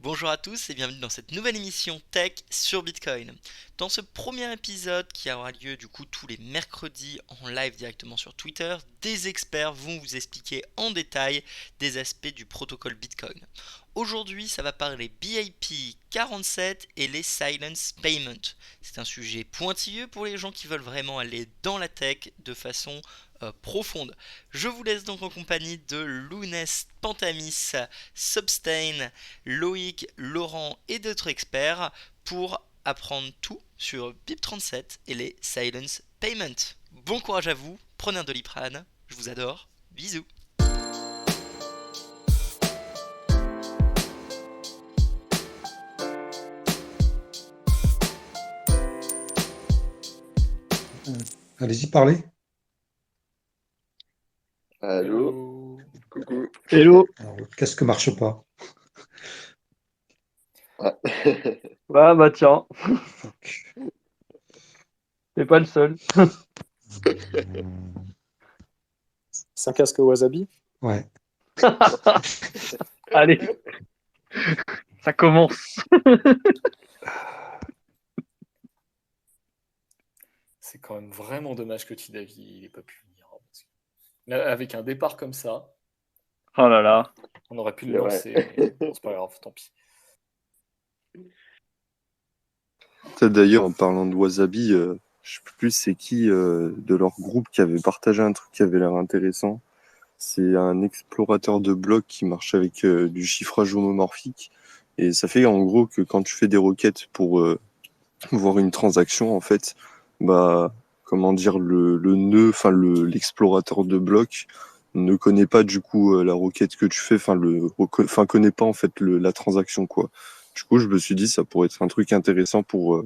Bonjour à tous et bienvenue dans cette nouvelle émission Tech sur Bitcoin. Dans ce premier épisode qui aura lieu du coup tous les mercredis en live directement sur Twitter, des experts vont vous expliquer en détail des aspects du protocole Bitcoin. Aujourd'hui, ça va parler BIP 47 et les silence payments. C'est un sujet pointilleux pour les gens qui veulent vraiment aller dans la tech de façon profonde. Je vous laisse donc en compagnie de Lounès Pantamis, Substain, Loïc, Laurent et d'autres experts pour apprendre tout sur BIP37 et les silence payments. Bon courage à vous, prenez un Doliprane, je vous adore, bisous. Allez-y, parlez. Allô, Hello. coucou. Hello. Alors, le casque marche pas. Ah. Ah bah tiens, t'es pas le seul. C'est un casque wasabi? Ouais. Allez, ça commence. C'est quand même vraiment dommage que Tidavi n'ait pas pu venir, hein, parce que là, avec un départ comme ça, Oh là là. on aurait pu C'est le vrai. lancer. Mais bon, c'est pas grave, tant pis. D'ailleurs, en parlant de Wasabi, je sais plus c'est qui de leur groupe qui avait partagé un truc qui avait l'air intéressant. C'est un explorateur de blocs qui marche avec du chiffrage homomorphique. Et ça fait en gros que quand tu fais des requêtes pour voir une transaction, en fait, bah, comment dire, le nœud, enfin l'explorateur de blocs ne connaît pas du coup la requête que tu fais, enfin connaît pas en fait la transaction quoi. Du coup, je me suis dit ça pourrait être un truc intéressant pour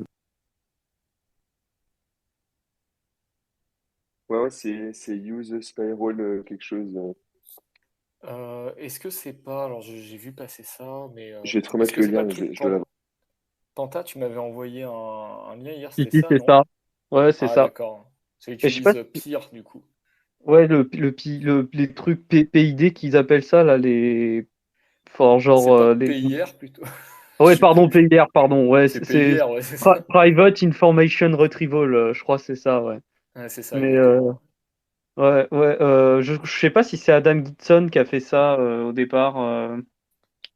Ouais, c'est use spiral quelque chose. Est-ce que c'est pas. Alors, j'ai vu passer ça, mais. Je vais te Est-ce remettre que le c'est pas le lien, truc je dois l'avoir. Panta, tu m'avais envoyé un lien hier, Si, c'était si, ça, c'est non? ça. Ouais, c'est Ah, ça. d'accord. Ça Et je sais pas utilise si... pire, du coup. Ouais, les trucs PID qu'ils appellent ça, là, les... Enfin, C'est genre... pas les... PIR plutôt? Je Ouais, sais pardon, plus. PIR, pardon. Ouais, C'est PIR, ouais, c'est ça. Private Information Retrieval, je crois que c'est ça, ouais. Ouais, c'est ça, Mais, exactement. ouais, je sais pas si c'est Adam Gitson qui a fait ça au départ.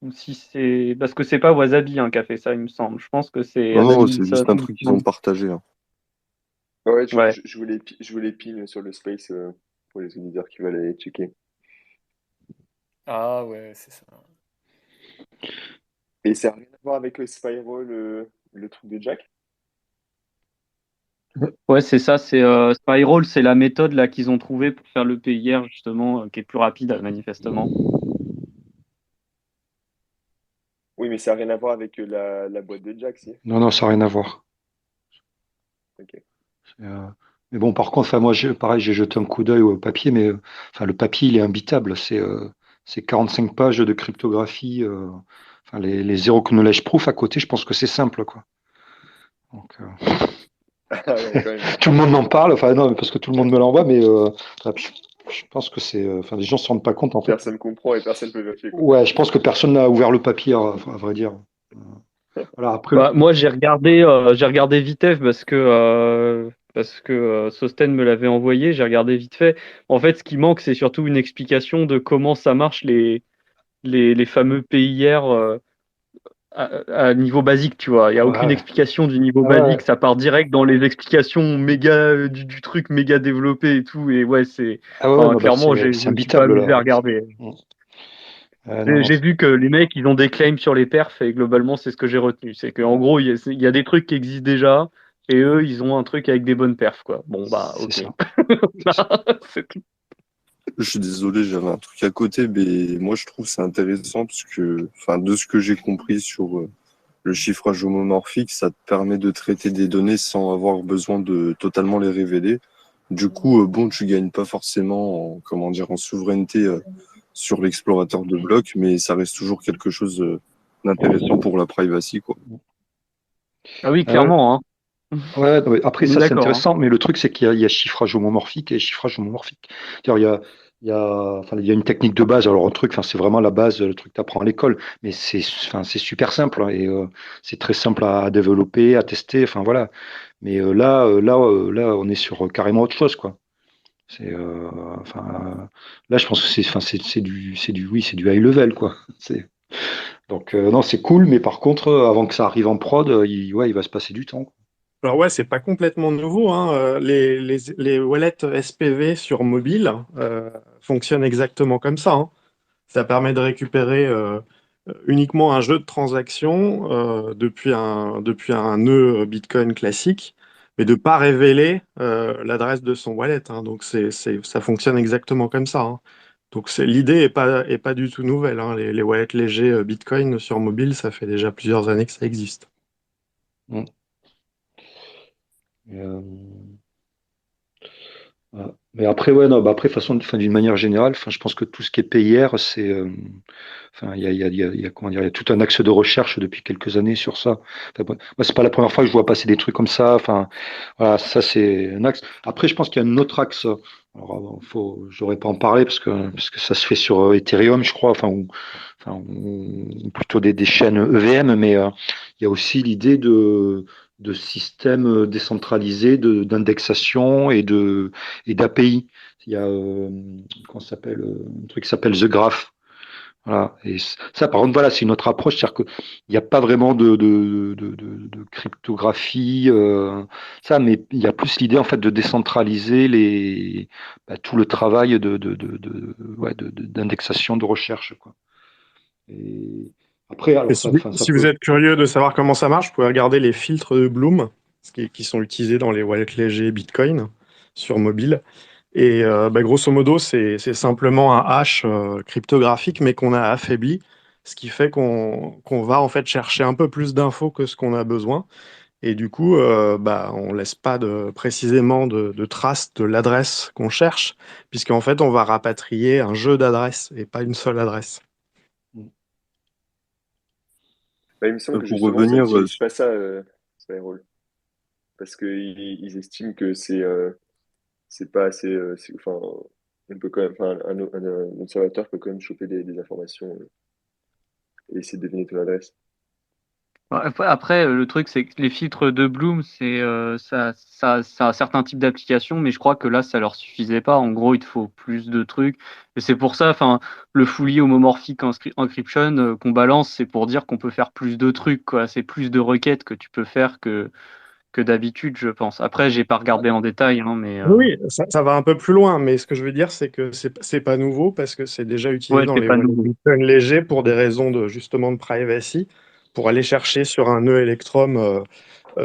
Ou si c'est parce que c'est pas Wasabi hein, qui a fait ça, il me semble. Je pense que c'est non, Adam non, c'est Gilson. juste un truc qu'ils ont partagé. Hein. Ouais, Ouais. je vous les ping sur le space pour les auditeurs qui veulent aller checker. Ah, ouais, c'est ça. Et ça n'a rien à voir avec le spiral, le truc de Jack? Ouais, c'est ça. C'est Spiral, c'est la méthode là qu'ils ont trouvée pour faire le PIR justement, qui est plus rapide manifestement. Oui, mais ça n'a rien à voir avec la boîte de Jack, si. Non, ça n'a rien à voir. Ok. Euh, mais bon, par contre, enfin, moi, pareil, j'ai jeté un coup d'œil au papier, mais enfin, le papier, il est imbitable. C'est 45 pages de cryptographie. Enfin, les zéro knowledge proof à côté, je pense que c'est simple, quoi. Donc, Ah ouais, quand même. tout le monde m'en parle, enfin, non, parce que tout le monde me l'envoie, mais enfin, je pense que enfin, les gens ne se rendent pas compte, en fait. Personne comprend et personne peut vérifier, quoi. Ouais, je pense que personne n'a ouvert le papier, à vrai dire. Voilà, après, Bah, moi j'ai regardé vite fait parce que Sosten me l'avait envoyé. J'ai regardé vite fait. En fait, ce qui manque, c'est surtout une explication de comment ça marche les fameux PIR. À niveau basique, tu vois. Il n'y a aucune ouais. explication du niveau Ah ouais. basique. Ça part direct dans les explications méga du truc méga développé et tout. Et ouais, c'est. Ah ouais, Enfin, non, bah, clairement, c'est je me suis pas imbitable, amusé là. à regarder. Mm. Non, non, J'ai vu que les mecs, ils ont des claims sur les perfs et globalement, c'est ce que j'ai retenu. C'est qu'en gros, il y a des trucs qui existent déjà et eux, ils ont un truc avec des bonnes perfs, quoi. Bon, bah, c'est ok. ça. C'est tout. Je suis désolé, j'avais un truc à côté, mais moi je trouve c'est intéressant parce que, enfin, de ce que j'ai compris sur le chiffrage homomorphique, ça te permet de traiter des données sans avoir besoin de totalement les révéler. Du coup, bon, tu gagnes pas forcément en, comment dire, en souveraineté sur l'explorateur de blocs, mais ça reste toujours quelque chose d'intéressant pour la privacy, quoi. Ah oui, Ah ouais. clairement, hein. Ouais, non, mais après, ça, c'est D'accord, hein. intéressant, mais le truc, c'est qu'il y a chiffrage homomorphique et chiffrage homomorphique. C'est-à-dire, il y a une technique de base. Alors, un truc, enfin, c'est vraiment la base, le truc que tu apprends à l'école. Mais c'est super simple, hein, et c'est très simple à développer, à tester. Enfin, voilà. Mais là, on est sur carrément autre chose, quoi. C'est, là, je pense que oui, c'est du high level, quoi. Donc, non, c'est cool. Mais par contre, avant que ça arrive en prod, ouais, il va se passer du temps. Alors ouais, c'est pas complètement nouveau, hein. Les wallets SPV sur mobile fonctionnent exactement comme ça, hein. Ça permet de récupérer uniquement un jeu de transactions depuis un nœud Bitcoin classique, mais de pas révéler l'adresse de son wallet, hein. Donc ça fonctionne exactement comme ça, hein. Donc l'idée est pas du tout nouvelle, hein. Les wallets légers Bitcoin sur mobile, ça fait déjà plusieurs années que ça existe. Mm. Euh, voilà. Mais après, ouais, non, bah après, de toute façon, enfin, d'une manière générale, enfin, je pense que tout ce qui est PIR, enfin, il y a, comment dire, il y a tout un axe de recherche depuis quelques années sur ça. Enfin, moi, c'est pas la première fois que je vois passer des trucs comme ça. Enfin, voilà, ça, c'est un axe. Après, je pense qu'il y a un autre axe. Alors, je n'aurais pas en parler parce que ça se fait sur Ethereum, je crois, ou plutôt des chaînes EVM, mais il y a aussi l'idée de systèmes décentralisés d'indexation et d'API. Il y a comment ça s'appelle, un truc qui s'appelle The Graph. Voilà. Et ça, par contre, voilà, c'est une autre approche, c'est-à-dire qu'il n'y a pas vraiment de cryptographie, mais il y a plus l'idée en fait de décentraliser tout le travail d'indexation, de recherche, quoi. Et après, Et alors ça si vous peut. êtes curieux de savoir comment ça marche, vous pouvez regarder les filtres de Bloom, qui sont utilisés dans les wallets légers Bitcoin sur mobile. Et grosso modo, c'est simplement un hash cryptographique, mais qu'on a affaibli, ce qui fait qu'on va en fait chercher un peu plus d'infos que ce qu'on a besoin. Et du coup, on laisse pas précisément de traces de l'adresse qu'on cherche, puisqu'en fait, on va rapatrier un jeu d'adresses et pas une seule adresse. Bah, il me semble que Pour justement, ça revenir, n'utilise pas ça, Firewall. Parce qu'ils estiment que c'est pas assez. Enfin, on peut quand même, enfin, un observateur peut quand même choper des informations et essayer de deviner ton adresse. Après, le truc, c'est que les filtres de Bloom, ça a certains types d'applications, mais je crois que là, ça leur suffisait pas. En gros, il te faut plus de trucs. Et c'est pour ça, enfin, le fully homomorphic encryption qu'on balance, c'est pour dire qu'on peut faire plus de trucs, quoi. C'est plus de requêtes que tu peux faire que d'habitude, je pense. Après, j'ai pas regardé en détail, hein, mais Oui, ça va un peu plus loin, mais ce que je veux dire, c'est que c'est pas nouveau parce que c'est déjà utilisé ouais, dans c'est les pas wallets nouveau. Bitcoin légers pour des raisons justement de privacy, pour aller chercher sur un nœud Electrum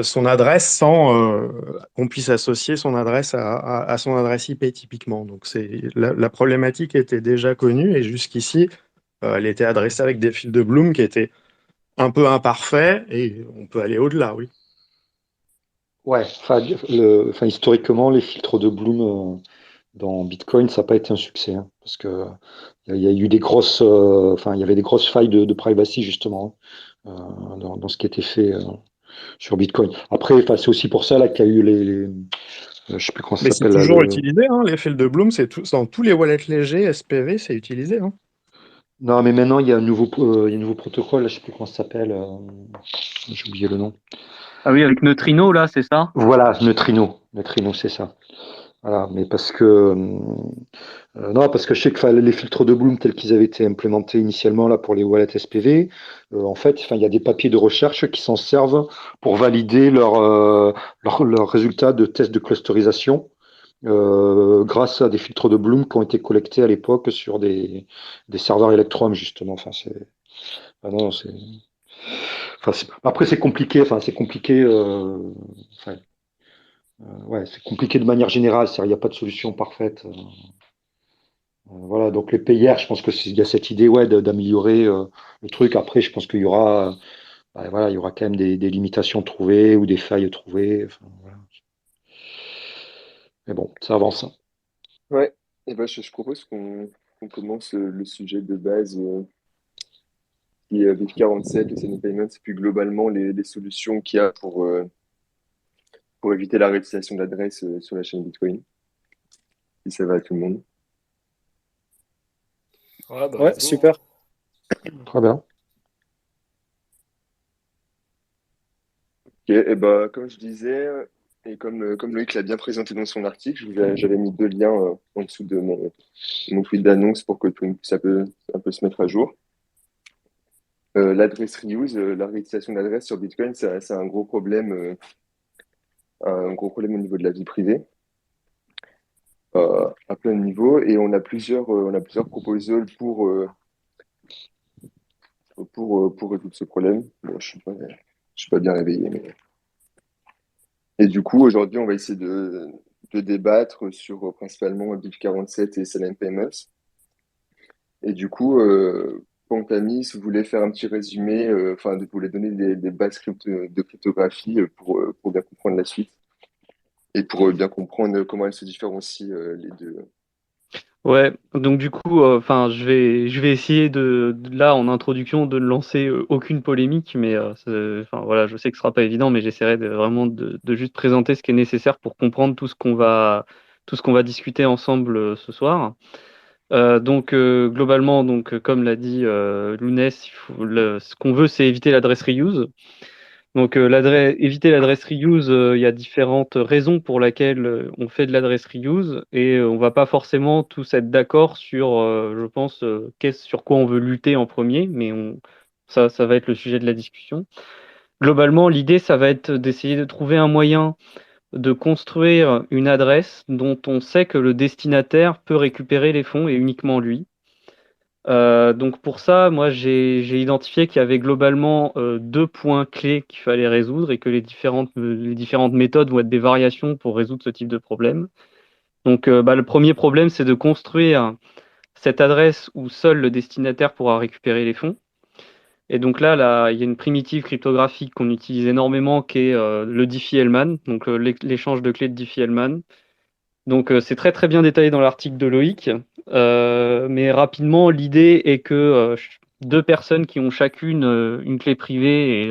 son adresse sans qu'on puisse associer son adresse à son adresse IP typiquement. Donc la problématique était déjà connue et jusqu'ici, elle était adressée avec des fils de Bloom qui étaient un peu imparfaits et on peut aller au-delà, oui. Ouais, historiquement, les filtres de Bloom dans Bitcoin, ça n'a pas été un succès, hein, parce que il y a eu des grosses, il y avait des grosses failles de privacy justement, dans ce qui était fait sur Bitcoin. Après, enfin, c'est aussi pour ça là qu'il y a eu je sais plus comment ça Mais c'est s'appelle là, toujours utilisé, hein, les fils de Bloom, dans tous les wallets légers, SPV, c'est utilisé, hein. Non, mais maintenant il y a il y a un nouveau protocole, là, je sais plus comment ça s'appelle, j'ai oublié le nom. Ah oui, avec Neutrino, là, c'est ça? Voilà, Neutrino, c'est ça. Voilà, mais non, parce que je sais que les filtres de Bloom tels qu'ils avaient été implémentés initialement là pour les wallets SPV, en fait, il y a des papiers de recherche qui s'en servent pour valider leurs résultats de tests de clusterisation grâce à des filtres de Bloom qui ont été collectés à l'époque sur des serveurs Electrum justement. Ah non, après c'est compliqué. Enfin, ouais, c'est compliqué de manière générale. Il n'y a pas de solution parfaite. Voilà, donc les PIR, je pense il y a cette idée, ouais, d'améliorer le truc. Après, je pense qu'il y aura, voilà, il y aura quand même des limitations trouvées ou des failles trouvées. Enfin, voilà. Mais bon, ça avance, hein. Ouais, et ben, je propose qu'on commence le sujet de base qui est BIP47, le Send Payments, et puis globalement les solutions qu'il y a pour éviter la réutilisation d'adresses sur la chaîne Bitcoin, si ça va à tout le monde. Ouais, bah, Ouais, let's go, hein. super. Très bien. Ok, et bah, comme je disais, et comme Loïc l'a bien présenté dans son article, j'avais mis 2 liens en dessous de mon tweet d'annonce pour que tout le monde puisse un peu se mettre à jour. L'adresse reuse, la réutilisation d'adresse sur Bitcoin, c'est un gros problème au niveau de la vie privée, à plein de niveaux, et on a plusieurs proposals pour résoudre ce problème. Bon, je suis pas bien réveillé, mais... Et du coup, aujourd'hui, on va essayer de débattre sur principalement BIP47 et Selenium Payments. Et du coup, Pantami, si vous voulez faire un petit résumé, enfin, vous voulez donner des bases de cryptographie pour bien comprendre la suite et pour bien comprendre comment elles se différencient les deux. Ouais, donc du coup, je vais essayer là en introduction de ne lancer aucune polémique, mais enfin voilà, je sais que ce sera pas évident, mais j'essaierai vraiment de juste présenter ce qui est nécessaire pour comprendre tout ce qu'on va discuter ensemble ce soir. Donc globalement, donc comme l'a dit Lounès, ce qu'on veut, c'est éviter l'adresse reuse. Donc, éviter l'adresse reuse, il y a différentes raisons pour lesquelles on fait de l'adresse reuse et on va pas forcément tous être d'accord sur, je pense, sur quoi on veut lutter en premier, mais ça va être le sujet de la discussion. Globalement, l'idée, ça va être d'essayer de trouver un moyen de construire une adresse dont on sait que le destinataire peut récupérer les fonds et uniquement lui. Donc pour ça, moi j'ai identifié qu'il y avait globalement deux points clés qu'il fallait résoudre et que les différentes méthodes vont être des variations pour résoudre ce type de problème. Donc le premier problème, c'est de construire cette adresse où seul le destinataire pourra récupérer les fonds. Et donc là, il y a une primitive cryptographique qu'on utilise énormément qui est le Diffie-Hellman, donc l'échange de clés de Diffie-Hellman. Donc c'est très très bien détaillé dans l'article de Loïc, mais rapidement l'idée est que deux personnes qui ont chacune une clé privée et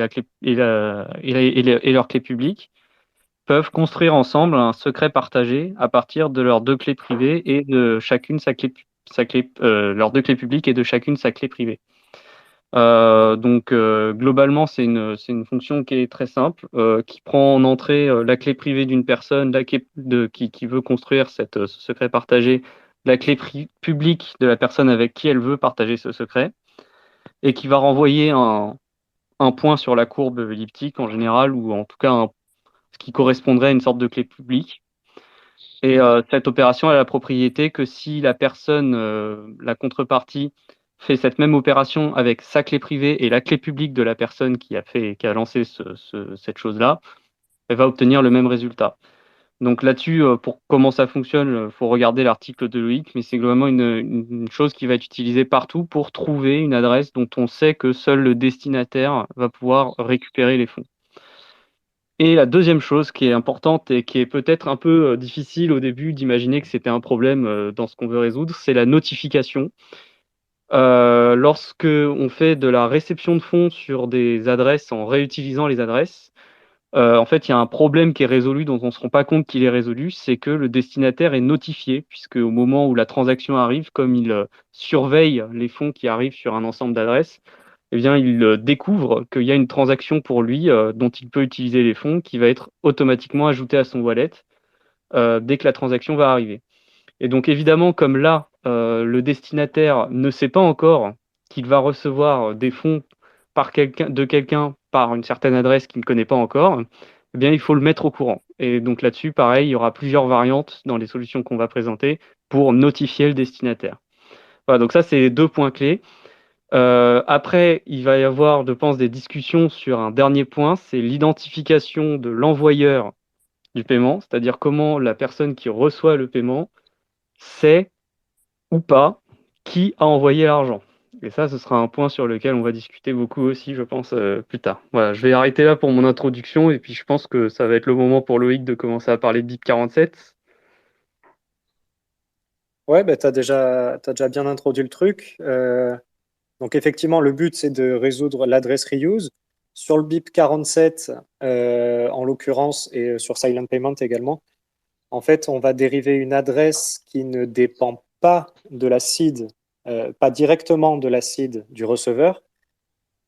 leur clé publique peuvent construire ensemble un secret partagé à partir de leurs deux clés privées et de chacune leurs deux clés publiques et de chacune sa clé privée. Donc globalement, c'est une fonction qui est très simple, qui prend en entrée la clé privée d'une personne, qui veut construire ce secret partagé, la clé publique de la personne avec qui elle veut partager ce secret, et qui va renvoyer un point sur la courbe elliptique en général, ou en tout cas ce qui correspondrait à une sorte de clé publique. Et cette opération a la propriété que si la personne, la contrepartie, fait cette même opération avec sa clé privée et la clé publique de la personne qui a lancé cette chose-là, elle va obtenir le même résultat. Donc là-dessus, pour comment ça fonctionne, il faut regarder l'article de Loïc, mais c'est globalement une chose qui va être utilisée partout pour trouver une adresse dont on sait que seul le destinataire va pouvoir récupérer les fonds. Et la deuxième chose qui est importante et qui est peut-être un peu difficile au début d'imaginer que c'était un problème dans ce qu'on veut résoudre, c'est la notification. Lorsque on fait de la réception de fonds sur des adresses en réutilisant les adresses, en fait, il y a un problème qui est résolu dont on ne se rend pas compte qu'il est résolu, c'est que le destinataire est notifié, puisque au moment où la transaction arrive, comme il surveille les fonds qui arrivent sur un ensemble d'adresses, eh bien, il découvre qu'il y a une transaction pour lui dont il peut utiliser les fonds qui va être automatiquement ajoutée à son wallet dès que la transaction va arriver. Et donc, évidemment, comme là, le destinataire ne sait pas encore qu'il va recevoir des fonds de quelqu'un par une certaine adresse qu'il ne connaît pas encore, eh bien, il faut le mettre au courant. Et donc là-dessus, pareil, il y aura plusieurs variantes dans les solutions qu'on va présenter pour notifier le destinataire. Voilà, donc ça, c'est les deux points clés. Après, il va y avoir, je pense, des discussions sur un dernier point, c'est l'identification de l'envoyeur du paiement, c'est-à-dire comment la personne qui reçoit le paiement sait ou pas qui a envoyé l'argent. Et ça, ce sera un point sur lequel on va discuter beaucoup aussi, je pense, plus tard. Voilà, je vais arrêter là pour mon introduction et puis je pense que ça va être le moment pour Loïc de commencer à parler de BIP47. Ouais, bah, t'as déjà bien introduit le truc. Donc effectivement, le but, c'est de résoudre l'adresse reuse. Sur le BIP 47, en l'occurrence, et sur Silent Payment également, en fait, on va dériver une adresse qui ne dépend pas de la seed pas directement de la seed du receveur.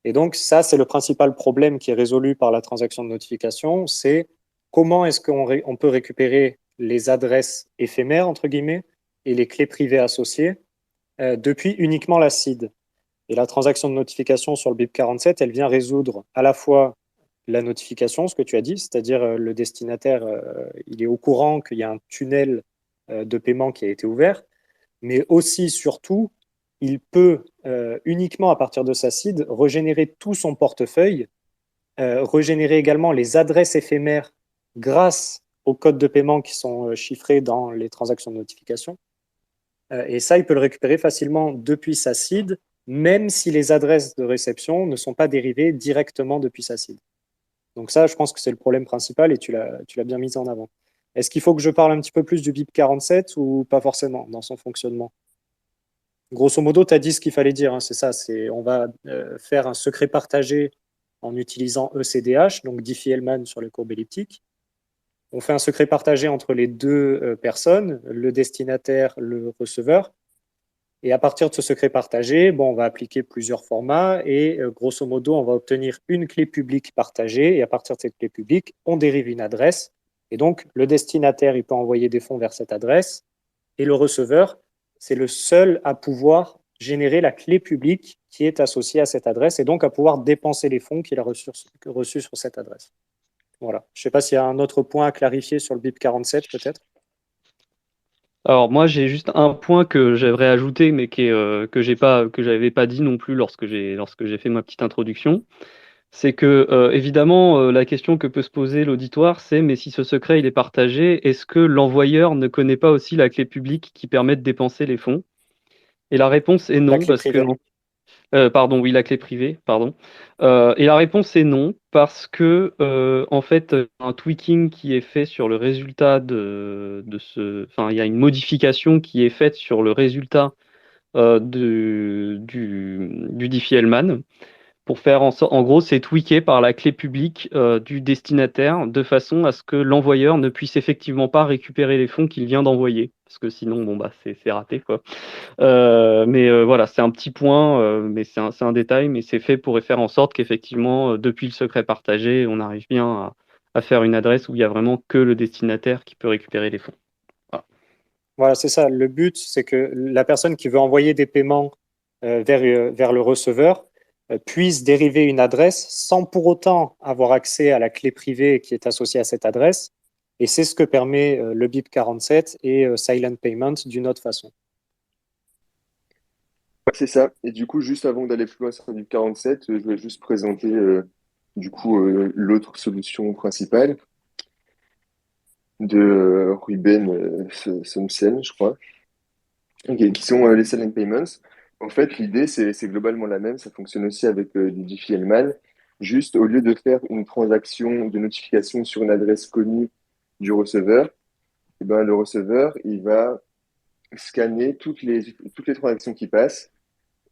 Et donc, ça, c'est le principal problème qui est résolu par la transaction de notification, c'est comment est-ce qu'on peut récupérer les adresses éphémères, entre guillemets, et les clés privées associées depuis uniquement la seed. Et la transaction de notification sur le BIP47, elle vient résoudre à la fois la notification, ce que tu as dit, c'est-à-dire le destinataire, il est au courant qu'il y a un tunnel de paiement qui a été ouvert, mais aussi, surtout, il peut uniquement à partir de sa seed régénérer tout son portefeuille, régénérer également les adresses éphémères grâce aux codes de paiement qui sont chiffrés dans les transactions de notification. Et ça, il peut le récupérer facilement depuis sa seed, même si les adresses de réception ne sont pas dérivées directement depuis sa seed. Donc ça, je pense que c'est le problème principal et tu l'as bien mis en avant. Est-ce qu'il faut que je parle un petit peu plus du BIP 47 ou pas forcément dans son fonctionnement? Grosso modo, tu as dit ce qu'il fallait dire, hein, c'est ça, on va faire un secret partagé en utilisant ECDH, donc Diffie-Hellman sur les courbes elliptiques. On fait un secret partagé entre les deux personnes, le destinataire, le receveur. Et à partir de ce secret partagé, bon, on va appliquer plusieurs formats et grosso modo, on va obtenir une clé publique partagée. Et à partir de cette clé publique, on dérive une adresse. Et donc, le destinataire, il peut envoyer des fonds vers cette adresse. Et le receveur, c'est le seul à pouvoir générer la clé publique qui est associée à cette adresse et donc à pouvoir dépenser les fonds qu'il a reçus sur cette adresse. Voilà. Je ne sais pas s'il y a un autre point à clarifier sur le BIP 47 peut-être. Alors moi j'ai juste un point que j'aimerais ajouter mais que j'avais pas dit non plus lorsque j'ai fait ma petite introduction. C'est que évidemment la question que peut se poser l'auditoire c'est mais si ce secret il est partagé, est-ce que l'envoyeur ne connaît pas aussi la clé publique qui permet de dépenser les fonds? Et la réponse est non parce que pardon, oui, la clé privée, pardon. Et la réponse est non, parce que, en fait, un tweaking qui est fait sur le résultat Enfin, il y a une modification qui est faite sur le résultat du Diffie-Hellman pour faire en gros, c'est tweaké par la clé publique du destinataire de façon à ce que l'envoyeur ne puisse effectivement pas récupérer les fonds qu'il vient d'envoyer. Parce que sinon, bon, bah, c'est raté, quoi. Mais voilà, c'est un petit point, mais c'est un détail, mais c'est fait pour faire en sorte qu'effectivement, depuis le secret partagé, on arrive bien à faire une adresse où il y a vraiment que le destinataire qui peut récupérer les fonds. Voilà, c'est ça. Le but, c'est que la personne qui veut envoyer des paiements vers le receveur puisse dériver une adresse sans pour autant avoir accès à la clé privée qui est associée à cette adresse. Et c'est ce que permet le BIP 47 et Silent Payment d'une autre façon. C'est ça. Et du coup, juste avant d'aller plus loin sur le BIP 47, je vais juste présenter l'autre solution principale de Ruben Somsen, je crois, qui sont les Silent Payments. En fait, l'idée, c'est globalement la même. Ça fonctionne aussi avec du Diffie-Hellman. Juste, au lieu de faire une transaction de notification sur une adresse connue du receveur, eh ben, le receveur, il va scanner toutes les transactions qui passent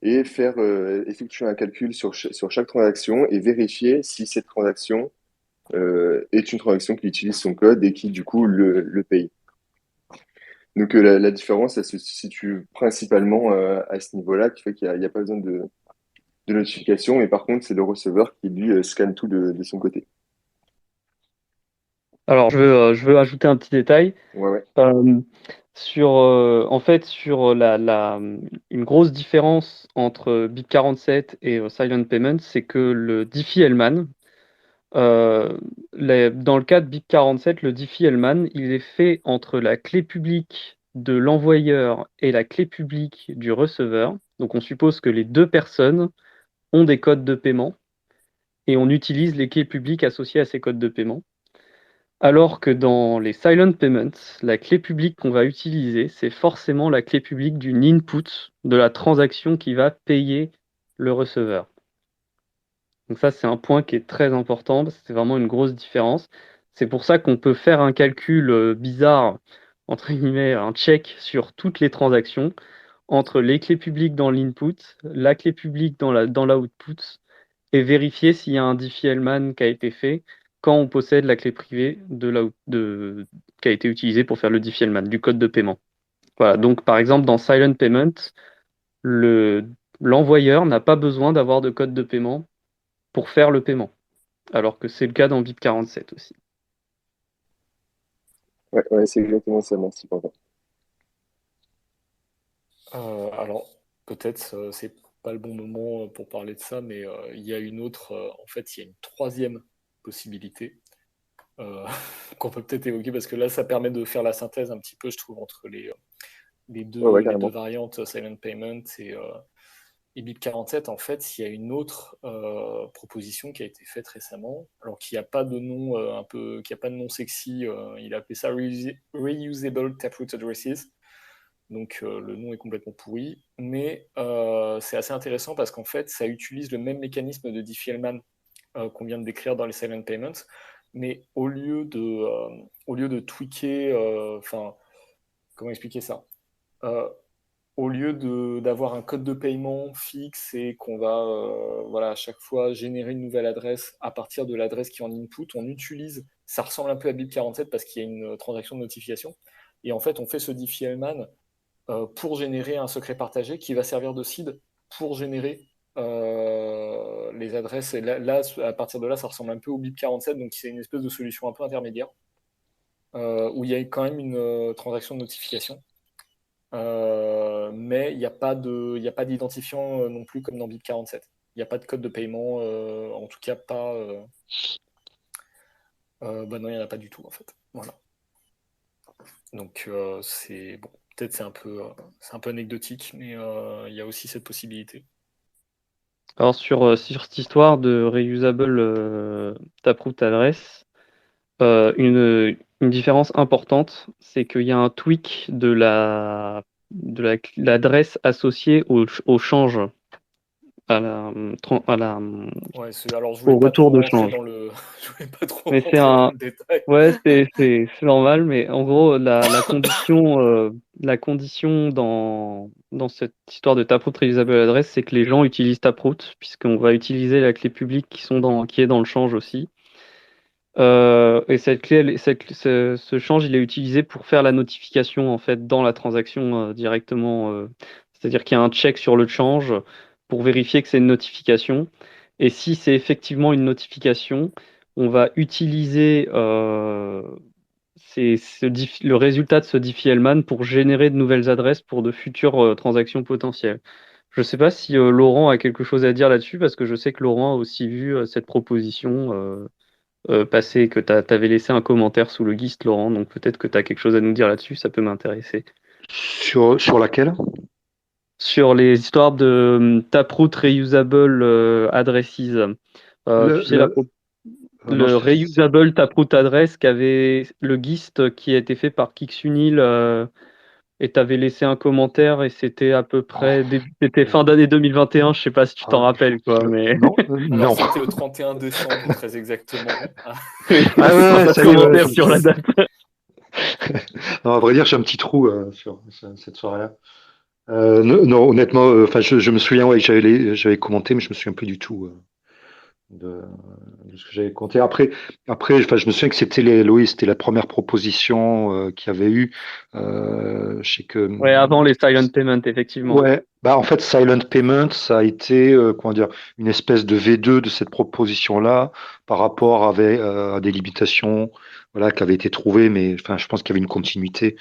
et faire effectuer un calcul sur chaque transaction et vérifier si cette transaction est une transaction qui utilise son code et qui, du coup, le paye. Donc la différence, elle se situe principalement à ce niveau-là, qui fait qu'il n'y a pas besoin de notification, mais par contre, c'est le receveur qui, lui, scanne tout de son côté. Alors, je veux ajouter un petit détail. Ouais. En fait, sur une grosse différence entre BIP47 et Silent Payment, c'est que le Diffie-Hellman, dans le cas de BIP47, le Diffie-Hellman, il est fait entre la clé publique de l'envoyeur et la clé publique du receveur. Donc on suppose que les deux personnes ont des codes de paiement et on utilise les clés publiques associées à ces codes de paiement. Alors que dans les Silent Payments, la clé publique qu'on va utiliser, c'est forcément la clé publique d'une input de la transaction qui va payer le receveur. Donc ça, c'est un point qui est très important, parce que c'est vraiment une grosse différence. C'est pour ça qu'on peut faire un calcul bizarre, entre guillemets, un check sur toutes les transactions, entre les clés publiques dans l'input, la clé publique dans l'output, et vérifier s'il y a un Diffie-Hellman qui a été fait quand on possède la clé privée qui a été utilisée pour faire le Diffie-Hellman, du code de paiement. Voilà, donc par exemple, dans Silent Payment, l'envoyeur n'a pas besoin d'avoir de code de paiement pour faire le paiement, alors que c'est le cas dans BIP47 aussi. Ouais, c'est exactement ça, merci Quentin. Alors, peut-être c'est pas le bon moment pour parler de ça, mais il y a une autre, en fait, il y a une troisième possibilité qu'on peut peut-être évoquer, parce que là, ça permet de faire la synthèse un petit peu, je trouve, entre les deux Carrément. variantes, Silent Payment et BIP47. En fait, il y a une autre proposition qui a été faite récemment, alors qui n'a pas de nom qui a pas de nom sexy. Il a appelé ça Reusable Taproot Addresses. Donc le nom est complètement pourri, mais c'est assez intéressant parce qu'en fait, ça utilise le même mécanisme de Diffie-Hellman qu'on vient de décrire dans les Silent Payments, mais au lieu de tweaker, comment expliquer ça, au lieu d'avoir un code de paiement fixe et qu'on va à chaque fois générer une nouvelle adresse à partir de l'adresse qui est en input, on utilise, ça ressemble un peu à BIP47 parce qu'il y a une transaction de notification, et en fait on fait ce Diffie-Hellman pour générer un secret partagé qui va servir de seed pour générer les adresses. Et là, à partir de là, ça ressemble un peu au BIP47, donc c'est une espèce de solution un peu intermédiaire, où il y a quand même une transaction de notification. Mais il n'y a pas d'identifiant non plus comme dans BIP47. Il n'y a pas de code de paiement, en tout cas pas... non, il n'y en a pas du tout en fait. Voilà. Donc c'est bon, peut-être c'est un peu anecdotique, mais il y a aussi cette possibilité. Alors sur cette histoire de reusable taproot address, une différence importante, c'est qu'il y a un tweak de l'adresse associée au change, à la, Ouais, alors je voulais au pas retour trop de rentrer change. je voulais pas trop Mais rentrer dans le détail. ouais, c'est normal, mais en gros, la condition dans cette histoire de Taproot Reusable Address, c'est que les gens utilisent Taproot, puisqu'on va utiliser la clé publique qui est dans le change aussi. Et cette clé, ce change, il est utilisé pour faire la notification en fait dans la transaction directement. C'est-à-dire qu'il y a un check sur le change pour vérifier que c'est une notification. Et si c'est effectivement une notification, on va utiliser le résultat de ce Diffie-Hellman pour générer de nouvelles adresses pour de futures transactions potentielles. Je ne sais pas si Laurent a quelque chose à dire là-dessus, parce que je sais que Laurent a aussi vu cette proposition passer, que tu avais laissé un commentaire sous le GIST, Laurent, donc peut-être que tu as quelque chose à nous dire là-dessus, ça peut m'intéresser. Sur laquelle? Sur les histoires de Taproot Reusable Addresses, tu sais, Non, le Reusable Taproot Address qu'avait le GIST qui a été fait par Kixunil, et tu avais laissé un commentaire, et c'était à peu près c'était fin d'année 2021, je sais pas si tu t'en rappelles, quoi, mais... Non, Alors c'était le 31 décembre, très exactement. Oui, Ah ouais, pas de ça y est, commentaire sur la date. Non, à vrai dire, j'ai un petit trou sur cette soirée-là. Non, honnêtement, je me souviens, ouais, que j'avais commenté, mais je me souviens plus du tout de ce que j'avais compté. Après, je me souviens que c'était la première proposition qu'il y avait eu. Je sais que. Ouais, avant les silent payments, effectivement. Ouais, bah en fait, Silent Payment, ça a été comment dire, une espèce de V2 de cette proposition-là par rapport à des limitations, voilà, qui avaient été trouvées, mais enfin, je pense qu'il y avait une continuité.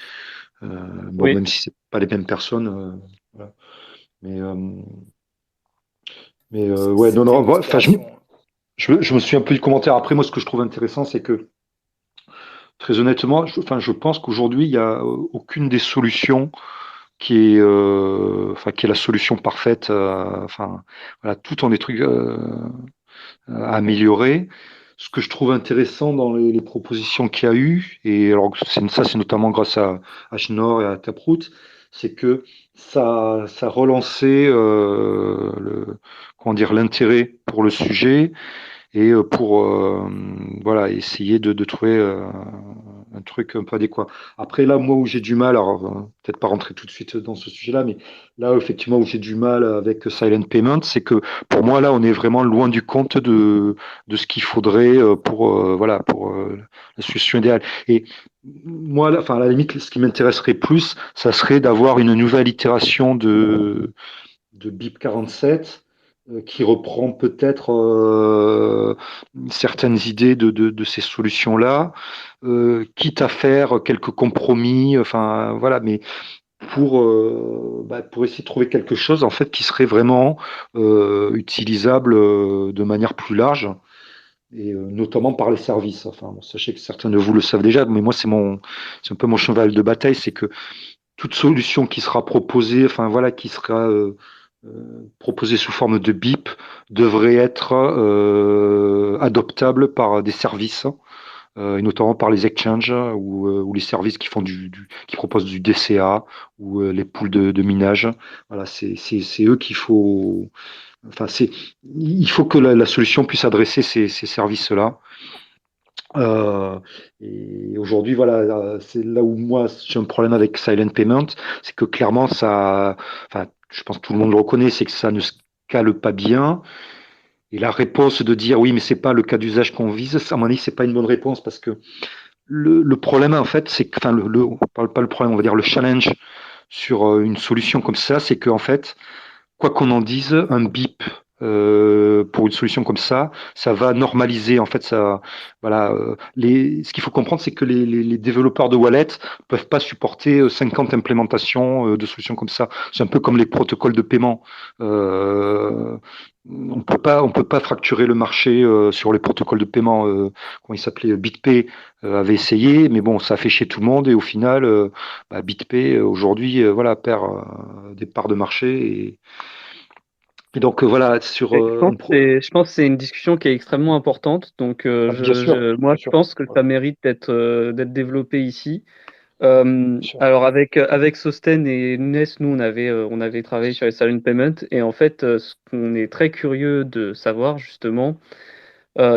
Bon, Oui. même si c'est pas les mêmes personnes, voilà. Mais ouais, non, C'était une enfin, inspiration. je me souviens un peu du commentaire. Après, moi, ce que je trouve intéressant, c'est que très honnêtement, je pense qu'aujourd'hui, il n'y a aucune des solutions qui est la solution parfaite. Enfin, voilà, tout en des trucs à améliorer. Ce que je trouve intéressant dans les propositions qu'il y a eu, et alors c'est notamment grâce à Schnorr et à Taproot, c'est que ça relançait comment dire, l'intérêt pour le sujet et pour voilà, essayer de trouver un truc un peu adéquat. Après, là, moi, où j'ai du mal, alors peut-être pas rentrer tout de suite dans ce sujet-là, mais là, effectivement, où j'ai du mal avec Silent Payment, c'est que pour moi, là, on est vraiment loin du compte de ce qu'il faudrait voilà, pour la solution idéale. Et moi, enfin, à la limite, ce qui m'intéresserait plus, ça serait d'avoir une nouvelle itération BIP47 qui reprend peut-être certaines idées de ces solutions-là, quitte à faire quelques compromis, enfin voilà, mais pour essayer de trouver quelque chose en fait qui serait vraiment utilisable de manière plus large et notamment par les services. Enfin, bon, sachez que certains de vous le savent déjà, mais moi c'est un peu mon cheval de bataille, c'est que toute solution qui sera proposée, enfin voilà, qui sera proposée sous forme de BIP devrait être adoptable par des services et notamment par les exchanges ou les services qui font qui proposent du DCA ou les pools de minage. Voilà, c'est eux qu'il faut. Enfin, il faut que la solution puisse adresser ces services-là. Euh, et aujourd'hui, voilà, c'est là où moi j'ai un problème avec Silent Payment, c'est que clairement enfin, je pense que tout le monde le reconnaît, c'est que ça ne scale pas bien. Et la réponse de dire oui, mais c'est pas le cas d'usage qu'on vise, à mon avis, c'est pas une bonne réponse parce que le problème, en fait, c'est que, enfin, on parle pas le problème, on va dire le challenge sur une solution comme ça, c'est qu'en fait, quoi qu'on en dise, un BIP pour une solution comme ça va normaliser. En fait, ça, voilà, ce qu'il faut comprendre, c'est que les développeurs de wallet peuvent pas supporter 50 implémentations de solutions comme ça. C'est un peu comme les protocoles de paiement. On peut pas fracturer le marché sur les protocoles de paiement. Comment il s'appelait BitPay avait essayé, mais bon, ça a fait chier tout le monde et au final, BitPay aujourd'hui, voilà, perd des parts de marché et donc voilà, sur Je pense que c'est une discussion qui est extrêmement importante. Donc, bien sûr, moi, bien je sûr. pense que ça mérite d'être développé ici. Alors, avec Sosten et Nunes, nous, on avait travaillé sur les Silent Payment. Et en fait, ce qu'on est très curieux de savoir, justement,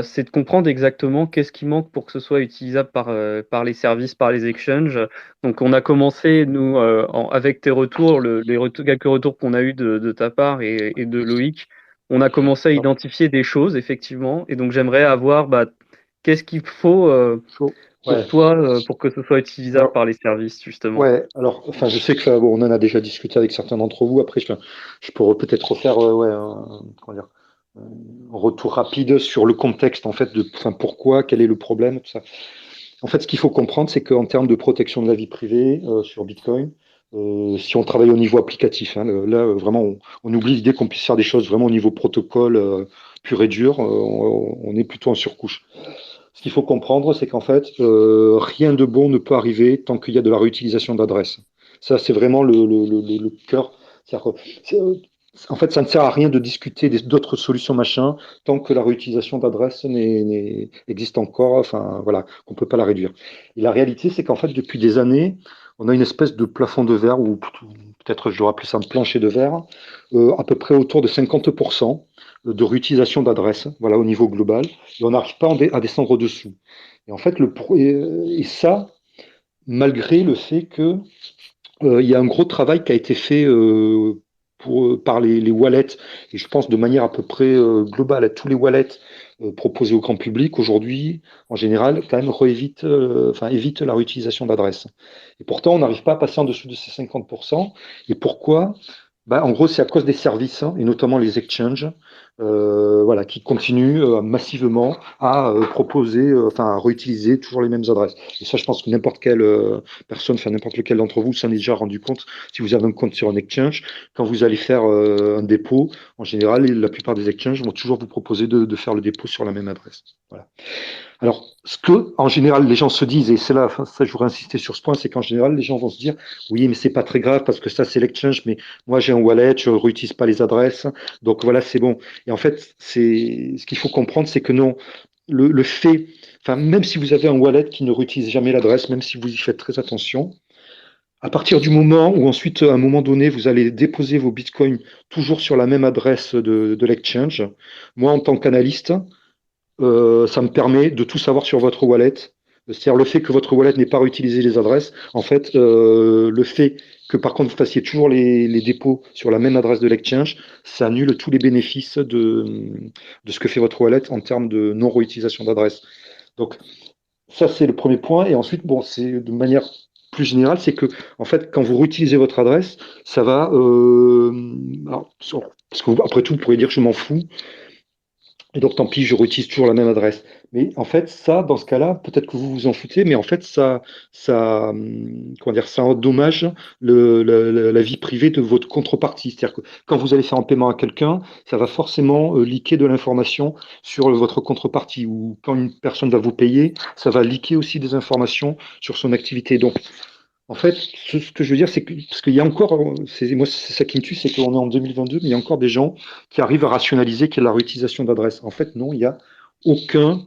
c'est de comprendre exactement qu'est-ce qui manque pour que ce soit utilisable par les services, par les exchanges. Donc, on a commencé, nous, avec tes retours, quelques retours qu'on a eu de ta part et de Loïc, on a commencé à identifier des choses, effectivement. Et donc, j'aimerais avoir qu'est-ce qu'il faut pour toi pour que ce soit utilisable par les services, justement. Ouais, alors, enfin, je sais que bon, on en a déjà discuté avec certains d'entre vous. Après, je pourrais peut-être refaire comment dire, un retour rapide sur le contexte, en fait, enfin, pourquoi, quel est le problème, tout ça. En fait, ce qu'il faut comprendre, c'est qu'en termes de protection de la vie privée sur Bitcoin, si on travaille au niveau applicatif, hein, là, vraiment, on oublie l'idée qu'on puisse faire des choses vraiment au niveau protocole pur et dur. On est plutôt en surcouche. Ce qu'il faut comprendre, c'est qu'en fait, rien de bon ne peut arriver tant qu'il y a de la réutilisation d'adresses. Ça, c'est vraiment le cœur. En fait, ça ne sert à rien de discuter d'autres solutions machin tant que la réutilisation d'adresses existe encore, enfin voilà, qu'on ne peut pas la réduire. Et la réalité, c'est qu'en fait, depuis des années, on a une espèce de plafond de verre, ou peut-être je dois appeler ça un plancher de verre, à peu près autour de 50% de réutilisation d'adresses, voilà, au niveau global, et on n'arrive pas à descendre au-dessous. Et en fait, et ça, malgré le fait que il y a un gros travail qui a été fait par les wallets, et je pense de manière à peu près globale à tous les wallets proposés au grand public aujourd'hui, en général, quand même évite la réutilisation d'adresses. Et pourtant, on n'arrive pas à passer en dessous de ces 50%. Et pourquoi? En gros, c'est à cause des services, hein, et notamment les exchanges, voilà, qui continuent massivement à proposer, à réutiliser toujours les mêmes adresses. Et ça, je pense que n'importe quelle personne, enfin n'importe lequel d'entre vous s'en est déjà rendu compte. Si vous avez un compte sur un exchange, quand vous allez faire un dépôt, en général, la plupart des exchanges vont toujours vous proposer de faire le dépôt sur la même adresse. Voilà. Alors, ce que, en général, les gens se disent, et c'est là, ça, je voudrais insister sur ce point, c'est qu'en général, les gens vont se dire, oui, mais c'est pas très grave parce que ça, c'est l'exchange, mais moi, j'ai un wallet, je réutilise pas les adresses, donc voilà, c'est bon. Et en fait, ce qu'il faut comprendre, c'est que non, le fait, enfin, même si vous avez un wallet qui ne réutilise jamais l'adresse, même si vous y faites très attention, à partir du moment où ensuite, à un moment donné, vous allez déposer vos bitcoins toujours sur la même adresse de l'exchange, moi, en tant qu'analyste, ça me permet de tout savoir sur votre wallet. C'est-à-dire le fait que votre wallet n'ait pas réutilisé les adresses, en fait, le fait que par contre vous fassiez toujours les dépôts sur la même adresse de l'exchange, ça annule tous les bénéfices de ce que fait votre wallet en termes de non-réutilisation d'adresse. Donc ça c'est le premier point. Et ensuite, bon, c'est de manière plus général, c'est que, en fait, quand vous réutilisez votre adresse, ça va. Parce que après tout, vous pourrez dire je m'en fous. Et donc, tant pis, je réutilise toujours la même adresse. Mais en fait, ça, dans ce cas-là, peut-être que vous vous en foutez, mais en fait, comment dire, ça endommage la vie privée de votre contrepartie. C'est-à-dire que quand vous allez faire un paiement à quelqu'un, ça va forcément leaker de l'information sur votre contrepartie. Ou quand une personne va vous payer, ça va leaker aussi des informations sur son activité. Donc, en fait, ce que je veux dire, c'est que, parce qu'il y a encore, moi, c'est ça qui me tue, c'est qu'on est en 2022, mais il y a encore des gens qui arrivent à rationaliser qu'il y a la réutilisation d'adresses. En fait, non, il n'y a aucun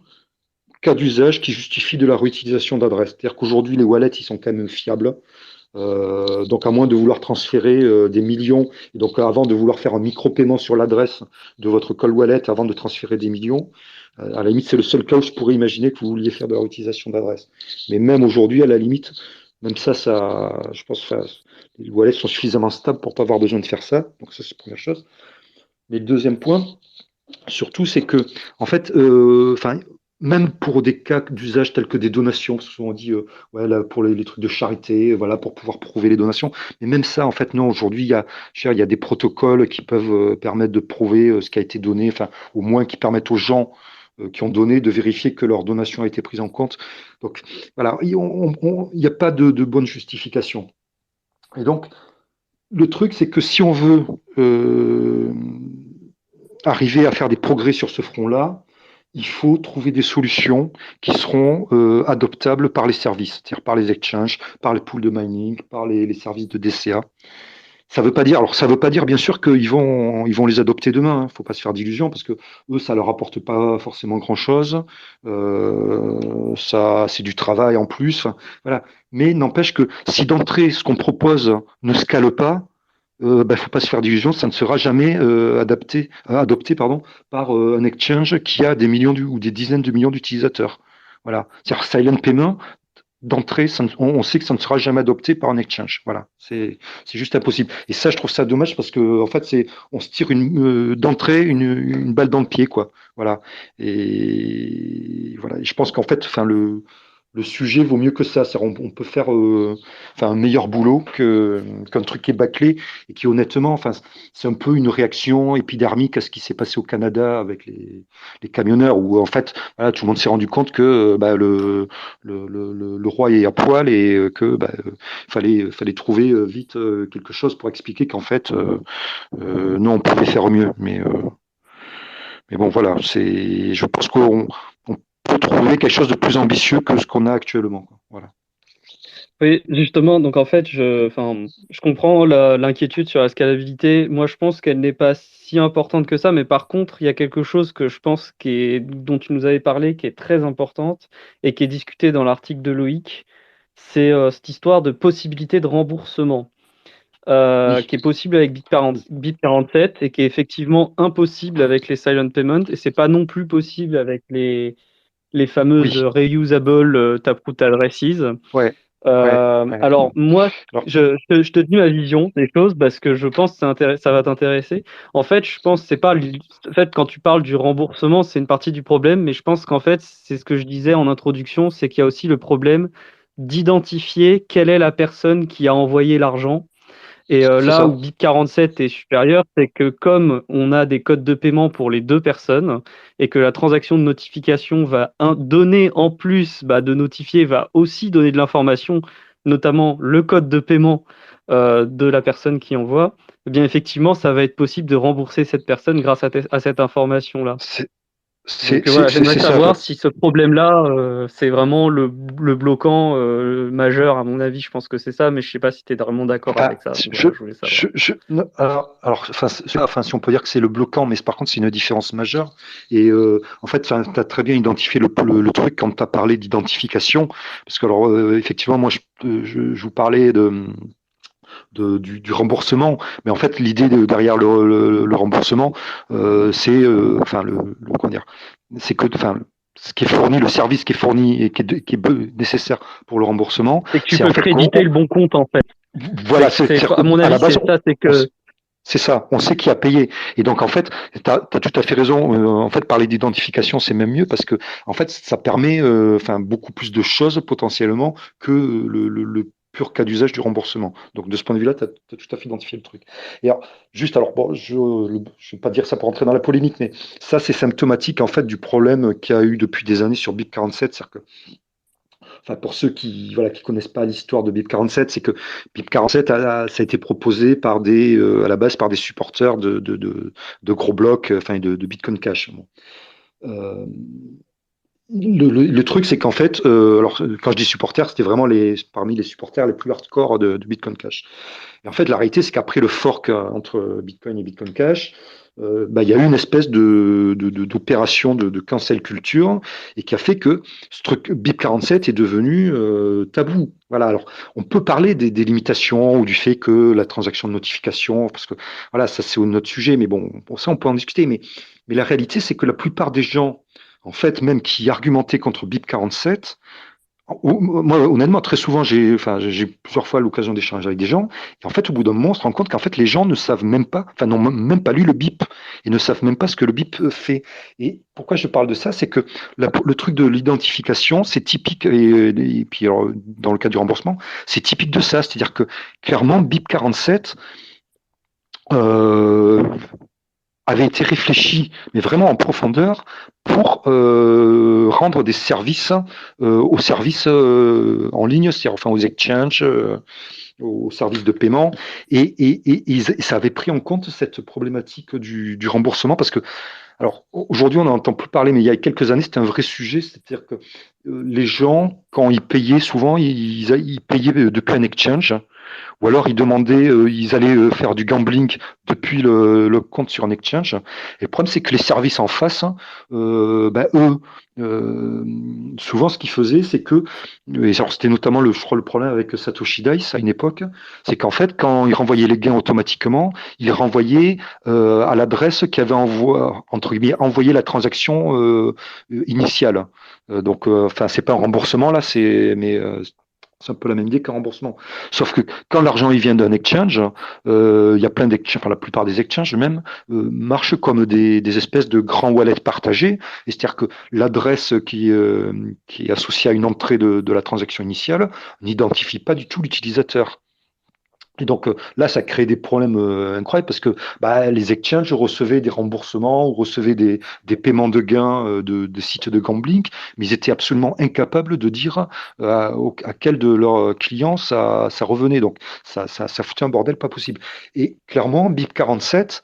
cas d'usage qui justifie de la réutilisation d'adresses. C'est-à-dire qu'aujourd'hui, les wallets, ils sont quand même fiables. Donc, à moins de vouloir transférer des millions, et donc avant de vouloir faire un micro-paiement sur l'adresse de votre cold wallet avant de transférer des millions, à la limite, c'est le seul cas où je pourrais imaginer que vous vouliez faire de la réutilisation d'adresse. Mais même aujourd'hui, à la limite, même ça, je pense que les wallets sont suffisamment stables pour pas avoir besoin de faire ça. Donc ça, c'est la première chose. Mais le deuxième point, surtout, c'est que, en fait, même pour des cas d'usage tels que des donations, parce que souvent on dit, ouais, là, pour les trucs de charité, voilà, pour pouvoir prouver les donations. Mais même ça, en fait, non, aujourd'hui, il y a des protocoles qui peuvent permettre de prouver ce qui a été donné, enfin, au moins qui permettent aux gens qui ont donné de vérifier que leur donation a été prise en compte. Donc, voilà, il n'y a pas de bonne justification. Et donc, le truc, c'est que si on veut arriver à faire des progrès sur ce front-là, il faut trouver des solutions qui seront adoptables par les services, c'est-à-dire par les exchanges, par les pools de mining, par les services de DCA. Ça veut pas dire bien sûr qu'ils vont les adopter demain. Faut pas se faire d'illusions parce que eux, ça leur apporte pas forcément grand-chose. Ça, c'est du travail en plus. Enfin, voilà. Mais n'empêche que si d'entrée ce qu'on propose ne scale pas, faut pas se faire d'illusions, ça ne sera jamais adopté par un exchange qui a des millions ou des dizaines de millions d'utilisateurs. Voilà. C'est-à-dire silent payment, d'entrée, on sait que ça ne sera jamais adopté par un exchange. Voilà, c'est juste impossible. Et ça, je trouve ça dommage parce que en fait, on se tire d'entrée une balle dans le pied, quoi. Voilà. Et voilà. Et je pense qu'en fait, enfin le sujet vaut mieux que ça. On peut faire un meilleur boulot qu'un truc qui est bâclé et qui honnêtement, enfin, c'est un peu une réaction épidermique à ce qui s'est passé au Canada avec les camionneurs où en fait, voilà, tout le monde s'est rendu compte que le roi est à poil et que fallait trouver vite quelque chose pour expliquer qu'en fait, non, on pouvait faire mieux. Mais bon, voilà, je pense qu'on peut trouver quelque chose de plus ambitieux que ce qu'on a actuellement, quoi. Voilà. Oui, justement, donc en fait, je comprends l'inquiétude sur la scalabilité. Moi, je pense qu'elle n'est pas si importante que ça, mais par contre, il y a quelque chose que je pense dont tu nous avais parlé, qui est très importante et qui est discutée dans l'article de Loïc. C'est cette histoire de possibilité de remboursement Oui. qui est possible avec BIP47 et qui est effectivement impossible avec les silent payments et c'est pas non plus possible avec les fameuses Oui. reusable taproot addresses. Ouais. Alors moi, Alors, je te dis ma vision des choses parce que je pense que ça va t'intéresser. En fait, je pense que c'est pas en fait quand tu parles du remboursement, c'est une partie du problème, mais je pense qu'en fait c'est ce que je disais en introduction, c'est qu'il y a aussi le problème d'identifier quelle est la personne qui a envoyé l'argent. Et c'est là ça. où BIP47 est supérieur, c'est que comme on a des codes de paiement pour les deux personnes et que la transaction de notification va donner en plus de notifier, va aussi donner de l'information, notamment le code de paiement de la personne qui envoie, eh bien effectivement, ça va être possible de rembourser cette personne grâce à cette information-là. Donc voilà, j'aimerais savoir si ce problème-là, c'est vraiment le bloquant majeur, à mon avis, je pense que c'est ça, mais je sais pas si tu es vraiment d'accord avec ça. Donc, voilà, je voulais savoir. Si on peut dire que c'est le bloquant, mais par contre, c'est une différence majeure. Et en fait, tu as très bien identifié le truc quand tu as parlé d'identification. Parce que, alors, effectivement, moi, je vous parlais du remboursement, mais en fait l'idée derrière le remboursement, c'est comment dire, c'est que ce qui est fourni, le service qui est fourni et qui est nécessaire pour le remboursement, c'est que tu peux créditer le bon compte en fait. Voilà, à mon avis, c'est ça, c'est que c'est ça, on sait qui a payé. Et donc, en fait, tu as tout à fait raison. En fait, parler d'identification, c'est même mieux parce que, en fait, ça permet beaucoup plus de choses potentiellement que le pur cas d'usage du remboursement. Donc de ce point de vue-là, tu as tout à fait identifié le truc. Et alors, bon, je ne vais pas dire ça pour entrer dans la polémique, mais ça, c'est symptomatique en fait du problème qu'il y a eu depuis des années sur BIP47. C'est-à-dire que, enfin, pour ceux qui connaissent pas l'histoire de BIP47, c'est que BIP47 ça a été proposé par à la base par des supporters de gros blocs, enfin de Bitcoin Cash. Bon. Euh, le truc, c'est qu'en fait, alors quand je dis supporters, c'était vraiment parmi les supporters les plus hardcore de Bitcoin Cash. Et en fait, la réalité, c'est qu'après le fork entre Bitcoin et Bitcoin Cash, il y a eu une espèce d'opération de cancel culture et qui a fait que ce truc BIP47 est devenu tabou. Voilà. Alors, on peut parler des limitations ou du fait que la transaction de notification, parce que voilà, ça c'est notre sujet, mais bon, pour ça on peut en discuter. Mais la réalité, c'est que la plupart des gens, en fait, même qui argumentaient contre BIP47, moi, honnêtement, très souvent, j'ai plusieurs fois l'occasion d'échanger avec des gens, et en fait, au bout d'un moment, on se rend compte qu'en fait, les gens ne savent même pas, enfin, n'ont même pas lu le BIP, et ne savent même pas ce que le BIP fait. Et pourquoi je parle de ça, c'est que le truc de l'identification, c'est typique, et puis alors, dans le cas du remboursement, c'est typique de ça, c'est-à-dire que clairement, BIP 47, avait été réfléchi, mais vraiment en profondeur, pour rendre des services aux services en ligne, c'est-à-dire enfin aux exchanges, aux services de paiement, et ça avait pris en compte cette problématique du remboursement, parce que alors aujourd'hui on n'en entend plus parler, mais il y a quelques années c'était un vrai sujet, c'est-à-dire que les gens, quand ils payaient, souvent ils payaient depuis un exchange, ou alors ils demandaient, ils allaient faire du gambling depuis le compte sur un exchange. Et le problème, c'est que les services en face, hein, eux, souvent ce qu'ils faisaient, c'est que, et alors c'était notamment je crois le problème avec Satoshi Dice à une époque, c'est qu'en fait, quand ils renvoyaient les gains automatiquement, ils les renvoyaient à l'adresse qui avait entre guillemets envoyé la transaction initiale. Donc, enfin, c'est pas un remboursement là, c'est un peu la même idée qu'un remboursement. Sauf que quand l'argent il vient d'un exchange, il y a plein d'exchanges, enfin la plupart des exchanges même, marchent comme des espèces de grands wallets partagés. Et c'est-à-dire que l'adresse qui est associée à une entrée de la transaction initiale n'identifie pas du tout l'utilisateur. Et donc là, ça crée des problèmes incroyables parce que les exchanges recevaient des remboursements ou recevaient des paiements de gains de sites de gambling, mais ils étaient absolument incapables de dire à quel de leurs clients ça revenait. Donc ça foutait un bordel pas possible. Et clairement, BIP47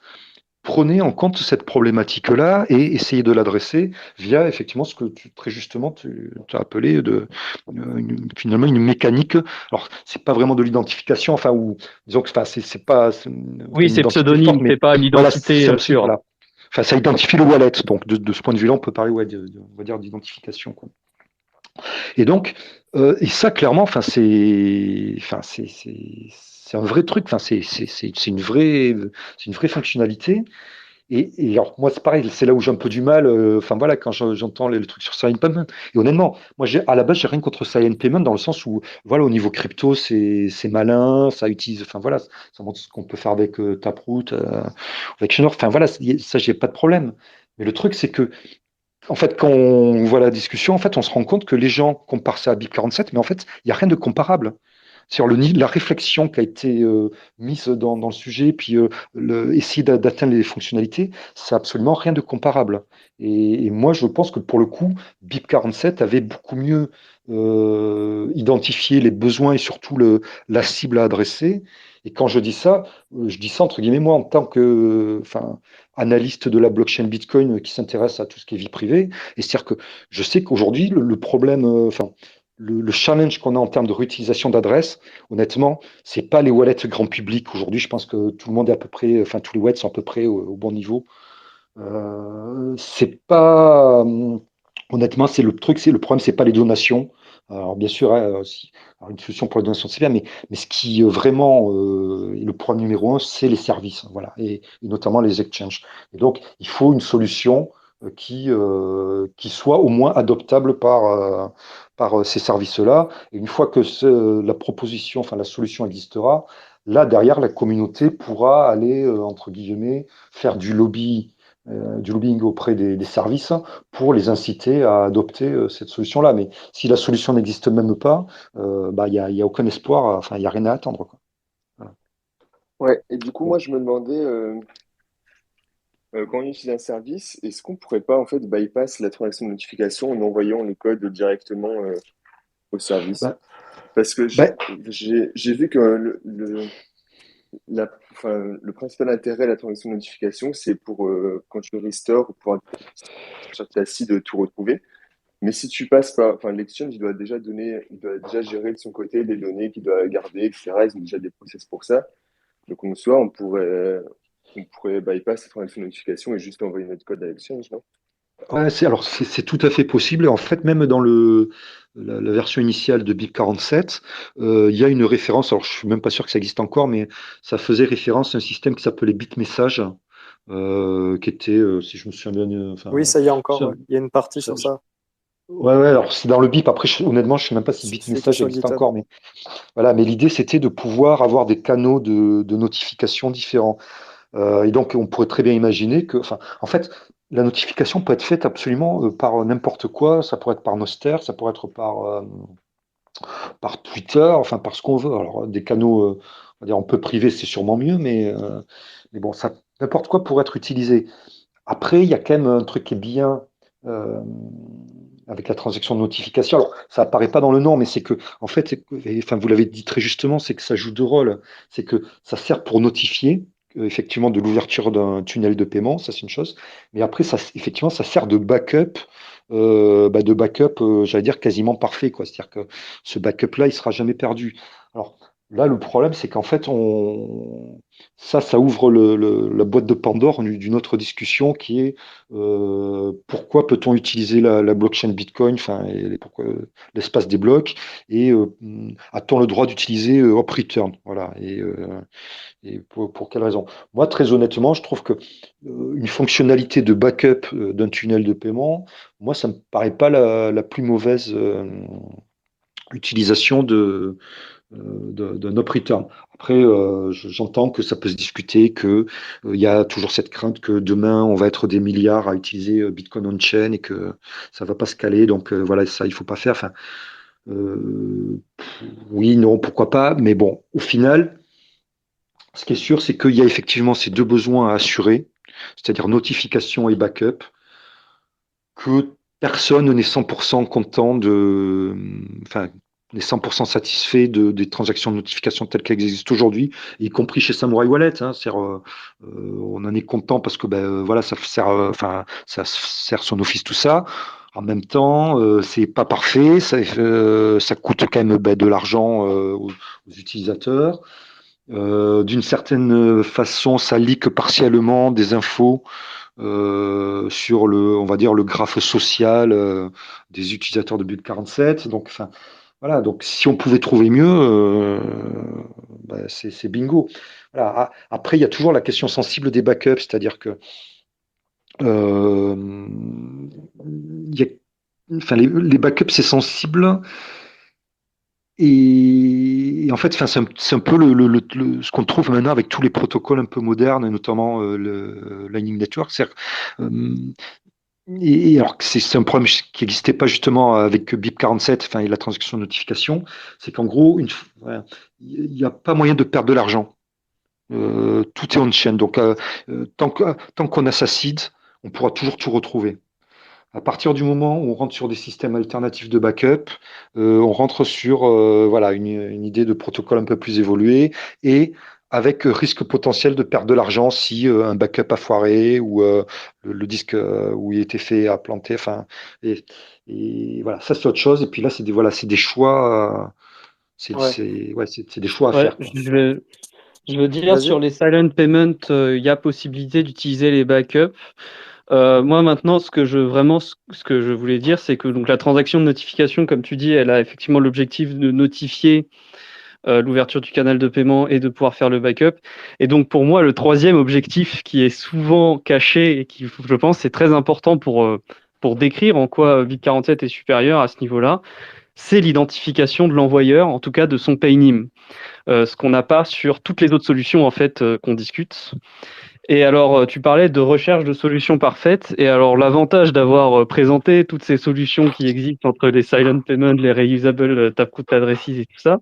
prenez en compte cette problématique-là et essayez de l'adresser via effectivement ce que très justement tu as appelé finalement une mécanique. Alors c'est pas vraiment de l'identification, enfin ou disons que enfin, c'est pas Oui, une c'est identité pseudonyme, forte, mais c'est pas une voilà, identité sûre. voilà. Enfin, ça identifie le wallet, donc de ce point de vue-là, on peut parler on va dire d'identification, quoi. Et donc, et ça clairement, c'est un vrai truc, enfin c'est une vraie fonctionnalité. Et alors, moi, c'est pareil, c'est là où j'ai un peu du mal. Enfin, voilà, quand j'entends le truc sur Silent Payment. Et honnêtement, moi, à la base, j'ai rien contre Silent Payment dans le sens où, voilà, au niveau crypto, c'est malin, ça utilise, enfin, voilà, ça montre ce qu'on peut faire avec Taproot, avec Schnorr. Enfin, voilà, ça, j'ai pas de problème. Mais le truc, c'est que, en fait, quand on voit la discussion, en fait, on se rend compte que les gens comparent ça à BIP47, mais en fait, il n'y a rien de comparable sur la réflexion qui a été mise dans le sujet, puis essayer d'atteindre les fonctionnalités, c'est absolument rien de comparable. Et moi, je pense que pour le coup, BIP47 avait beaucoup mieux identifié les besoins et surtout la cible à adresser. Et quand je dis ça entre guillemets, moi, en tant que analyste de la blockchain Bitcoin qui s'intéresse à tout ce qui est vie privée. Et c'est-à-dire que je sais qu'aujourd'hui, le problème, le challenge qu'on a en termes de réutilisation d'adresses, honnêtement, c'est pas les wallets grand public. Aujourd'hui, je pense que tout le monde est à peu près, enfin tous les wallets sont à peu près au bon niveau. C'est pas, honnêtement, c'est le truc, c'est le problème, c'est pas les donations. Alors bien sûr, hein, alors, une solution pour les donations c'est bien, mais ce qui vraiment est le point numéro un, c'est les services, voilà, et notamment les exchanges. Et donc, il faut une solution qui soit au moins adoptable par ces services-là. Et une fois que la proposition, enfin la solution existera, là derrière, la communauté pourra aller entre guillemets faire du lobby du lobbying auprès des services pour les inciter à adopter cette solution-là. Mais si la solution n'existe même pas, il y a aucun espoir, enfin, il n'y a rien à attendre, quoi. Voilà. Ouais, et du coup, moi, je me demandais, quand on utilise un service, est-ce qu'on pourrait pas en fait bypass la transaction de notification en envoyant le code directement au service? Bah, Parce que bah, j'ai vu que enfin, le principal intérêt de la transaction de notification, c'est pour quand tu restores, pour sur ta site de tout retrouver. Mais si tu passes par, enfin, l'exchange, il doit déjà gérer de son côté des données qu'il doit garder, etc. Ils ont déjà des process pour ça. Donc, en soi, on pourrait bypass cette transaction de notification et juste envoyer notre code à l'exchange, non? ouais, c'est tout à fait possible. En fait, même dans la version initiale de BIP47, il y a une référence. Alors, je suis même pas sûr que ça existe encore, mais ça faisait référence à un système qui s'appelait BitMessage, qui était, si je me souviens bien, Oui, enfin, ça y est encore, ça- ouais. Il y a une partie ça- sur ça. ouais, ouais. Alors, c'est dans le BIP. Après, honnêtement, je sais même pas si C'était BitMessage sur existe GitHub. encore, mais voilà. Mais l'idée, c'était de pouvoir avoir des canaux de notification différents. Et donc, on pourrait très bien imaginer que, enfin, en fait, la notification peut être faite absolument par n'importe quoi. Ça pourrait être par Noster, ça pourrait être par Twitter, enfin, par ce qu'on veut. Alors, des canaux, on va dire un peu privés, c'est sûrement mieux, mais bon, ça, n'importe quoi pourrait être utilisé. Après, il y a quand même un truc qui est bien euh, avec la transaction de notification. Alors, ça apparaît pas dans le nom, mais c'est que, en fait, enfin, vous l'avez dit très justement, c'est que ça joue deux rôles. C'est que ça sert pour notifier effectivement de l'ouverture d'un tunnel de paiement, ça c'est une chose. Mais après, ça, effectivement, ça sert de backup, j'allais dire quasiment parfait, quoi. C'est-à-dire que ce backup-là, il sera jamais perdu. Alors là, le problème, c'est qu'en fait, ça ouvre la boîte de Pandore d'une autre discussion qui est pourquoi peut-on utiliser la blockchain Bitcoin, enfin, et pourquoi l'espace des blocs, et a-t-on le droit d'utiliser Op Return, voilà, et pour quelle raison? Moi, très honnêtement, je trouve que une fonctionnalité de backup d'un tunnel de paiement, moi, ça me paraît pas la plus mauvaise utilisation d'un up return. Après, j'entends que ça peut se discuter, que il y a toujours cette crainte que demain on va être des milliards à utiliser Bitcoin on-chain et que ça va pas se caler. Donc voilà, ça il faut pas faire. Enfin, oui, non, pourquoi pas. Mais bon, au final, ce qui est sûr, c'est qu'il y a effectivement ces deux besoins à assurer, c'est-à-dire notification et backup, que personne n'est 100% content enfin, n'est 100% satisfait des transactions de notification telles qu'elles existent aujourd'hui, y compris chez Samurai Wallet, hein. On en est content parce que voilà, ça sert, enfin, ça sert son office tout ça. En même temps, c'est pas parfait, ça coûte quand même de l'argent aux utilisateurs. D'une certaine façon, ça leak partiellement des infos sur on va dire, le graphe social des utilisateurs de Build 47. Donc, enfin, voilà. Donc, si on pouvait trouver mieux, c'est bingo. Voilà. Après, il y a toujours la question sensible des backups, c'est-à-dire que euh, il y a, enfin, les backups, c'est sensible. Et en fait, enfin, c'est un peu ce qu'on trouve maintenant avec tous les protocoles un peu modernes, et notamment le Lightning Network. Euh, et alors que c'est un problème qui n'existait pas justement avec BIP47, enfin, et la transaction de notification, c'est qu'en gros, voilà, il n'y a pas moyen de perdre de l'argent. Tout est on-chain. Donc, tant qu'on a sa seed, on pourra toujours tout retrouver. À partir du moment où on rentre sur des systèmes alternatifs de backup, on rentre sur voilà, une idée de protocole un peu plus évoluée et avec risque potentiel de perdre de l'argent si un backup a foiré ou le disque où il était fait a planté. Enfin, et voilà, ça c'est autre chose. Et puis là, voilà, c'est des choix, Ouais. ouais, c'est des choix à Ouais, faire, quoi. je veux dire, Vas-y. sur les silent payments, il y a possibilité d'utiliser les backups. Moi, maintenant, ce que je voulais dire, c'est que donc, la transaction de notification, comme tu dis, elle a effectivement l'objectif de notifier l'ouverture du canal de paiement et de pouvoir faire le backup. Et donc, pour moi, le troisième objectif qui est souvent caché et qui, je pense, est très important pour décrire en quoi BIP47 est supérieur à ce niveau-là, c'est l'identification de l'envoyeur, en tout cas de son paynim, ce qu'on n'a pas sur toutes les autres solutions en fait qu'on discute. Et alors, tu parlais de recherche de solutions parfaites. Et alors, l'avantage d'avoir présenté toutes ces solutions qui existent entre les silent payments, les reusable taproot addresses et tout ça,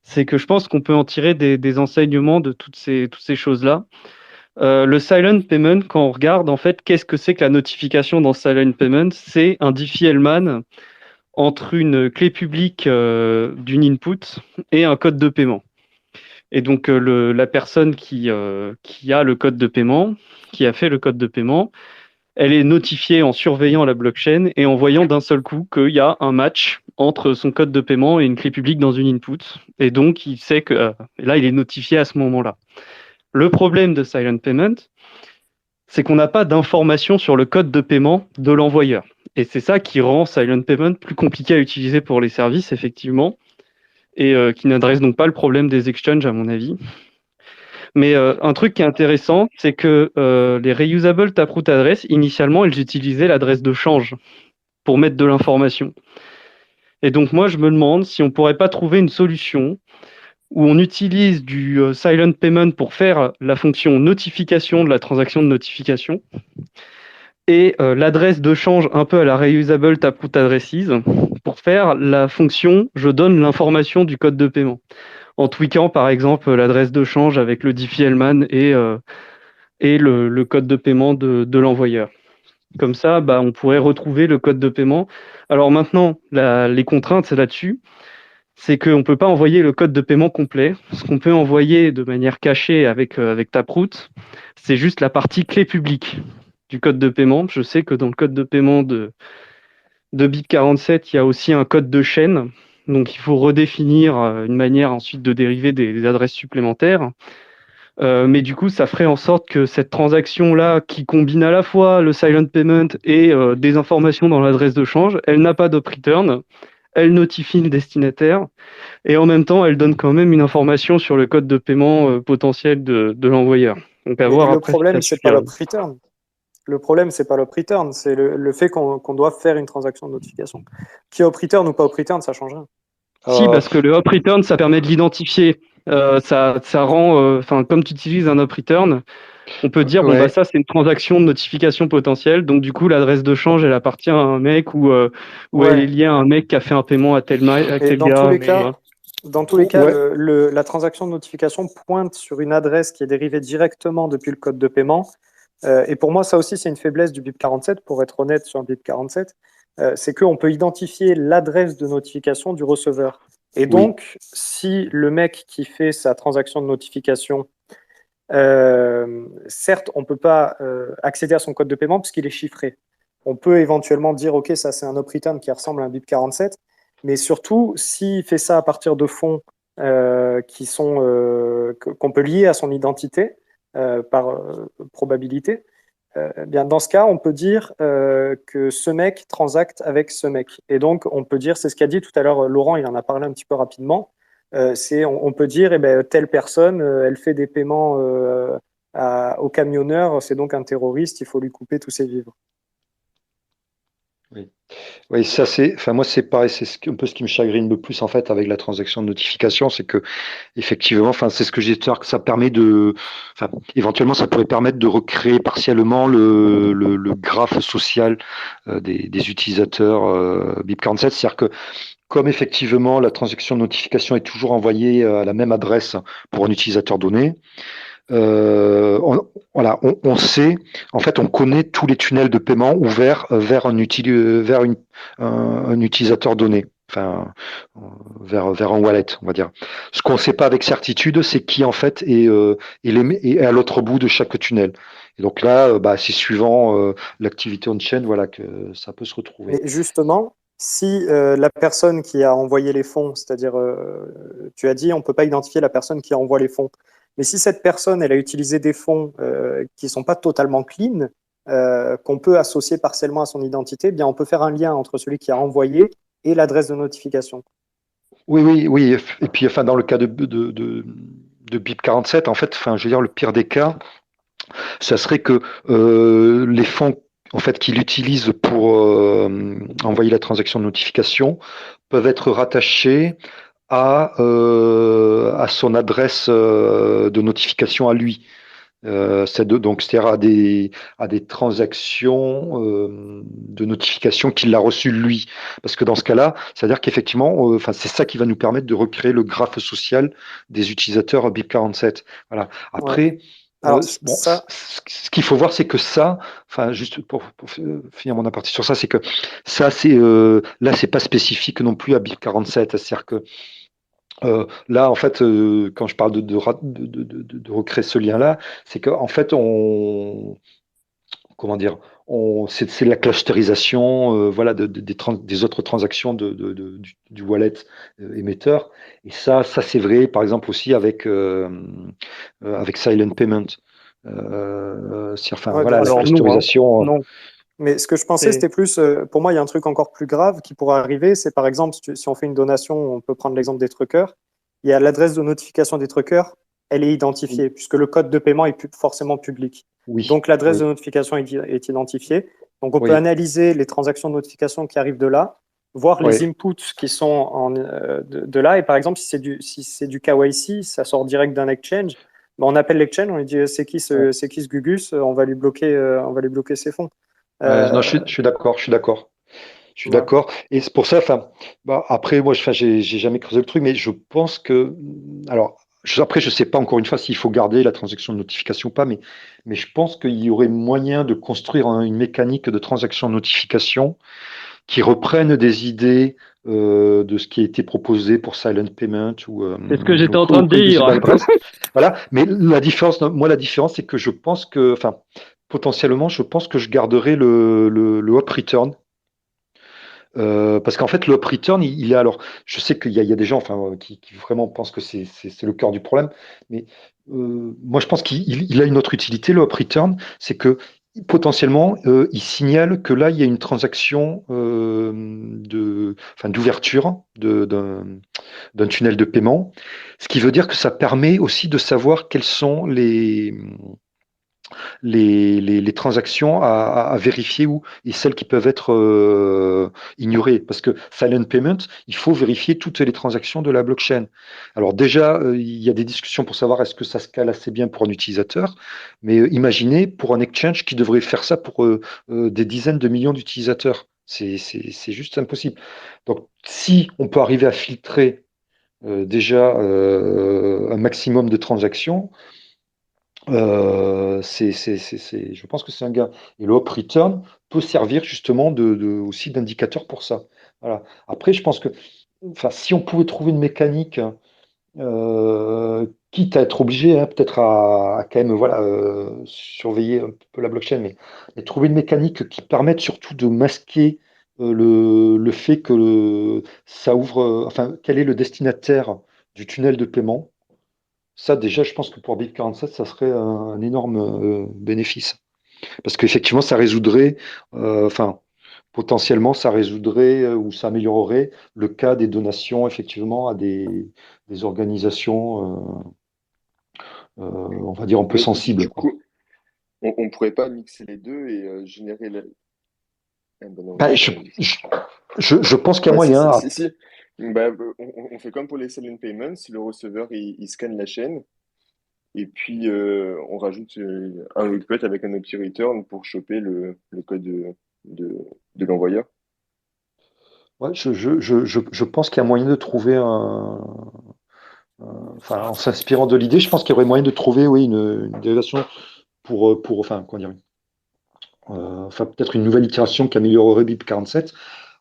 c'est que je pense qu'on peut en tirer des enseignements de toutes ces choses-là. Le silent payment, quand on regarde, en fait, qu'est-ce que c'est que la notification dans silent payment? C'est un Diffie-Hellman entre une clé publique d'une input et un code de paiement. Et donc, la personne qui a le code de paiement, qui a fait le code de paiement, elle est notifiée en surveillant la blockchain et en voyant d'un seul coup qu'il y a un match entre son code de paiement et une clé publique dans une input. Et donc, il sait que là, il est notifié à ce moment-là. Le problème de Silent Payment, c'est qu'on n'a pas d'informations sur le code de paiement de l'envoyeur. Et c'est ça qui rend Silent Payment plus compliqué à utiliser pour les services, effectivement, et qui n'adresse donc pas le problème des exchanges, à mon avis. Mais un truc qui est intéressant, c'est que les reusable taproot address, initialement, elles utilisaient l'adresse de change pour mettre de l'information. Et donc moi, je me demande si on pourrait pas trouver une solution où on utilise du silent payment pour faire la fonction notification de la transaction de notification et l'adresse de change un peu à la reusable taproot addresses pour faire la fonction je donne l'information du code de paiement. En tweakant par exemple l'adresse de change avec le Diffie-Hellman et le code de paiement de l'envoyeur. Comme ça, on pourrait retrouver le code de paiement. Alors maintenant, les contraintes là-dessus, c'est qu'on ne peut pas envoyer le code de paiement complet. Ce qu'on peut envoyer de manière cachée avec Taproot, c'est juste la partie clé publique du code de paiement. Je sais que dans le code de paiement de BIP47, il y a aussi un code de chaîne. Donc il faut redéfinir une manière ensuite de dériver des adresses supplémentaires. Mais du coup, ça ferait en sorte que cette transaction-là, qui combine à la fois le silent payment et des informations dans l'adresse de change, elle n'a pas d'op-return, elle notifie le destinataire, et en même temps, elle donne quand même une information sur le code de paiement potentiel de l'envoyeur. Donc à voir le après si ça problème, c'est pas suffira. l'op-return. Le problème, c'est pas l'op-return, c'est le fait qu'on doit faire une transaction de notification. Qui est op-return ou pas op-return, ça change rien. Si, parce que le op-return, ça permet de l'identifier. Ça rend, comme tu utilises un op-return, on peut dire, Ouais. ça, c'est une transaction de notification potentielle. Donc, du coup, l'adresse de change, elle appartient à un mec ou elle Ouais. est liée à un mec qui a fait un paiement à tel Et dans gars. tous les cas, Ouais. la transaction de notification pointe sur une adresse qui est dérivée directement depuis le code de paiement. Et pour moi, ça aussi, c'est une faiblesse du BIP47, pour être honnête sur le BIP47. C'est qu'on peut identifier l'adresse de notification du receveur. Et donc, si le mec qui fait sa transaction de notification, certes, on ne peut pas accéder à son code de paiement puisqu'il est chiffré. On peut éventuellement dire, OK, ça c'est un op-return qui ressemble à un BIP47, mais surtout, s'il fait ça à partir de fonds qu'on peut lier à son identité par probabilité, bien dans ce cas, on peut dire que ce mec transacte avec ce mec. Et donc, on peut dire, c'est ce qu'a dit tout à l'heure Laurent, il en a parlé un petit peu rapidement, on peut dire, telle personne, elle fait des paiements au camionneur, c'est donc un terroriste, il faut lui couper tous ses vivres. Oui, ça c'est, enfin moi c'est pareil, un peu ce qui me chagrine le plus en fait avec la transaction de notification, c'est que effectivement, enfin c'est ce que j'ai dit tout à l'heure, que ça permet éventuellement ça pourrait permettre de recréer partiellement le graphe social des utilisateurs BIP47, c'est-à-dire que comme effectivement la transaction de notification est toujours envoyée à la même adresse pour un utilisateur donné, on sait, en fait, on connaît tous les tunnels de paiement ouverts vers un utilisateur donné, enfin, vers un wallet, on va dire. Ce qu'on ne sait pas avec certitude, c'est qui, en fait, est à l'autre bout de chaque tunnel. Et donc là, c'est suivant l'activité on-chain, voilà, que ça peut se retrouver. Mais justement, si la personne qui a envoyé les fonds, c'est-à-dire, tu as dit, on ne peut pas identifier la personne qui envoie les fonds. Mais si cette personne, elle a utilisé des fonds qui ne sont pas totalement clean, qu'on peut associer partiellement à son identité, eh bien on peut faire un lien entre celui qui a envoyé et l'adresse de notification. Oui. Et puis, enfin, dans le cas de BIP47, en fait, enfin, je veux dire, le pire des cas, ça serait que les fonds, en fait, qu'il utilise pour envoyer la transaction de notification peuvent être rattachés à son adresse de notification à lui. Donc, c'est-à-dire à des transactions de notification qu'il a reçues lui. Parce que dans ce cas-là, c'est-à-dire qu'effectivement, enfin, c'est ça qui va nous permettre de recréer le graphe social des utilisateurs BIP47. Voilà. Ouais. Après, Alors, bon, ça, ce qu'il faut voir, c'est que ça, enfin, juste pour finir mon aparté sur ça, c'est que ça, là, c'est pas spécifique non plus à BIP47. C'est-à-dire que là, en fait, quand je parle de recréer ce lien-là, c'est qu'en fait, comment dire, c'est la clusterisation, voilà, des autres transactions du wallet émetteur. Et ça c'est vrai, par exemple aussi avec Silent Payment. Enfin, ouais, voilà, bien la sûr. Alors non, hein. clusterisation. Non. Mais ce que je pensais, C'est c'était plus, pour moi, il y a un truc encore plus grave qui pourrait arriver. C'est par exemple, si on fait une donation, on peut prendre l'exemple des truckers. Il y a l'adresse de notification des truckers, elle est Oui, identifiée, puisque le code de paiement est forcément public. oui, Donc l'adresse de oui, notification est identifiée. Donc on peut oui, analyser les transactions de notification qui arrivent de là, voir les oui. inputs qui sont de là. Et par exemple, si c'est du KYC, ça sort direct d'un exchange. Ben, on appelle l'exchange, on lui dit c'est qui ce Gugus, on va lui bloquer ses fonds. Non, Euh, je suis d'accord, je suis d'accord. Je suis ouais. d'accord. Et c'est pour ça, enfin, bah, après, moi, enfin, j'ai jamais creusé le truc, mais je pense que, alors, après, je sais pas encore une fois s'il faut garder la transaction de notification ou pas, mais je pense qu'il y aurait moyen de construire une mécanique de transaction de notification qui reprenne des idées de ce qui a été proposé pour Silent Payment ce que j'étais ou, en train ou de dire. Credible Address. Voilà. Mais la différence, c'est que je pense que, enfin, potentiellement, je pense que je garderai le hop return parce qu'en fait, le up return, il est alors. Je sais qu'il y a des gens, enfin, qui vraiment pensent que c'est le cœur du problème, mais moi, je pense qu'il a une autre utilité. Le up return, c'est que potentiellement, il signale que là, il y a une transaction enfin, d'ouverture d'un tunnel de paiement, ce qui veut dire que ça permet aussi de savoir quels sont les transactions à vérifier ou et celles qui peuvent être ignorées. Parce que Silent Payment, il faut vérifier toutes les transactions de la blockchain. Alors déjà, il y a des discussions pour savoir est-ce que ça se cale assez bien pour un utilisateur, mais imaginez pour un exchange qui devrait faire ça pour des dizaines de millions d'utilisateurs. C'est juste impossible. Donc si on peut arriver à filtrer déjà un maximum de transactions, je pense que c'est un gain. Et le hop return peut servir justement aussi d'indicateur pour ça. Voilà. Après, je pense que enfin, si on pouvait trouver une mécanique, quitte à être obligé, hein, peut-être à quand même voilà, surveiller un peu la blockchain, mais trouver une mécanique qui permette surtout de masquer le fait que ça ouvre, enfin, quel est le destinataire du tunnel de paiement. Ça, déjà, je pense que pour BIP47, ça serait un énorme bénéfice. Parce qu'effectivement, ça résoudrait, enfin, potentiellement, ça résoudrait ou ça améliorerait le cas des donations, effectivement, à des organisations, on va dire, un peu Mais sensibles, du quoi. coup, on pourrait pas mixer les deux et générer la. Ah, bah non, Ben, c'est pas possible. je pense qu'il y a Bah, si, moyen. si, si, si. Bah, on fait comme pour les Silent Payments, le receveur il scanne la chaîne et puis on rajoute un request avec un petit return pour choper le code de, de l'envoyeur. Ouais, je pense qu'il y a moyen de trouver enfin, en s'inspirant de l'idée, je pense qu'il y aurait moyen de trouver, oui, une dérivation enfin, comment dire, enfin, peut-être une nouvelle itération qui améliorerait BIP47.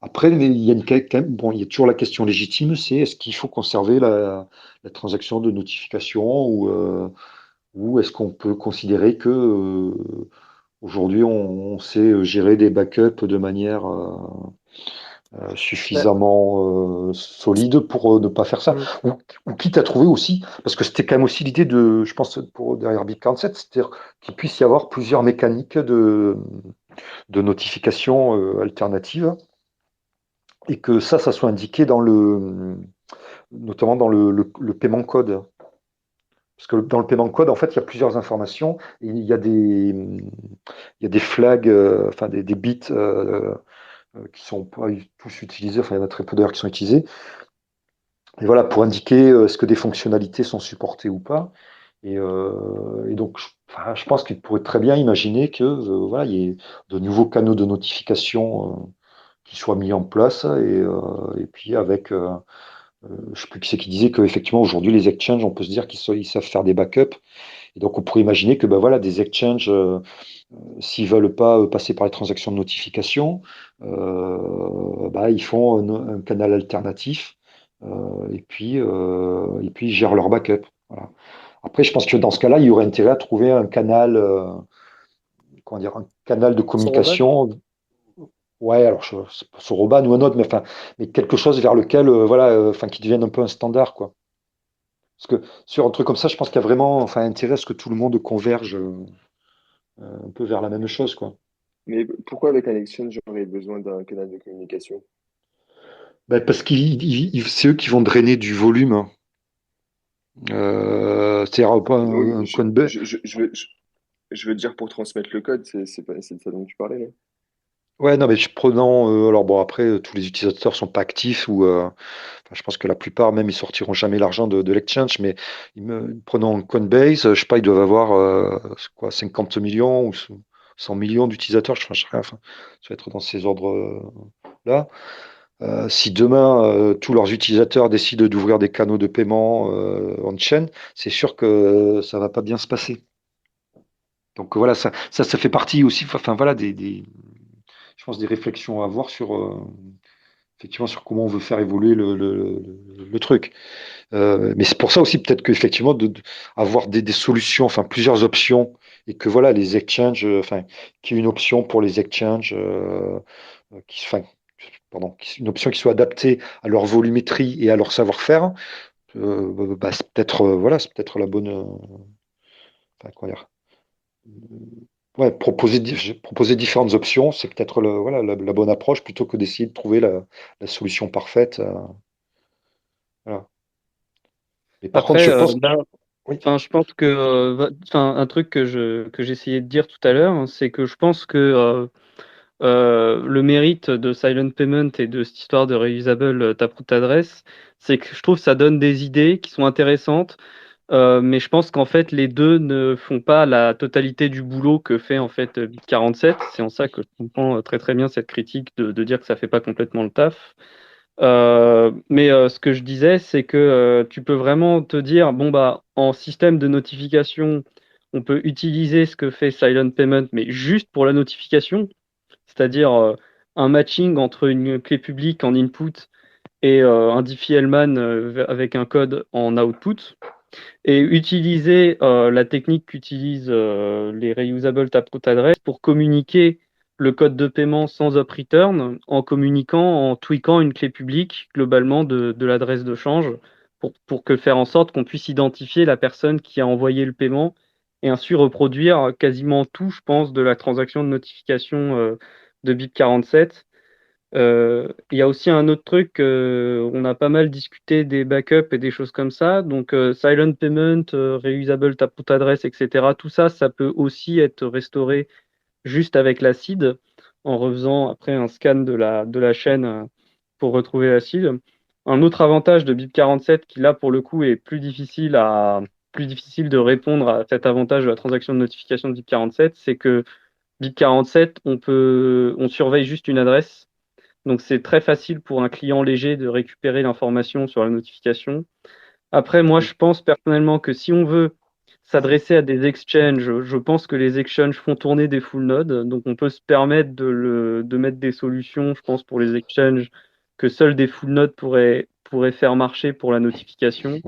Après, il y a bon, il y a toujours la question légitime, c'est est-ce qu'il faut conserver la transaction de notification ou est-ce qu'on peut considérer que aujourd'hui on sait gérer des backups de manière Ben, suffisamment solide pour ne pas faire ça mm. ou quitte à trouver aussi, parce que c'était quand même aussi l'idée de, je pense, derrière BIP47, c'est-à-dire qu'il puisse y avoir plusieurs mécaniques de notification alternatives et que ça soit indiqué notamment dans le paiement code. Parce que dans le paiement code, en fait, il y a plusieurs informations. Et il y a des flags, enfin des bits qui sont pas tous utilisés. Enfin, il y en a très peu d'ailleurs qui sont utilisés. Et voilà, pour indiquer est-ce que des fonctionnalités sont supportées ou pas. Et donc, je pense qu'il pourrait très bien imaginer que voilà, il y ait de nouveaux canaux de notification qui soient mis en place. Et puis avec, je ne sais plus qui c'est qui disait qu'effectivement aujourd'hui les exchanges, on peut se dire ils savent faire des backups. Et donc on pourrait imaginer que ben voilà, des exchanges, s'ils veulent pas passer par les transactions de notification, bah, ils font un canal alternatif et puis ils gèrent leur backup. Voilà. Après, je pense que dans ce cas-là, il y aurait intérêt à trouver un canal, comment dire, un canal de Soroban? communication. Ouais, alors c'est pas Soroban ou un autre, mais quelque chose vers lequel, voilà, enfin, qui devienne un peu un standard, quoi. Parce que sur un truc comme ça, je pense qu'il y a vraiment, enfin, intérêt à ce que tout le monde converge un peu vers la même chose, quoi. Mais pourquoi avec un exchange, j'aurais besoin d'un canal de communication? Ben, parce que c'est eux qui vont drainer du volume, hein. C'est-à-dire pas Oui, un Coinbase. je veux dire pour transmettre le code, c'est de ça dont tu parlais, là. Ouais, non, mais prenant. Alors bon, après, tous les utilisateurs sont pas actifs ou. Enfin, je pense que la plupart, même, ils sortiront jamais l'argent de l'exchange, mais prenons Coinbase, je sais pas, ils doivent avoir c'est quoi, 50 millions ou 100 millions d'utilisateurs, je sais rien, enfin, ça va être dans ces ordres-là. Si demain, tous leurs utilisateurs décident d'ouvrir des canaux de paiement on-chain, c'est sûr que ça va pas bien se passer. Donc voilà, ça fait partie aussi, enfin voilà, je pense des réflexions à avoir sur, effectivement, sur comment on veut faire évoluer le truc. Mais c'est pour ça aussi peut-être qu'effectivement avoir des solutions, enfin plusieurs options, et que voilà les exchanges, enfin qu'il y ait une option pour les exchanges, enfin, pardon, une option qui soit adaptée à leur volumétrie et à leur savoir-faire. Bah, c'est peut-être voilà, c'est peut-être la bonne, enfin, comment dire, ouais, proposer différentes options, c'est peut-être voilà, la bonne approche plutôt que d'essayer de trouver la solution parfaite. Voilà. Mais par contre, Après, je pense. là, Oui. enfin, je pense que, un truc que j'essayais de dire tout à l'heure, c'est que je pense que le mérite de Silent Payment et de cette histoire de reusable taproot adresse, c'est que je trouve que ça donne des idées qui sont intéressantes, mais je pense qu'en fait les deux ne font pas la totalité du boulot que fait en fait Bit47. C'est en ça que je comprends très très bien cette critique de dire que ça fait pas complètement le taf. Mais ce que je disais, c'est que tu peux vraiment te dire, bon bah en système de notification, on peut utiliser ce que fait Silent Payment, mais juste pour la notification, c'est-à-dire un matching entre une clé publique en input et un Diffie-Hellman avec un code en output, et utiliser la technique qu'utilisent les reusable taproot address pour communiquer le code de paiement sans up return en communiquant, en tweakant une clé publique globalement de l'adresse de change pour que faire en sorte qu'on puisse identifier la personne qui a envoyé le paiement et ainsi reproduire quasiment tout, je pense, de la transaction de notification de BIP47. Il y a aussi un autre truc, on a pas mal discuté des backups et des choses comme ça. Donc, silent payment, reusable taproot address, etc. Tout ça, ça peut aussi être restauré juste avec l'acide en refaisant après un scan de la chaîne pour retrouver l'acide. Un autre avantage de BIP47 qui là pour le coup est plus difficile de répondre à cet avantage de la transaction de notification de BIP47, c'est que BIP47, on surveille juste une adresse. Donc, c'est très facile pour un client léger de récupérer l'information sur la notification. Après, moi, je pense personnellement que si on veut s'adresser à des exchanges, je pense que les exchanges font tourner des full nodes. Donc, on peut se permettre de mettre des solutions, je pense, pour les exchanges que seuls des full nodes pourraient faire marcher pour la notification.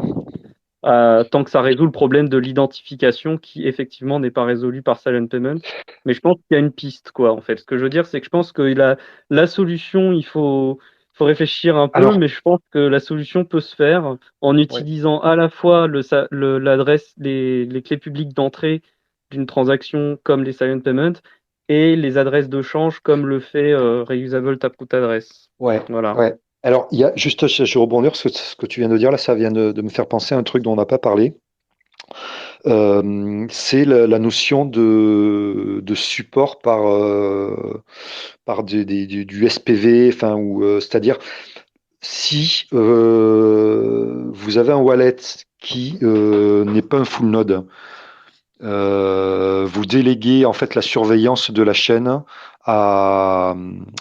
Tant que ça résout le problème de l'identification qui effectivement n'est pas résolu par Silent Payment. Mais je pense qu'il y a une piste, quoi, en fait. Ce que je veux dire, c'est que je pense que la solution, il faut réfléchir un peu, Alors, mais je pense que la solution peut se faire en ouais. utilisant à la fois l'adresse, les clés publiques d'entrée d'une transaction comme les Silent Payment et les adresses de change comme le fait Reusable Taproot Address. Ouais, Voilà. ouais. Alors, il y a juste, je rebondir sur ce que tu viens de dire là, ça vient de me faire penser à un truc dont on n'a pas parlé. C'est la notion de support par du SPV, enfin, c'est-à-dire si vous avez un wallet qui n'est pas un full node, vous déléguez en fait la surveillance de la chaîne à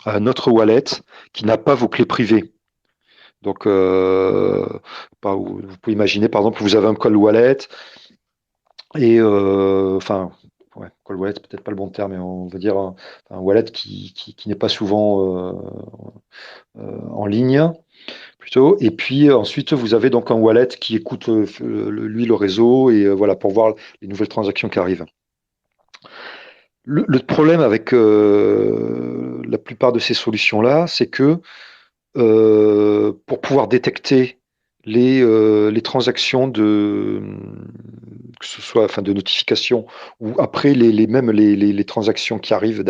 un autre wallet qui n'a pas vos clés privées. Donc, vous pouvez imaginer, par exemple, vous avez un cold wallet et, cold wallet, c'est peut-être pas le bon terme, mais on va dire un wallet qui n'est pas souvent en ligne, plutôt. Et puis ensuite, vous avez donc un wallet qui écoute lui le réseau et voilà pour voir les nouvelles transactions qui arrivent. Le problème avec la plupart de ces solutions-là, c'est que pour pouvoir détecter les transactions que ce soit de notification ou après même les transactions qui arrivent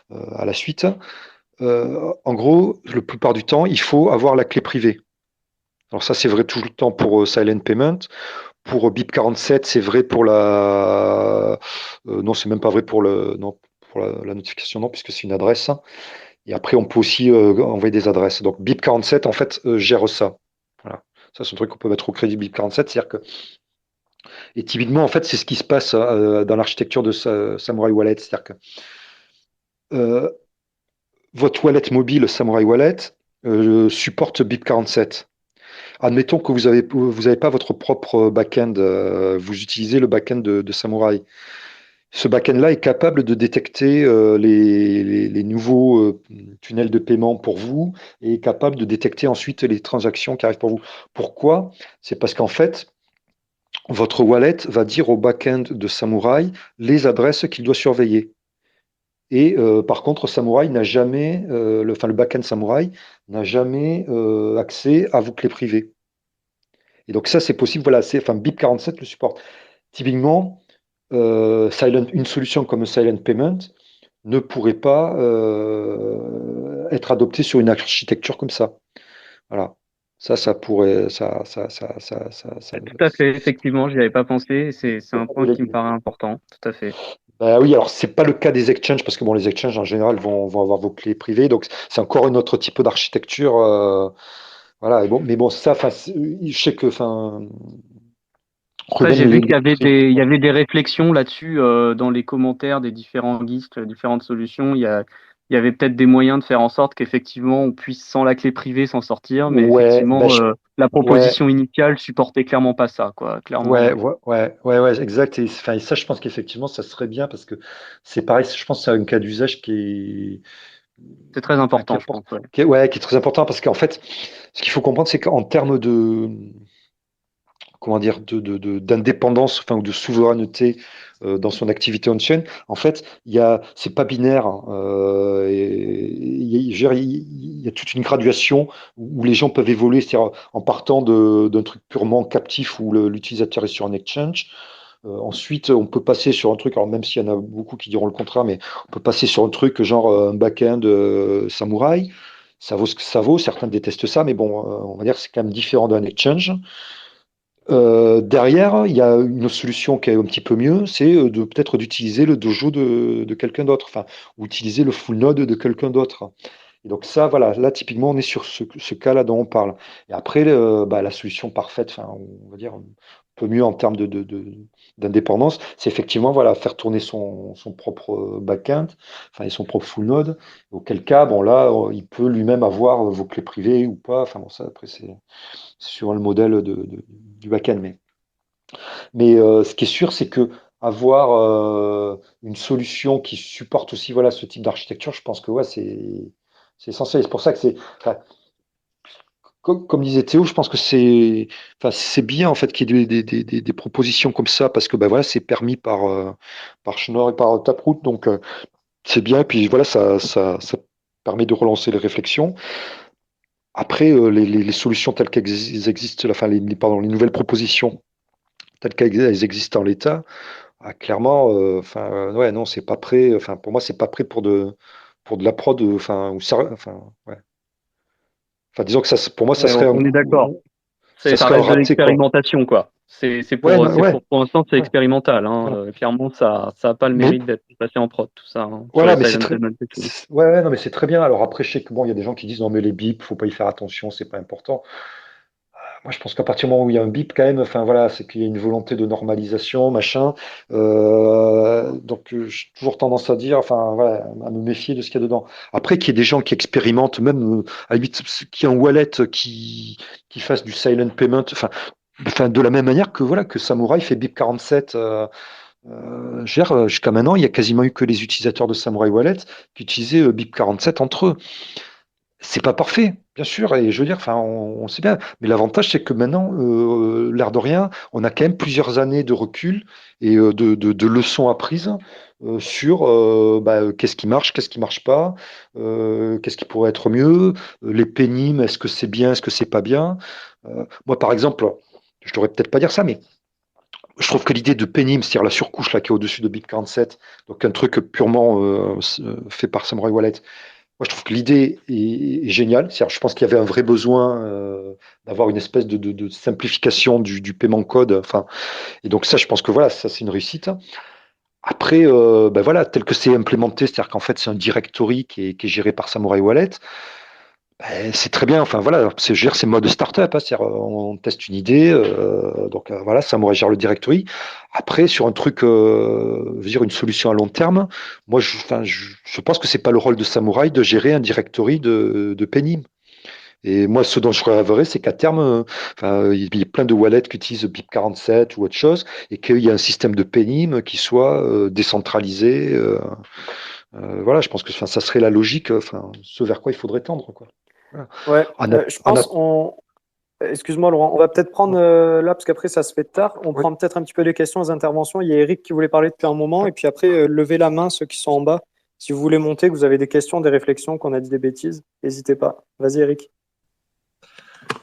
à la suite, en gros, la plupart du temps, il faut avoir la clé privée. Alors ça, c'est vrai tout le temps pour Silent Payment. Pour BIP47, c'est vrai pour la... non, c'est même pas vrai pour la notification, non, puisque c'est une adresse. Et après, on peut aussi envoyer des adresses. Donc BIP47, en fait, gère ça. Voilà. Ça, c'est un truc qu'on peut mettre au crédit BIP47. C'est-à-dire que... Et typiquement, en fait, c'est ce qui se passe dans l'architecture de Samurai Wallet. C'est-à-dire que votre wallet mobile Samurai Wallet supporte BIP47. Admettons que vous avez pas votre propre back-end, vous utilisez le back-end de Samurai. Ce back-end-là est capable de détecter les nouveaux tunnels de paiement pour vous et est capable de détecter ensuite les transactions qui arrivent pour vous. Pourquoi? C'est parce qu'en fait, votre wallet va dire au back-end de Samurai les adresses qu'il doit surveiller. Et par contre, Samurai n'a jamais, le back-end Samurai n'a jamais accès à vos clés privées. Et donc ça, c'est possible. Voilà, BIP47 le supporte. Typiquement, une solution comme Silent Payment ne pourrait pas être adoptée sur une architecture comme ça. Voilà. Ça pourrait. Tout à fait, effectivement, j'y avais pas pensé. C'est un point qui me paraît important. Tout à fait. Bah oui, alors c'est pas le cas des exchanges parce que bon, les exchanges en général vont avoir vos clés privées, donc c'est encore un autre type d'architecture. Voilà. Et bon, mais bon, ça, je sais que, Après, j'ai vu qu'il y avait des réflexions là-dessus dans les commentaires des différents guides, différentes solutions. Il y avait peut-être des moyens de faire en sorte qu'effectivement on puisse sans la clé privée s'en sortir, mais Ouais, effectivement la ouais, proposition initiale supportait clairement pas ça, quoi. Clairement. ouais, exact. Et ça, je pense qu'effectivement, ça serait bien parce que c'est pareil. Je pense que c'est un cas d'usage C'est très important, je pense. Ouais. qui est très important parce qu'en fait, ce qu'il faut comprendre, c'est qu'en termes de comment dire, d'indépendance, ou de souveraineté dans son activité on-chain. En fait, c'est pas binaire. Hein. Il y a toute une graduation où les gens peuvent évoluer, c'est-à-dire en partant d'un truc purement captif où l'utilisateur est sur un exchange. Ensuite, on peut passer sur un truc, alors même s'il y en a beaucoup qui diront le contraire, mais on peut passer sur un truc genre un back-end Samurai. Ça vaut ce que ça vaut. Certains détestent ça, mais bon, on va dire que c'est quand même différent d'un exchange. Derrière, il y a une solution qui est un petit peu mieux, c'est peut-être d'utiliser le dojo de quelqu'un d'autre, ou utiliser le full node de quelqu'un d'autre. Et donc ça, voilà, là typiquement, on est sur ce cas-là dont on parle. Et après, la solution parfaite, on va dire un peu mieux en termes d'indépendance, c'est effectivement voilà, faire tourner son propre back-end, et son propre full node. Auquel cas, bon là, il peut lui-même avoir vos clés privées ou pas. Enfin bon, ça après c'est sur le modèle du back-end. Mais ce qui est sûr, c'est que avoir une solution qui supporte aussi voilà, ce type d'architecture, je pense que ouais, c'est essentiel. C'est pour ça que comme disait Théo, je pense que c'est bien en fait qu'il y ait des propositions comme ça parce que voilà, c'est permis par Schnorr et par Taproot, donc c'est bien. Et puis voilà, ça permet de relancer les réflexions. Après, les solutions telles qu'elles existent, les nouvelles propositions telles qu'elles existent en l'état, clairement, ouais, non, c'est pas prêt. Pour moi, c'est pas prêt pour de la prod, ouais. Disons que ça, pour moi, ça Ouais, serait on est d'accord. ça Ça serait un reste de raté, quoi. l'expérimentation, quoi. Ouais, non, ouais, pour l'instant, c'est ouais, expérimental. Hein. voilà. Clairement, ça a pas le Mais mérite d'être passé en prod, tout ça, hein, sur voilà, les mais c'est Silent très, Payment et tout. ouais, ouais, non, mais c'est très bien. Alors après, je sais que bon, il y a des gens qui disent non, mais les bips, faut pas y faire attention, c'est pas important. Moi, je pense qu'à partir du moment où il y a un bip, quand même, enfin voilà, c'est qu'il y a une volonté de normalisation, machin. Donc, j'ai toujours tendance à dire, enfin voilà, à me méfier de ce qu'il y a dedans. Après, qu'il y ait des gens qui expérimentent, même à la limite, qui ait un wallet qui fasse du silent payment, enfin de la même manière que voilà que Samurai fait BIP 47. Je veux dire, jusqu'à maintenant, il y a quasiment eu que les utilisateurs de Samurai Wallet qui utilisaient BIP 47 entre eux. C'est pas parfait, bien sûr, et je veux dire, enfin, on sait bien, mais l'avantage, c'est que maintenant, l'air de rien, on a quand même plusieurs années de recul et de leçons apprises sur qu'est-ce qui marche, qu'est-ce qui marche pas, qu'est-ce qui pourrait être mieux, les pénimes, est-ce que c'est bien, est-ce que c'est pas bien. Moi, par exemple, je devrais peut-être pas dire ça, mais je trouve que l'idée de pénible, c'est-à-dire la surcouche là qui est au-dessus de BIP 47, donc un truc purement fait par Samurai Wallet, moi, je trouve que l'idée est géniale. C'est-à-dire, je pense qu'il y avait un vrai besoin d'avoir une espèce de simplification du paiement code. Enfin, et donc ça, je pense que voilà, ça c'est une réussite. Après, voilà, tel que c'est implémenté, c'est-à-dire qu'en fait c'est un directory qui est géré par Samurai Wallet. C'est très bien. Enfin voilà, je veux dire, c'est mode startup. Hein, c'est-à-dire, on teste une idée, donc voilà, Samurai gère le directory. Après, sur un truc, je veux dire une solution à long terme, moi, je pense que c'est pas le rôle de Samurai de gérer un directory de Penny. Et moi, ce dont je rêverais, c'est qu'à terme, il y a plein de wallets qui utilisent BIP 47 ou autre chose, et qu'il y ait un système de Penny qui soit décentralisé. Voilà, je pense que ça serait la logique, ce vers quoi il faudrait tendre, quoi. Voilà. Ouais, En a- je en a- pense, excuse-moi Laurent, on va peut-être prendre là, parce qu'après ça se fait tard, on Oui. prend peut-être un petit peu les questions, les interventions. Il y a Eric qui voulait parler depuis un moment, et puis après, levez la main ceux qui sont en bas. Si vous voulez monter, que vous avez des questions, des réflexions, qu'on a dit des bêtises, n'hésitez pas. Vas-y Eric.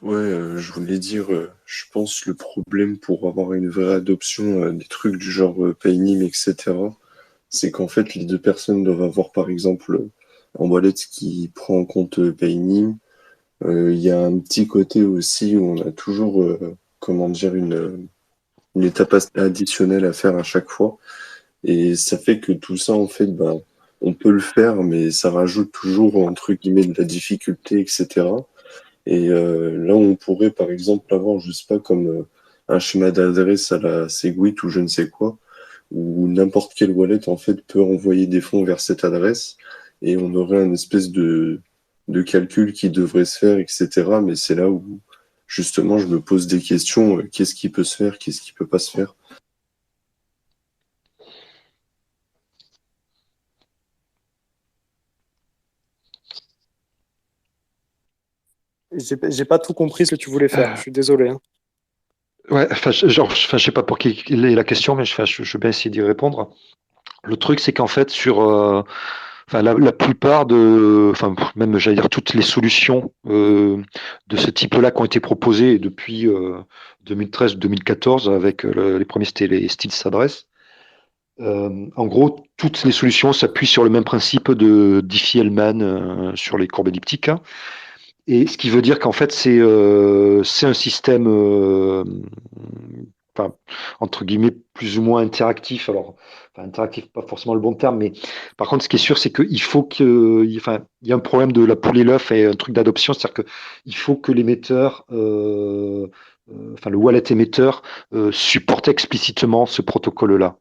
Ouais, je voulais dire, je pense le problème pour avoir une vraie adoption des trucs du genre Paynim, etc., c'est qu'en fait, les deux personnes doivent avoir, par exemple, un wallet qui prend en compte Paynim. Il y a un petit côté aussi où on a toujours, comment dire, une étape additionnelle à faire à chaque fois. Et ça fait que tout ça, en fait, bah, on peut le faire, mais ça rajoute toujours, entre guillemets, de la difficulté, etc. Et là, on pourrait, par exemple, avoir, je sais pas, comme un schéma d'adresse à la Segwit ou je ne sais quoi, où n'importe quel wallet, en fait, peut envoyer des fonds vers cette adresse, et on aurait un espèce de calcul qui devrait se faire, etc. Mais c'est là où, justement, je me pose des questions. Qu'est-ce qui peut se faire? Qu'est-ce qui peut pas se faire? J'ai pas tout compris ce que tu voulais faire, je suis désolé. Hein. Ouais, je sais pas pour qui est la question, mais je vais bien essayer d'y répondre. Le truc, c'est qu'en fait, sur la plupart même j'allais dire toutes les solutions de ce type-là qui ont été proposées depuis 2013-2014, avec les premiers, c'était les styles s'adresse. En gros, toutes les solutions s'appuient sur le même principe de Diffie-Hellman sur les courbes elliptiques, hein. Et ce qui veut dire qu'en fait, c'est un système, enfin, entre guillemets, plus ou moins interactif. Alors, interactif, pas forcément le bon terme, mais par contre, ce qui est sûr, c'est qu'il faut il y a un problème de la poule et l'œuf et un truc d'adoption, c'est-à-dire qu'il faut que l'émetteur, le wallet émetteur, supporte explicitement ce protocole-là.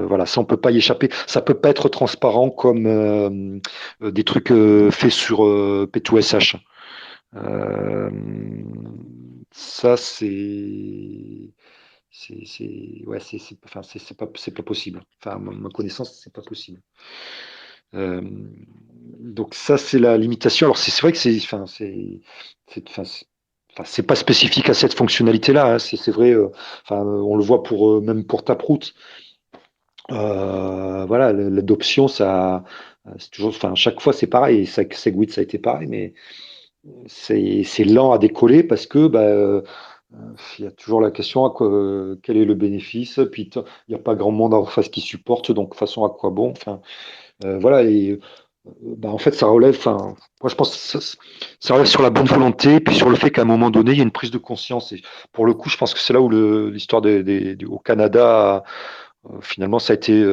Voilà, ça on peut pas y échapper. Ça peut pas être transparent comme des trucs faits sur P2SH. Euh, Ça ouais, c'est pas possible. Enfin, à ma connaissance, c'est pas possible. Euh, donc ça, c'est la limitation. Alors c'est vrai que c'est, enfin, c'est pas spécifique à cette fonctionnalité-là, hein. C'est vrai. On le voit même pour Taproot. Voilà, l'adoption, c'est toujours, chaque fois c'est pareil. Segwit, ça a été pareil, mais c'est lent à décoller parce que il y a toujours la question quel est le bénéfice. Puis il n'y a pas grand monde en face qui supporte, donc de toute façon à quoi bon. Enfin, voilà. Et En fait, ça relève, moi je pense que ça relève sur la bonne volonté, puis sur le fait qu'à un moment donné, il y a une prise de conscience. Et pour le coup, je pense que c'est là où l'histoire au Canada, finalement, ça a été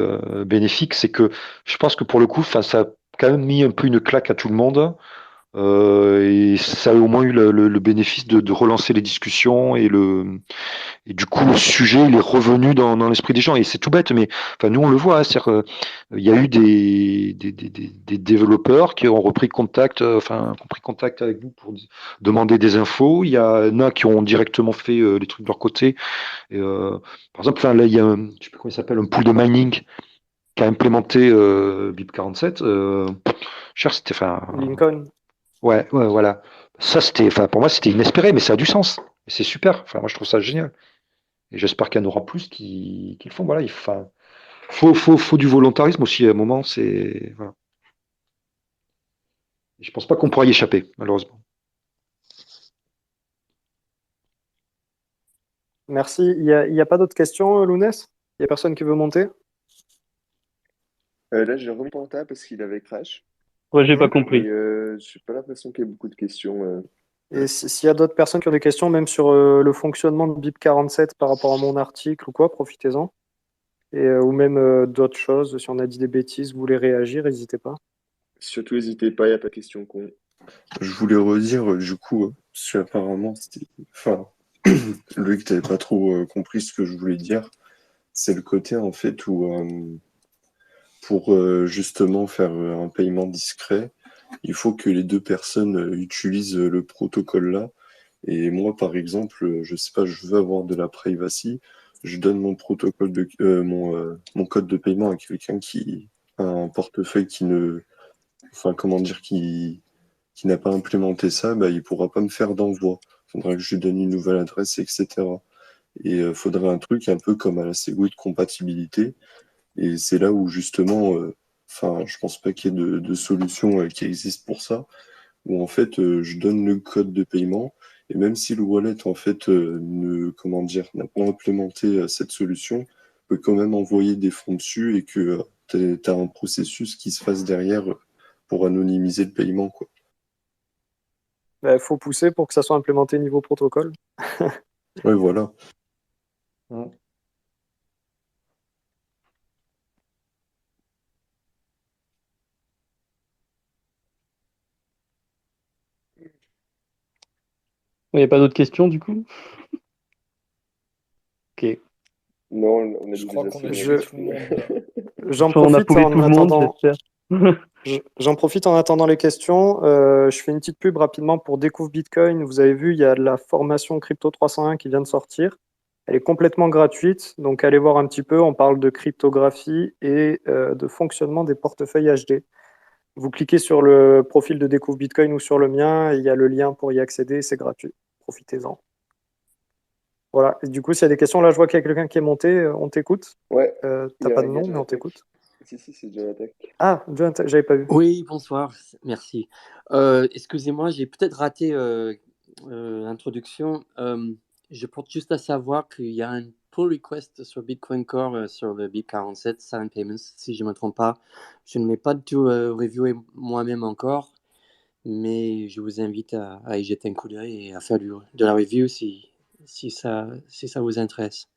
bénéfique. C'est que je pense que pour le coup, ça a quand même mis un peu une claque à tout le monde. Et ça a au moins eu le bénéfice de relancer les discussions et du coup le sujet il est revenu dans l'esprit des gens et c'est tout bête mais nous on le voit, il y a eu des développeurs qui ont repris contact qui ont pris contact avec nous pour demander des infos, il y en a qui ont directement fait les trucs de leur côté et, par exemple là il y a je sais pas comment il s'appelle, un pool de mining qui a implémenté BIP47 c'était Lincoln. ouais, voilà. Ça, pour moi, c'était inespéré, mais ça a du sens. Et c'est super. Moi, je trouve ça génial. Et j'espère qu'il y en aura plus qui le font. Voilà, faut du volontarisme aussi à un moment. Voilà. Et je pense pas qu'on pourra y échapper, malheureusement. Merci. Il y a pas d'autres questions, Lounès? Il y a personne qui veut monter? Là, j'ai remis mon table parce qu'il avait crash. Ouais, j'ai pas Mhm. compris. Et j'ai pas l'impression qu'il y ait beaucoup de questions. Et s'il y a d'autres personnes qui ont des questions, même sur le fonctionnement de BIP47 par rapport à mon article ou quoi, profitez-en. Ou même d'autres choses, si on a dit des bêtises, vous voulez réagir, n'hésitez pas. Surtout, n'hésitez pas, il n'y a pas de questions con. Je voulais redire, du coup, parce qu'apparemment, Loïc, t'avais pas trop compris ce que je voulais dire. C'est le côté, en fait, où pour justement faire un paiement discret, il faut que les deux personnes utilisent le protocole-là. Et moi, par exemple, je sais pas, je veux avoir de la privacy, je donne mon protocole mon code de paiement à quelqu'un qui a un portefeuille comment dire, qui n'a pas implémenté ça, bah, il pourra pas me faire d'envoi. Il faudra que je lui donne une nouvelle adresse, etc. Et il faudrait un truc un peu comme à la Segwit de compatibilité. Et c'est là où justement, je pense pas qu'il y ait de solution qui existe pour ça, où en fait, je donne le code de paiement, et même si le wallet, en fait, comment dire, n'a pas implémenté cette solution, peut quand même envoyer des fonds dessus et que tu as un processus qui se fasse derrière pour anonymiser le paiement, quoi. Il faut pousser pour que ça soit implémenté niveau protocole. Ouais, voilà. Ouais. Il n'y a pas d'autres questions du coup? Ok. Non, on a Je dit crois déjà qu'on a assez Je- tué tout le monde. J'en On a profite poulet en tout le monde, attendant. j'espère. J'en profite en attendant les questions. Je fais une petite pub rapidement pour Découvre Bitcoin. Vous avez vu, il y a de la formation Crypto 301 qui vient de sortir. Elle est complètement gratuite, donc allez voir un petit peu. On parle de cryptographie et de fonctionnement des portefeuilles HD. Vous cliquez sur le profil de Découvre Bitcoin ou sur le mien, et il y a le lien pour y accéder, c'est gratuit. Profitez-en. Voilà. Et du coup, s'il y a des questions, là, je vois qu'il y a quelqu'un qui est monté. On t'écoute. Ouais, il T'as y a pas un de gars nom, de mais on l'attaque. t'écoute. Si, c'est John Attack. Ah, Jonathan, j'avais pas vu. Oui, bonsoir, merci. Excusez-moi, j'ai peut-être raté l'introduction. Je porte juste à savoir qu'il y a un pull request sur Bitcoin Core sur le BIP47, Silent Payments, si je ne me trompe pas. Je ne l'ai pas du tout reviewé moi-même encore, mais je vous invite à y jeter un coup d'œil et à faire de la review si ça vous intéresse,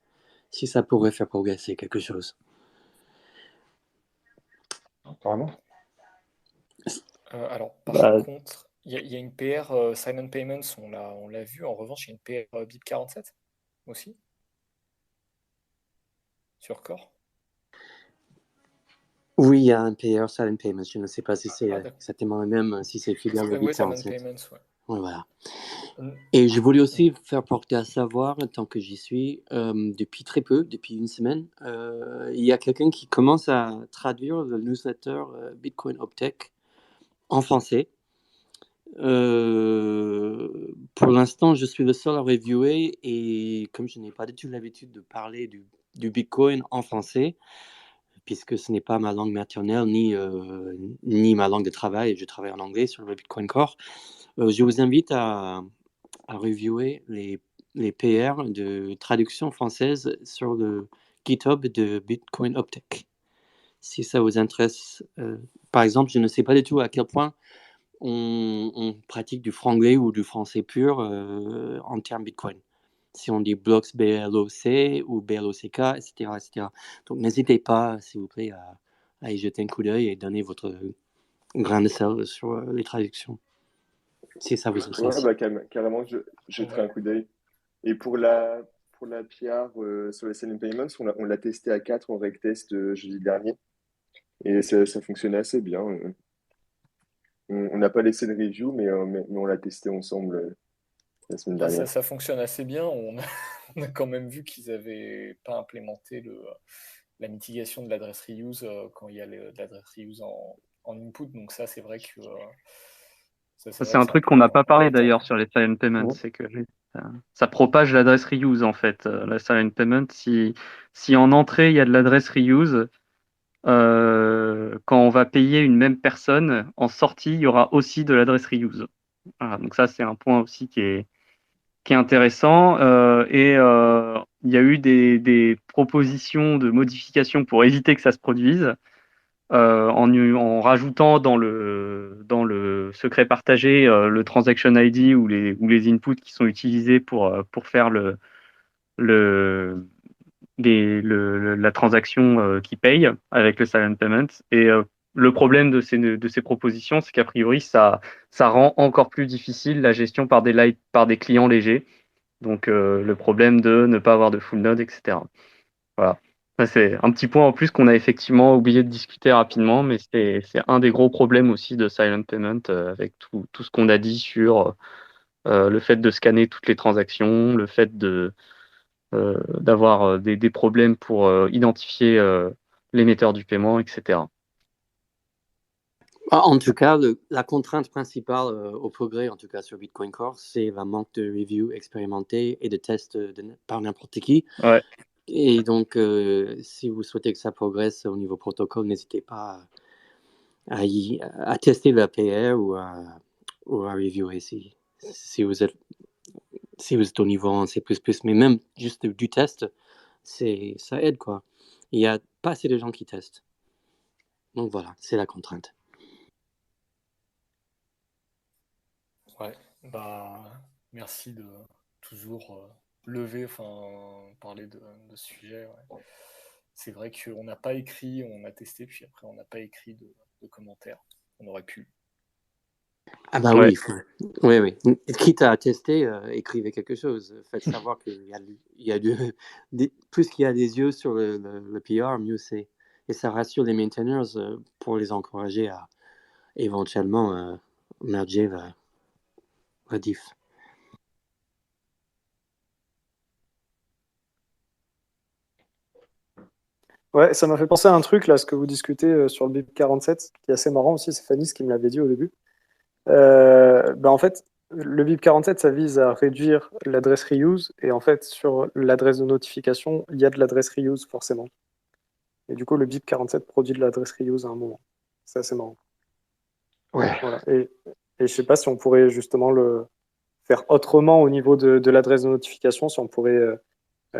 si ça pourrait faire progresser quelque chose. Carrément. Alors, par Bah, contre, il y a une PR Silent Payments, on l'a vu. En revanche, il y a une PR BIP47 aussi sur Core. Oui, il y a un PR, Silent Payments. Je ne sais pas si c'est d'accord. exactement le même, si c'est filiale au Oui, Silent BIP47. Payments, ouais. Ouais, voilà. Mm. Et je voulais aussi faire porter à savoir, tant que j'y suis, depuis très peu, depuis une semaine, il y a quelqu'un qui commence à traduire le newsletter Bitcoin Optech en français. Pour l'instant, je suis le seul à reviewer et comme je n'ai pas du tout l'habitude de parler du Bitcoin en français, puisque ce n'est pas ma langue maternelle ni ma langue de travail, je travaille en anglais sur le Bitcoin Core, je vous invite à reviewer les PR de traduction française sur le GitHub de Bitcoin Optech. si ça vous intéresse. Par exemple, je ne sais pas du tout à quel point on pratique du franglais ou du français pur en termes Bitcoin. Si on dit blocks BLOC ou BLOCK, etc., etc. Donc n'hésitez pas, s'il vous plaît, à y jeter un coup d'œil et donner votre grain de sel sur les traductions, si ça vous intéresse. Ouais, bah, carrément, je jetterai un coup d'œil. Et pour la PR sur les Selling Payments, on l'a testé à 4 en rec test jeudi dernier. Et ça fonctionnait assez bien. On n'a pas laissé de review, mais on l'a testé ensemble la semaine Ça, dernière. ça fonctionne assez bien. On a quand même vu qu'ils n'avaient pas implémenté la mitigation de l'adresse reuse quand il y a de l'adresse reuse en input. Donc ça, c'est vrai que C'est un truc qu'on n'a pas parlé d'ailleurs sur les silent payments, c'est que ça propage l'adresse reuse en fait. La silent payment, si en entrée il y a de l'adresse reuse, quand on va payer une même personne, en sortie il y aura aussi de l'adresse reuse. Voilà, donc ça c'est un point aussi qui est intéressant. Et il y a eu des propositions de modifications pour éviter que ça se produise. En rajoutant dans le secret partagé le transaction ID ou les inputs qui sont utilisés pour faire la transaction qui paye avec le silent payment. Et le problème de ces propositions, c'est qu'a priori, ça rend encore plus difficile la gestion par des clients légers. Donc le problème de ne pas avoir de full node, etc. Voilà. Ça, c'est un petit point en plus qu'on a effectivement oublié de discuter rapidement, mais c'est un des gros problèmes aussi de Silent Payment avec tout ce qu'on a dit sur le fait de scanner toutes les transactions, le fait d'avoir des problèmes pour identifier l'émetteur du paiement, etc. En tout cas, la contrainte principale au progrès, en tout cas sur Bitcoin Core, c'est le manque de review expérimenté et de tests par n'importe qui. Ouais. Et donc, si vous souhaitez que ça progresse au niveau protocole, n'hésitez pas à tester l'APR ou à reviewer si vous êtes au niveau en C++. Mais même juste du test, ça aide, quoi. Il n'y a pas assez de gens qui testent. Donc voilà, c'est la contrainte. Ouais, bah merci de toujours parler de ce sujet. Ouais. C'est vrai qu'on n'a pas écrit, on a testé, puis après on n'a pas écrit de commentaires. On aurait pu. Ah bah Ouais. oui, oui. Quitte à tester, écrivez quelque chose. Faites savoir qu'il y a plus qu'il y a des yeux sur le PR, mieux c'est. Et ça rassure les maintainers pour les encourager à éventuellement merger la diff. Ouais, ça m'a fait penser à un truc, là, ce que vous discutez sur le BIP 47, qui est assez marrant aussi, c'est Fanny qui me l'avait dit au début. En fait, le BIP 47, ça vise à réduire l'adresse reuse, et en fait, sur l'adresse de notification, il y a de l'adresse reuse, forcément. Et du coup, le BIP 47 produit de l'adresse reuse à un moment. C'est assez marrant. Ouais. Voilà. Et je sais pas si on pourrait justement le faire autrement au niveau de l'adresse de notification, si on pourrait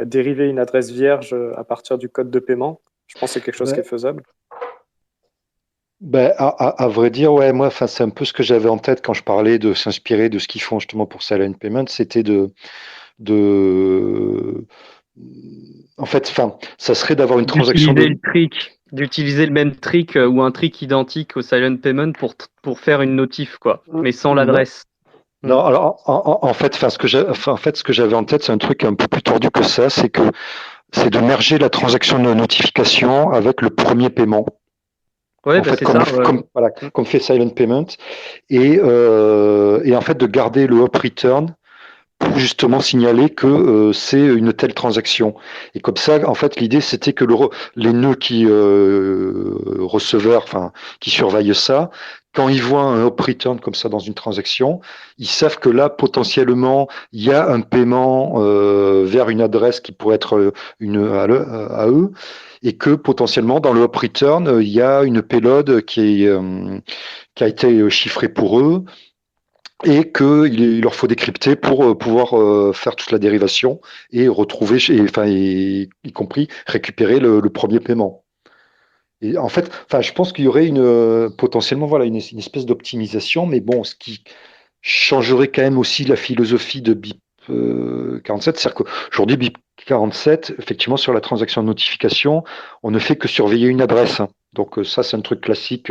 dériver une adresse vierge à partir du code de paiement. Je pense que c'est quelque chose qui est faisable. Ben, à vrai dire, ouais, moi, c'est un peu ce que j'avais en tête quand je parlais de s'inspirer de ce qu'ils font justement pour Silent Payment, c'était en fait, ça serait d'avoir une transaction d'utiliser le même trick ou un trick identique au silent payment pour faire une notif, quoi, mais sans l'adresse. Non, alors en fait, ce que j'avais en tête, c'est un truc un peu plus tordu que ça, c'est de merger la transaction de notification avec le premier paiement. Ouais, en fait, comme fait Silent Payment, et en fait de garder le up return pour justement signaler que c'est une telle transaction. Et comme ça, en fait, l'idée c'était que les nœuds qui receveurs, qui surveillent ça, quand ils voient un up return comme ça dans une transaction, ils savent que là potentiellement il y a un paiement vers une adresse qui pourrait être à eux, et que potentiellement dans le up return il y a une payload qui a été chiffrée pour eux, et qu'il leur faut décrypter pour pouvoir faire toute la dérivation et retrouver, y compris récupérer le premier paiement. Et en fait, je pense qu'il y aurait potentiellement voilà, une espèce d'optimisation, mais bon, ce qui changerait quand même aussi la philosophie de BIP 47. C'est-à-dire qu'aujourd'hui, BIP 47, effectivement, sur la transaction de notification, on ne fait que surveiller une adresse, hein. Donc ça, c'est un truc classique.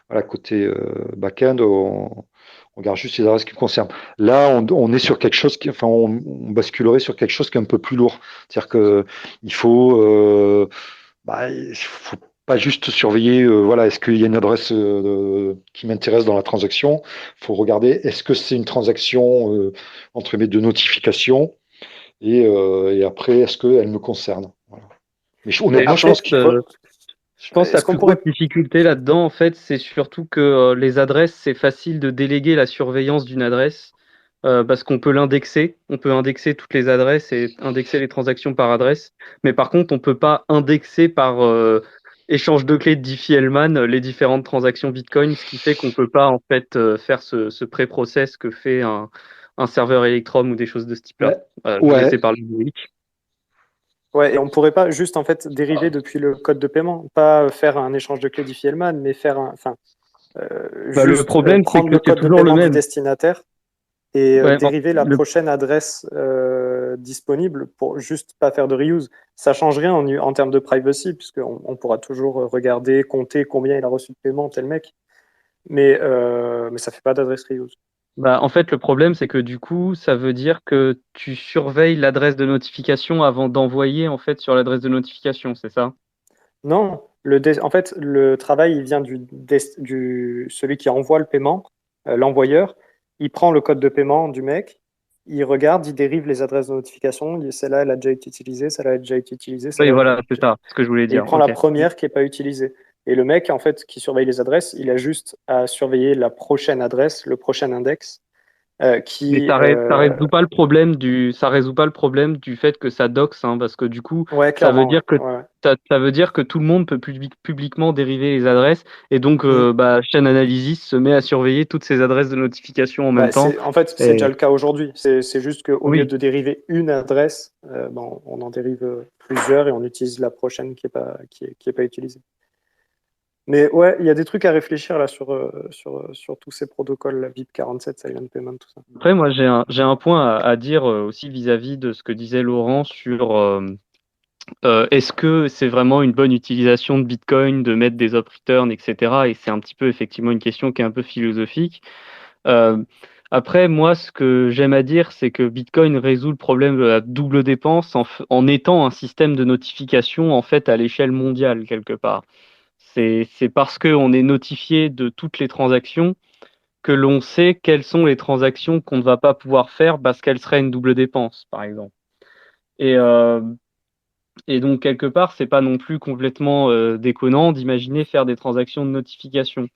Voilà, côté back-end, on garde juste les adresses qui nous concernent. Là, on est sur quelque chose on basculerait sur quelque chose qui est un peu plus lourd. C'est-à-dire que il faut pas juste surveiller, voilà, est-ce qu'il y a une adresse qui m'intéresse dans la transaction. Il faut regarder, est-ce que c'est une transaction entre mes deux notifications et après, est-ce qu'elle me concerne. Voilà. Mais honnêtement, je pense qu'il faut. Je pense que la Est-ce qu'on plus pourrait grosse difficulté là-dedans, en fait, c'est surtout que les adresses, c'est facile de déléguer la surveillance d'une adresse parce qu'on peut l'indexer. On peut indexer toutes les adresses et indexer les transactions par adresse. Mais par contre, on peut pas indexer par échange de clés de Diffie-Hellman les différentes transactions Bitcoin, ce qui fait qu'on peut pas en fait faire ce pré-process que fait un serveur Electrum ou des choses de ce type-là. Je vous Ouais, laissais parler de Loïc. Ouais, et on pourrait pas juste en fait dériver depuis le code de paiement, pas faire un échange de clés Diffie-Hellman, mais faire Bah, le juste problème, c'est prendre que le c'est code de toujours le paiement du même. destinataire et Ouais, dériver la prochaine adresse disponible pour juste pas faire de reuse. Ça change rien en termes de privacy, puisqu'on pourra toujours regarder, compter combien il a reçu de paiement, tel mec, mais ça fait pas d'adresse reuse. Bah, en fait, le problème, c'est que du coup, ça veut dire que tu surveilles l'adresse de notification avant d'envoyer en fait sur l'adresse de notification, c'est ça? Non, en fait, le travail il vient celui qui envoie le paiement, l'envoyeur. Il prend le code de paiement du mec, il regarde, il dérive les adresses de notification. Celle-là, elle a déjà été utilisée, celle-là, elle a déjà été utilisée, Oui, celle-là. voilà, c'est ça, ce que je voulais Et il dire. prend Ok. la première qui n'est pas utilisée. Et le mec, en fait, qui surveille les adresses, il a juste à surveiller la prochaine adresse, le prochain index, Mais ça résout pas le problème ça résout pas le problème du fait que ça doxe, hein, parce que du coup, Ouais, ça veut clairement, dire que ouais. ça veut dire que tout le monde peut publiquement dériver les adresses, et donc Mm. Chain Analysis se met à surveiller toutes ces adresses de notification en Bah, même temps. en fait, c'est Et déjà le cas aujourd'hui. C'est juste qu'au lieu oui, de dériver une adresse, on en dérive plusieurs et on utilise la prochaine qui est pas utilisée. Mais ouais, il y a des trucs à réfléchir là sur tous ces protocoles, la BIP47, Silent Payment, tout ça. après, moi, j'ai un point à dire aussi vis-à-vis de ce que disait Laurent sur est-ce que c'est vraiment une bonne utilisation de Bitcoin de mettre des up returns, etc. Et c'est un petit peu effectivement une question qui est un peu philosophique. Euh, Après, moi, ce que j'aime à dire, c'est que Bitcoin résout le problème de la double dépense en étant un système de notification en fait à l'échelle mondiale quelque part. C'est parce qu'on est notifié de toutes les transactions que l'on sait quelles sont les transactions qu'on ne va pas pouvoir faire parce qu'elles seraient une double dépense, par exemple. Et, euh, et donc, quelque part, c'est pas non plus complètement déconnant d'imaginer faire des transactions de notification.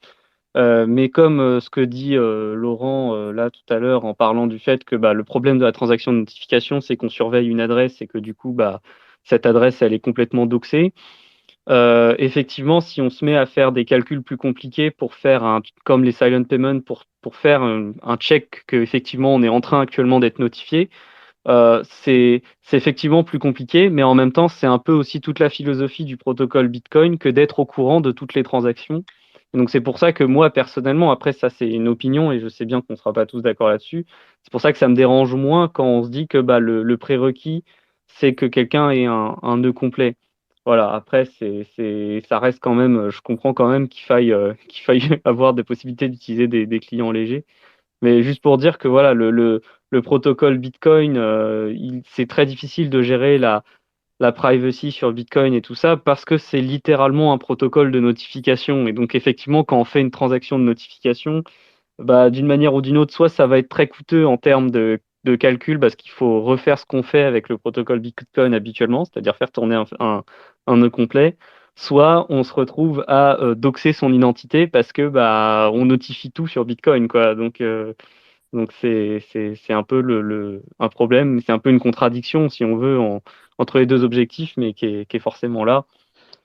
Mais comme ce que dit Laurent là tout à l'heure en parlant du fait que le problème de la transaction de notification, c'est qu'on surveille une adresse et que du coup, cette adresse, elle est complètement doxée. Effectivement, si on se met à faire des calculs plus compliqués pour faire comme les silent payments, pour faire un check qu'effectivement on est en train actuellement d'être notifié, c'est effectivement plus compliqué, mais en même temps, c'est un peu aussi toute la philosophie du protocole Bitcoin que d'être au courant de toutes les transactions. Et donc c'est pour ça que moi, personnellement, après ça c'est une opinion et je sais bien qu'on ne sera pas tous d'accord là-dessus, c'est pour ça que ça me dérange moins quand on se dit que le prérequis, c'est que quelqu'un ait un nœud complet. Voilà, après, ça reste quand même, je comprends quand même qu'il faille avoir des possibilités d'utiliser des clients légers. Mais juste pour dire que voilà, le protocole Bitcoin, c'est très difficile de gérer la privacy sur Bitcoin et tout ça parce que c'est littéralement un protocole de notification. Et donc, effectivement, quand on fait une transaction de notification, d'une manière ou d'une autre, soit ça va être très coûteux en termes de calcul parce qu'il faut refaire ce qu'on fait avec le protocole Bitcoin habituellement, c'est-à-dire faire tourner un nœud complet, soit on se retrouve à doxer son identité parce que on notifie tout sur Bitcoin, quoi. Donc c'est un peu un problème, c'est un peu une contradiction si on veut entre les deux objectifs, mais qui est forcément là.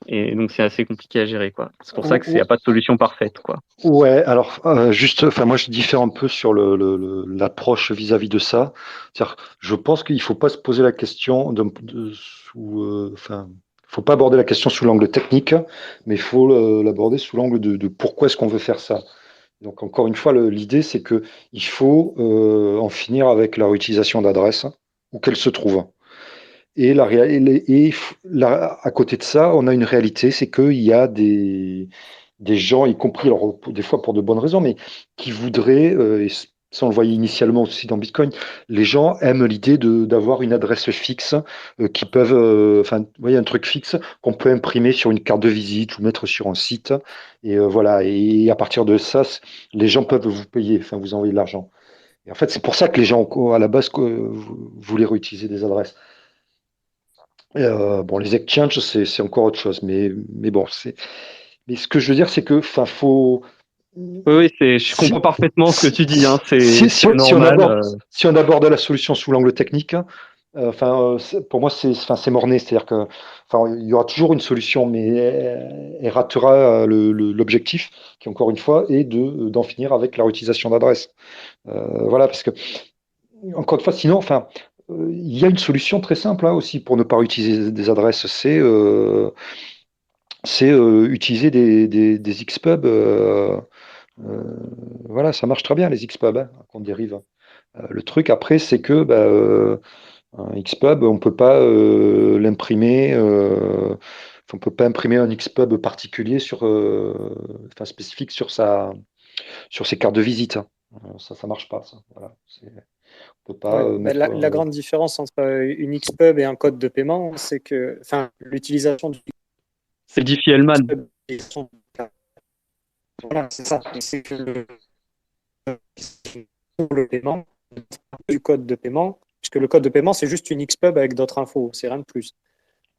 Et donc c'est assez compliqué à gérer, quoi. C'est pour ça qu'il n'y a pas de solution parfaite, quoi. Ouais, alors moi je diffère un peu sur l'approche vis-à-vis de ça. C'est-à-dire, je pense qu'il faut pas se poser la question faut pas aborder la question sous l'angle technique, mais il faut l'aborder sous l'angle de pourquoi est-ce qu'on veut faire ça. Donc encore une fois, l'idée c'est que il faut en finir avec la réutilisation d'adresses où qu'elles se trouvent. Et, à côté de ça, on a une réalité, c'est qu'il y a des gens, y compris, alors, des fois pour de bonnes raisons, mais qui voudraient, et ça on le voyait initialement aussi dans Bitcoin, les gens aiment l'idée d'avoir une adresse fixe qui peuvent, enfin, vous voyez, un truc fixe qu'on peut imprimer sur une carte de visite ou mettre sur un site. Et voilà, et à partir de ça, les gens peuvent vous payer, enfin, vous envoyer de l'argent. Et en fait, c'est pour ça que les gens, à la base, voulaient réutiliser des adresses. Bon, les exchanges, c'est encore autre chose, mais bon, mais ce que je veux dire, c'est que, enfin, faut. Oui, je comprends parfaitement ce que tu dis, hein, Si, c'est normal. Si on aborde la solution sous l'angle technique, pour moi, enfin, c'est morné. C'est-à-dire que, enfin, il y aura toujours une solution, mais elle ratera l'objectif, qui encore une fois est d'en finir avec la réutilisation d'adresses. Voilà, parce que encore une fois, sinon, enfin, il y a une solution très simple hein, aussi pour ne pas utiliser des adresses, c'est utiliser des Xpub. Voilà, ça marche très bien les Xpub hein, qu'on dérive. Le truc après, c'est que bah, un Xpub, on peut pas l'imprimer. On peut pas imprimer un Xpub particulier enfin, spécifique sur ses cartes de visite. Hein. Ça marche pas. Ça. Voilà, on peut pas Ouais, mettre. la grande différence entre une Xpub et un code de paiement, c'est que l'utilisation du C'est Diffie-Hellman. Xpub, voilà, c'est ça. C'est que le paiement du code de paiement, puisque le code de paiement, c'est juste une Xpub avec d'autres infos, c'est rien de plus.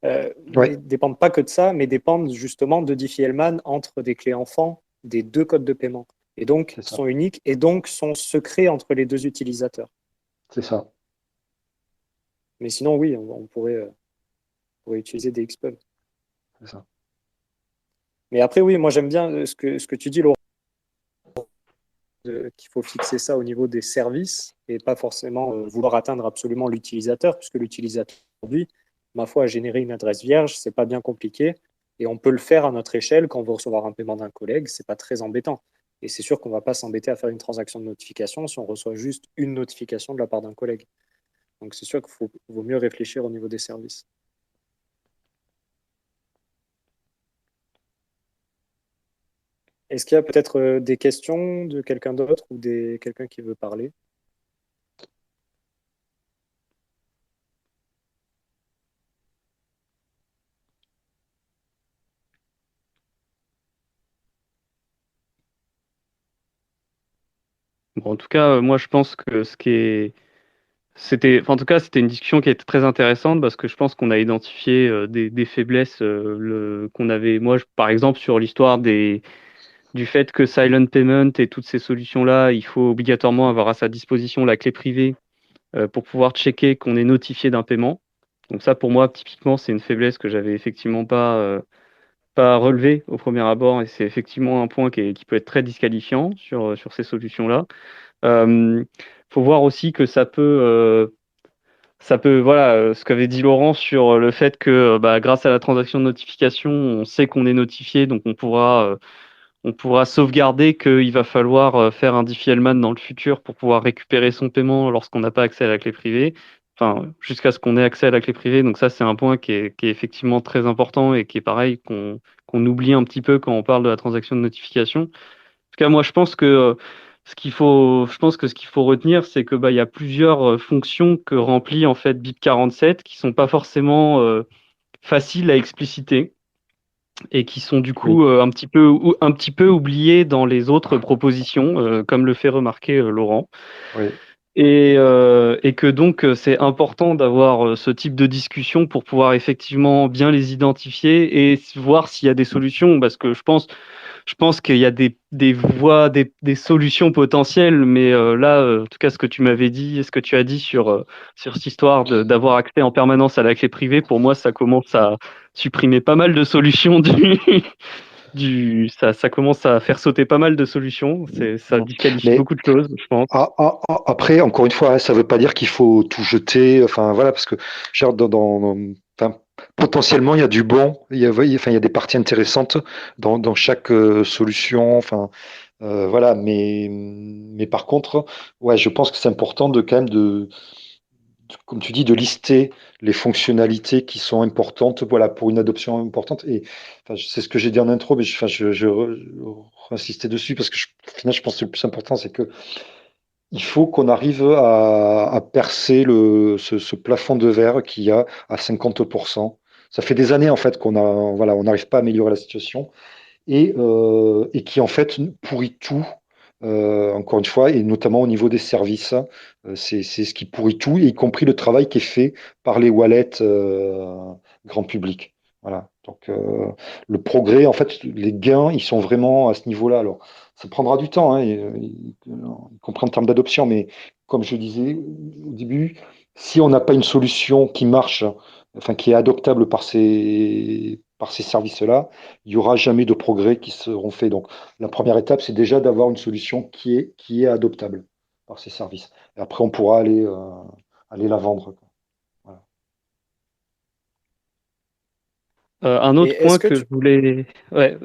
Ouais. Ils dépendent pas que de ça, mais dépendent justement de Diffie-Hellman entre des clés enfants des deux codes de paiement. Et donc, C'est ça. sont uniques et donc sont secrets entre les deux utilisateurs. C'est ça. Mais sinon, oui, on pourrait utiliser des Xpub. C'est ça. Mais après, oui, moi j'aime bien ce que tu dis, Laurent, qu'il faut fixer ça au niveau des services et pas forcément vouloir atteindre absolument l'utilisateur, puisque l'utilisateur aujourd'hui, ma foi, a généré une adresse vierge, c'est pas bien compliqué, et on peut le faire à notre échelle quand on veut recevoir un paiement d'un collègue, c'est pas très embêtant. Et c'est sûr qu'on va pas s'embêter à faire une transaction de notification si on reçoit juste une notification de la part d'un collègue. Donc c'est sûr qu'il vaut mieux réfléchir au niveau des services. Est-ce qu'il y a peut-être des questions de quelqu'un d'autre ou quelqu'un qui veut parler? Bon, en tout cas, moi, je pense que en tout cas, c'était une discussion qui était très intéressante parce que je pense qu'on a identifié des faiblesses qu'on avait. Moi, par exemple, sur l'histoire du fait que Silent Payment et toutes ces solutions-là, il faut obligatoirement avoir à sa disposition la clé privée pour pouvoir checker qu'on est notifié d'un paiement. Donc ça, pour moi, typiquement, c'est une faiblesse que j'avais effectivement pas relevé au premier abord, et c'est effectivement un point qui peut être très disqualifiant sur ces solutions-là. Faut voir aussi que voilà, ce qu'avait dit Laurent sur le fait que grâce à la transaction de notification, on sait qu'on est notifié, donc on pourra sauvegarder qu'il va falloir faire un Diffie-Hellman dans le futur pour pouvoir récupérer son paiement lorsqu'on n'a pas accès à la clé privée. Enfin, jusqu'à ce qu'on ait accès à la clé privée. Donc ça, c'est un point qui est effectivement très important et qui est pareil, qu'on oublie un petit peu quand on parle de la transaction de notification. En tout cas, moi, je pense que ce qu'il faut retenir, c'est que il y a plusieurs fonctions que remplit en fait BIP47 qui sont pas forcément faciles à expliciter et qui sont du coup un petit peu oubliées dans les autres propositions, comme le fait remarquer Laurent. Oui. Et que donc c'est important d'avoir ce type de discussion pour pouvoir effectivement bien les identifier et voir s'il y a des solutions, parce que je pense qu'il y a des voies, des solutions potentielles, mais là, en tout cas, ce que tu m'avais dit, ce que tu as dit sur cette histoire d'avoir accès en permanence à la clé privée, pour moi, ça commence à supprimer pas mal de solutions ça commence à faire sauter pas mal de solutions. Ça disqualifie Mais beaucoup de choses, je pense. après, encore une fois, hein, ça ne veut pas dire qu'il faut tout jeter. Enfin, voilà, parce que genre, enfin, potentiellement, il y a du bon, enfin, il y a des parties intéressantes dans chaque solution. Enfin, voilà, mais par contre, ouais, je pense que c'est important de quand même comme tu dis, de lister les fonctionnalités qui sont importantes, voilà, pour une adoption importante. Et enfin, c'est ce que j'ai dit en intro, mais enfin, je insistais dessus parce que au final, je pense que le plus important, c'est que il faut qu'on arrive à percer ce plafond de verre qu'il y a à 50%. Ça fait des années en fait voilà, on n'arrive pas à améliorer la situation et qui en fait pourrit tout, encore une fois, et notamment au niveau des services. C'est ce qui pourrit tout, y compris le travail qui est fait par les wallets grand public. Voilà. Donc le progrès, en fait, les gains, ils sont vraiment à ce niveau-là. Alors, ça prendra du temps, hein, y compris en termes d'adoption, mais comme je disais au début, si on n'a pas une solution qui marche, enfin qui est adoptable par ces services-là, il n'y aura jamais de progrès qui seront faits. Donc, la première étape, c'est déjà d'avoir une solution qui est adoptable par ces services. Et après, on pourra aller la vendre, quoi. Voilà. Un Et autre point est-ce que que je tu... voulais. Ouais,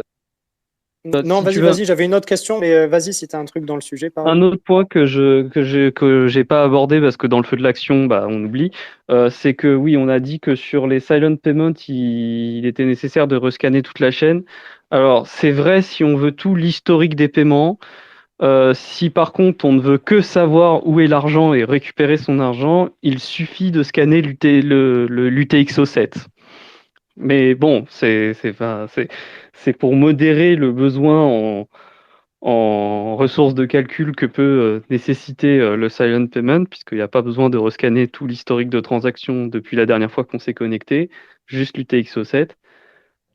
Non, si tu vas-y, veux. vas-y, j'avais une autre question, mais vas-y si tu as un truc dans le sujet, pareil. Un autre point que j'ai pas abordé parce que dans le feu de l'action, bah, on oublie, c'est que oui, on a dit que sur les silent payments, il était nécessaire de rescanner toute la chaîne. Alors, c'est vrai si on veut tout l'historique des paiements. Si par contre on ne veut que savoir où est l'argent et récupérer son argent, il suffit de scanner l'UTXO7. Mais bon, c'est pour modérer le besoin en ressources de calcul que peut nécessiter le silent payment, puisqu'il n'y a pas besoin de rescanner tout l'historique de transactions depuis la dernière fois qu'on s'est connecté, juste l'UTXO7.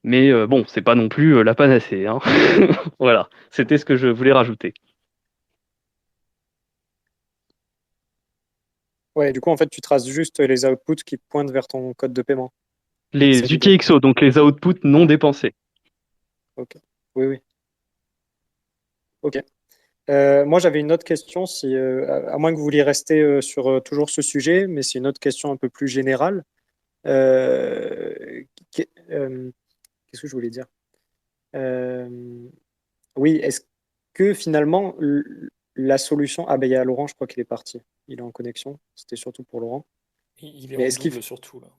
Mais bon, c'est pas non plus la panacée, hein. Voilà, c'était ce que je voulais rajouter. Ouais, du coup, en fait, tu traces juste les outputs qui pointent vers ton code de paiement. C'est Les l'idée. UTXO, donc les outputs non dépensés. Ok. Oui, oui. Ok. Moi, j'avais une autre question, si, à moins que vous vouliez rester sur toujours ce sujet, mais c'est une autre question un peu plus générale. Qu'est-ce que je voulais dire? Euh, oui, est-ce que finalement, la solution... Ah ben, il y a Laurent, je crois qu'il est parti. Il est en connexion. C'était surtout pour Laurent. Il est Mais en est-ce qu'il... double surtout là.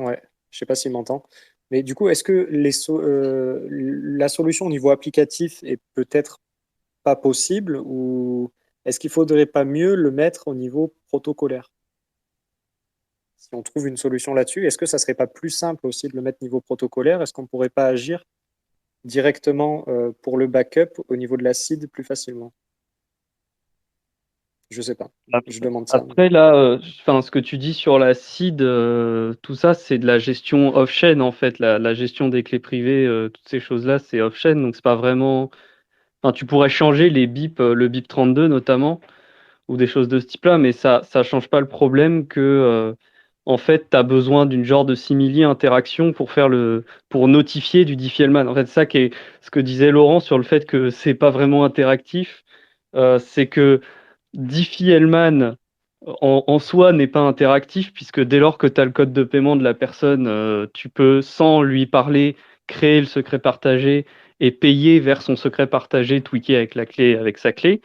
Ouais, je sais pas s'il m'entend. Mais du coup, est-ce que la solution au niveau applicatif est peut-être pas possible ou est-ce qu'il faudrait pas mieux le mettre au niveau protocolaire? Si on trouve une solution là-dessus, est-ce que ça serait pas plus simple aussi de le mettre niveau protocolaire? Est-ce qu'on pourrait pas agir directement pour le backup au niveau de la seed plus facilement? Je sais pas. Je demande ça. Après, là, enfin, ce que tu dis sur la seed, tout ça, c'est de la gestion off-chain, en fait. La gestion des clés privées, toutes ces choses-là, c'est off-chain. Donc, c'est pas vraiment. Enfin, tu pourrais changer les bips, le BIP 32 notamment, ou des choses de ce type-là, mais ça change pas le problème que, en fait, tu as besoin d'une genre de simili interaction pour notifier du Diffie-Hellman. En fait, ça qui est ce que disait Laurent sur le fait que c'est pas vraiment interactif, c'est que Diffie-Hellman en soi n'est pas interactif puisque dès lors que tu as le code de paiement de la personne, tu peux, sans lui parler, créer le secret partagé et payer vers son secret partagé tweaké avec la clé, avec sa clé,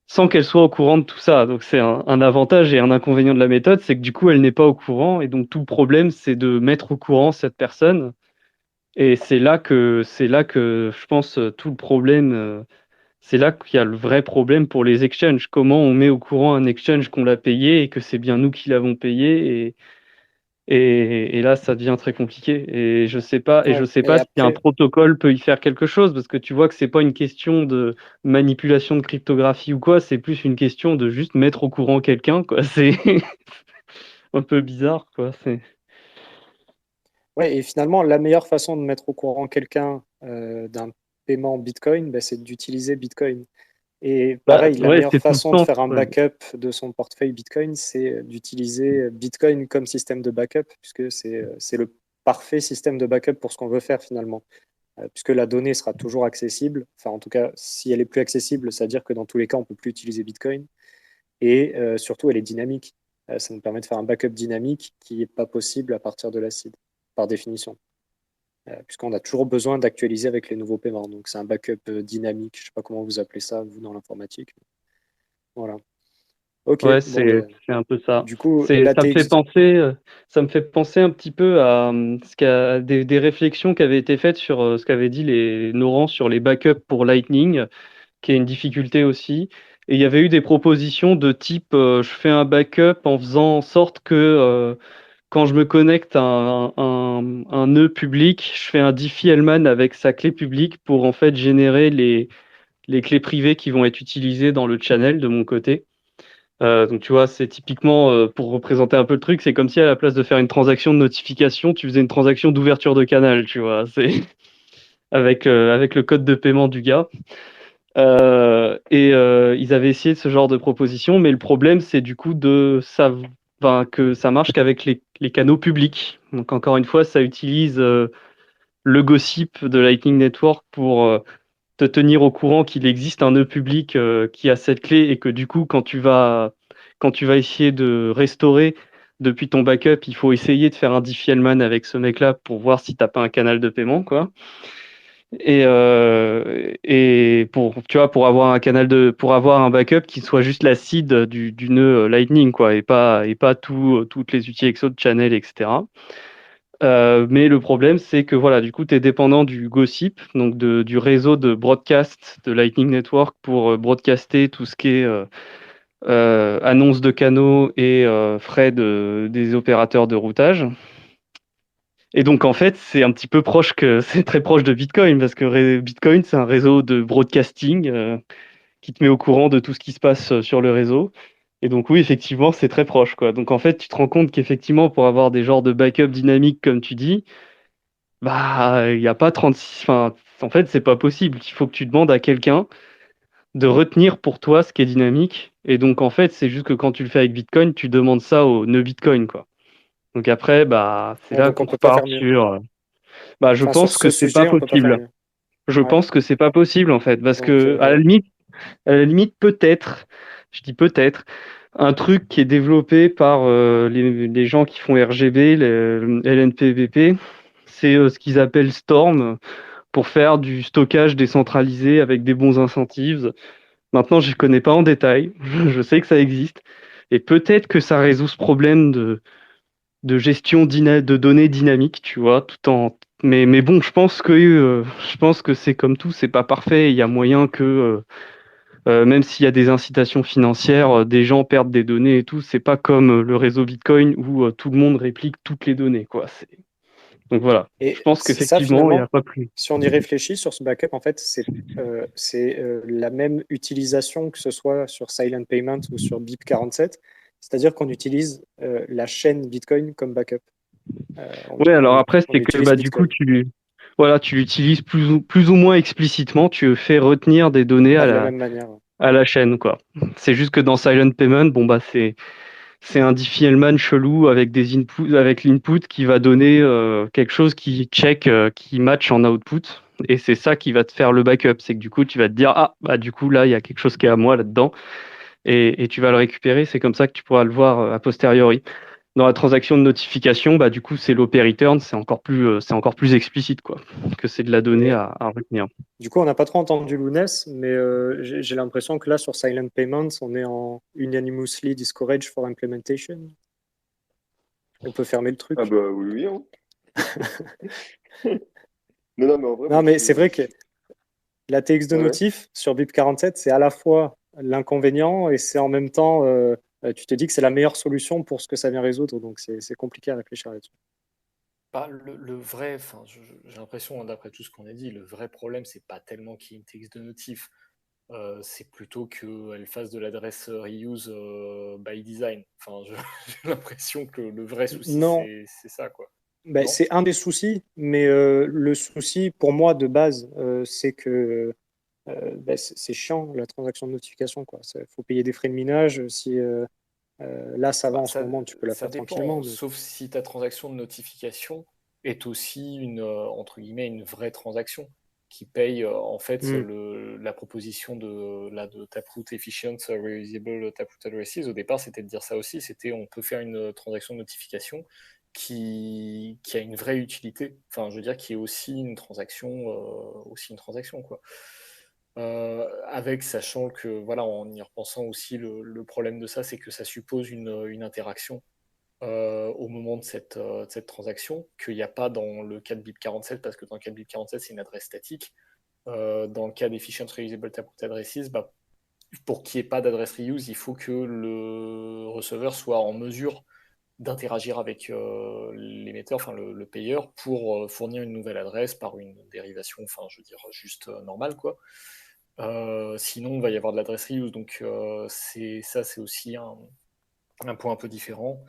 sans qu'elle soit au courant de tout ça. Donc c'est un avantage et un inconvénient de la méthode, c'est que du coup elle n'est pas au courant et donc tout le problème c'est de mettre au courant cette personne. Et c'est là que je pense tout le problème. C'est là qu'il y a le vrai problème pour les exchanges. Comment on met au courant un exchange qu'on l'a payé et que c'est bien nous qui l'avons payé et là, ça devient très compliqué. Et je Ouais. sais Et pas si un après, protocole peut y faire quelque chose parce que tu vois que c'est pas une question de manipulation de cryptographie ou quoi, c'est plus une question de juste mettre au courant quelqu'un, quoi. C'est un peu bizarre, quoi. ouais, et finalement, la meilleure façon de mettre au courant quelqu'un d'un paiement Bitcoin, ben, c'est d'utiliser Bitcoin. Et Bah, pareil, la ouais, meilleure c'est tout le façon de sens. faire un Ouais. backup de son portefeuille Bitcoin, c'est d'utiliser Bitcoin comme système de backup, puisque c'est le parfait système de backup pour ce qu'on veut faire finalement. Puisque la donnée sera toujours accessible. Enfin, en tout cas, si elle est plus accessible, c'est-à-dire que dans tous les cas, on ne peut plus utiliser Bitcoin. Et surtout, elle est dynamique. ça nous permet de faire un backup dynamique qui n'est pas possible à partir de l'acide, par définition. Puisqu'on a toujours besoin d'actualiser avec les nouveaux paiements. Donc c'est un backup dynamique. Je ne sais pas comment vous appelez ça, vous, dans l'informatique. Voilà. Ok, Ouais, bon, c'est un peu ça. du coup, Ça me fait l'ATX, ça me fait penser un petit peu à des réflexions qui avaient été faites sur ce qu'avaient dit les Laurent sur les backups pour Lightning, qui est une difficulté aussi. Et il y avait eu des propositions de type je fais un backup en faisant en sorte que quand je me connecte à un nœud public, je fais un Diffie-Hellman avec sa clé publique pour en fait générer les clés privées qui vont être utilisées dans le channel de mon côté. Donc tu vois, c'est typiquement, pour représenter un peu le truc, c'est comme si à la place de faire une transaction de notification, tu faisais une transaction d'ouverture de canal, tu vois. C'est avec le code de paiement du gars. Ils avaient essayé ce genre de proposition, mais le problème, c'est du coup enfin, que ça marche qu'avec les canaux publics. Donc encore une fois, ça utilise le gossip de Lightning Network pour te tenir au courant qu'il existe un nœud public qui a cette clé et que du coup, quand tu vas essayer de restaurer depuis ton backup, il faut essayer de faire un Diffie-Hellman avec ce mec-là pour voir si tu n'as pas un canal de paiement, quoi. Et tu vois, pour avoir un backup qui soit juste la seed du nœud Lightning, quoi, et pas toutes les outils EXO de channel, etc. Mais le problème, c'est que voilà, du coup, tu es dépendant du gossip, donc du réseau de broadcast de Lightning Network pour broadcaster tout ce qui est annonce de canaux et frais des opérateurs de routage. Et donc, en fait, c'est un petit peu c'est très proche de Bitcoin, parce que Bitcoin, c'est un réseau de broadcasting qui te met au courant de tout ce qui se passe sur le réseau. Et donc, oui, effectivement, c'est très proche, quoi. Donc, en fait, tu te rends compte qu'effectivement, pour avoir des genres de backup dynamiques, comme tu dis, bah, il n'y a pas 36. Enfin, en fait, c'est pas possible. Il faut que tu demandes à quelqu'un de retenir pour toi ce qui est dynamique. Et donc, en fait, c'est juste que quand tu le fais avec Bitcoin, tu demandes ça au nœud Bitcoin, quoi. Donc après, bah, c'est là donc on qu'on peut pas repart faire mieux. sur. Bah, je Enfin, sur pense que ce c'est pas sujet, on peut pas faire possible. mieux. Je Ouais. pense que c'est pas possible, en fait, parce Donc, que à la limite, peut-être, je dis peut-être, un truc qui est développé par les gens qui font RGB, les LNPVP, c'est ce qu'ils appellent Storm pour faire du stockage décentralisé avec des bons incentives. Maintenant, je ne connais pas en détail, je sais que ça existe, et peut-être que ça résout ce problème de gestion de données dynamiques, tu vois, mais bon, je pense que c'est comme tout, c'est pas parfait. Il y a moyen que, même s'il y a des incitations financières, des gens perdent des données et tout. C'est pas comme le réseau Bitcoin où tout le monde réplique toutes les données, quoi. Donc voilà, je Et pense ça, qu'effectivement, il n'y a finalement, pas plus. si on y réfléchit sur ce backup, en fait, c'est la même utilisation que ce soit sur Silent Payment ou sur BIP47. C'est-à-dire qu'on utilise la chaîne Bitcoin comme backup. Ouais, alors après, On c'est que utilise bah, du coup, Bitcoin. voilà, tu l'utilises plus ou moins explicitement, tu fais retenir des données Pas de la même manière. à la chaîne, quoi. C'est juste que dans Silent Payment, bon, bah, c'est un Diffie-Hellman chelou avec des inputs, avec l'input qui va donner quelque chose qui check, qui match en output. Et c'est ça qui va te faire le backup. C'est que du coup, tu vas te dire, ah, bah, du coup, là, il y a quelque chose qui est à moi là-dedans. Et tu vas le récupérer. C'est comme ça que tu pourras le voir a posteriori. Dans la transaction de notification, bah, du coup, c'est l'OP return, c'est encore plus explicite, quoi, que c'est de la donnée Et à retenir. du coup, on n'a pas trop entendu Lounès, mais j'ai l'impression que là, sur Silent Payments, on est en unanimously discouraged for implementation. On peut fermer le Ah truc. bah oui, oui, hein. Non, mais en vrai, Non, moi, mais c'est vrai que la TX2 Ouais, ouais. notif sur BIP47, c'est à la fois l'inconvénient et c'est en même temps, tu te dis que c'est la meilleure solution pour ce que ça vient résoudre. Donc, c'est compliqué à réfléchir là-dessus. Bah, le vrai, enfin, j'ai l'impression, hein, d'après tout ce qu'on a dit, le vrai problème, c'est pas tellement qu'il y ait une TX de notif, c'est plutôt qu'elle fasse de l'adresse reuse by design. Enfin, j'ai l'impression que le vrai souci, Non, c'est ça, quoi. ben, Non? c'est un des soucis, mais le souci pour moi de base, c'est que ben, c'est chiant la transaction de notification, quoi. Il faut payer des frais de minage. Si là ça va Bah, en ce moment, tu peux la ça faire tranquillement. dépend, Mais sauf si ta transaction de notification est aussi entre guillemets, une vraie transaction. qui paye en fait Mm. la proposition de Taproot Efficient Reusable Taproot Addresses. Au départ, c'était de dire ça aussi, c'était on peut faire une transaction de notification qui a une vraie utilité, enfin je veux dire qui est aussi une transaction, quoi. Avec sachant que voilà, en y repensant aussi, le problème de ça, c'est que ça suppose une interaction au moment de cette transaction, qu'il n'y a pas dans le cas de BIP47, parce que dans le cas de BIP47, c'est une adresse statique. Dans le cas d'Efficient Reusable Taproot Addresses, pour qu'il n'y ait pas d'adresse reuse, il faut que le receveur soit en mesure d'interagir avec l'émetteur, enfin le payeur, pour fournir une nouvelle adresse par une dérivation, enfin je veux dire juste normale, quoi. Sinon, il va y avoir de l'adresse reuse, donc c'est aussi un point un peu différent.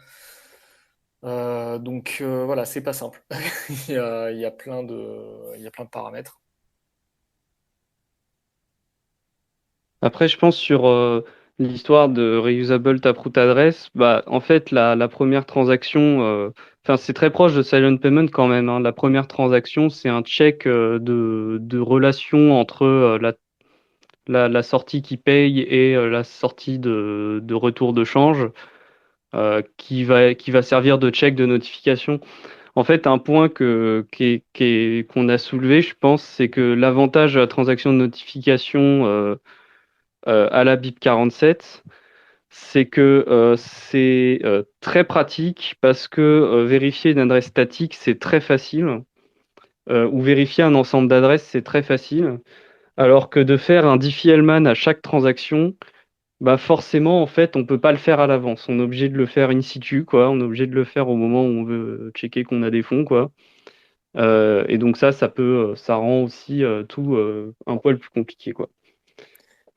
Donc voilà, c'est pas simple. il y a plein de paramètres. Après, je pense sur l'histoire de Reusable Taproot Address, en fait, la première transaction, c'est très proche de Silent Payment quand même, hein. La première transaction, c'est un check de relation entre la sortie qui paye et la sortie de retour de change, qui va servir de check de notification. En fait, un point qu'on a soulevé, je pense, c'est que l'avantage de la transaction de notification à la BIP47, c'est que c'est très pratique parce que vérifier une adresse statique, c'est très facile, ou vérifier un ensemble d'adresses, c'est très facile, alors que de faire un Diffie-Hellman à chaque transaction, forcément, en fait, on peut pas le faire à l'avance. On est obligé de le faire in situ, quoi. On est obligé de le faire au moment où on veut checker qu'on a des fonds, quoi. Et donc ça rend aussi tout un poil plus compliqué, quoi.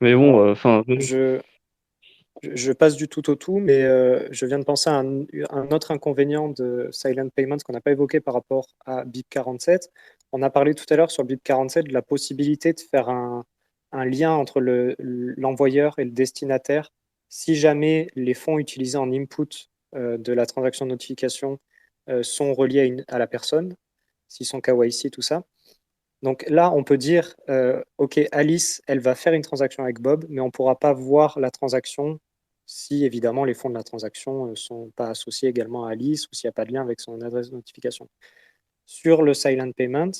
Mais bon, Alors, enfin, je passe du tout au tout, mais je viens de penser à un autre inconvénient de Silent Payments qu'on n'a pas évoqué par rapport à BIP47. On a parlé tout à l'heure sur BIP47 de la possibilité de faire un lien entre l'envoyeur et le destinataire si jamais les fonds utilisés en input de la transaction de notification sont reliés à la personne, s'ils sont KYC, tout ça. Donc là, on peut dire, OK, Alice, elle va faire une transaction avec Bob, mais on ne pourra pas voir la transaction si, évidemment, les fonds de la transaction ne sont pas associés également à Alice ou s'il n'y a pas de lien avec son adresse de notification. Sur le Silent Payment,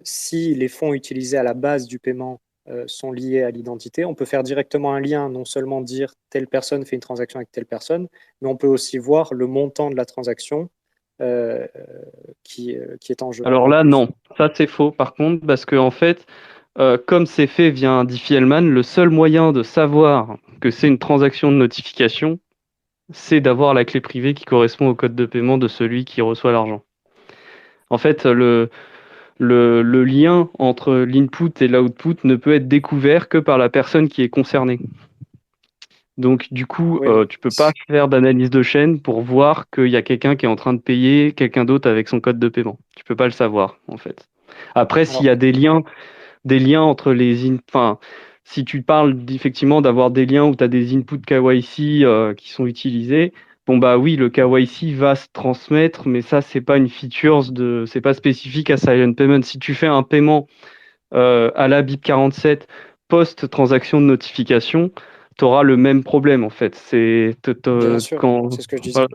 si les fonds utilisés à la base du paiement sont liés à l'identité, on peut faire directement un lien, non seulement dire telle personne fait une transaction avec telle personne, mais on peut aussi voir le montant de la transaction qui est en jeu. alors là, non, ça c'est faux par contre, parce que en fait, comme c'est fait via un Diffie-Hellman, le seul moyen de savoir que c'est une transaction de notification, c'est d'avoir la clé privée qui correspond au code de paiement de celui qui reçoit l'argent. En fait, le lien entre l'input et l'output ne peut être découvert que par la personne qui est concernée. Donc, du coup, Oui, mais tu peux pas faire d'analyse de chaîne pour voir qu'il y a quelqu'un qui est en train de payer quelqu'un d'autre avec son code de paiement. Tu peux pas le savoir, en fait. Après, s'il y a alors, des liens entre enfin, si tu parles effectivement d'avoir des liens où tu as des inputs KYC qui sont utilisés, bon bah oui, le KYC va se transmettre, mais ça, c'est pas une feature c'est pas spécifique à Silent Payment. Si tu fais un paiement à la BIP47 post-transaction de notification, tu auras le même problème en fait. bien sûr, Quand c'est ce que je disais.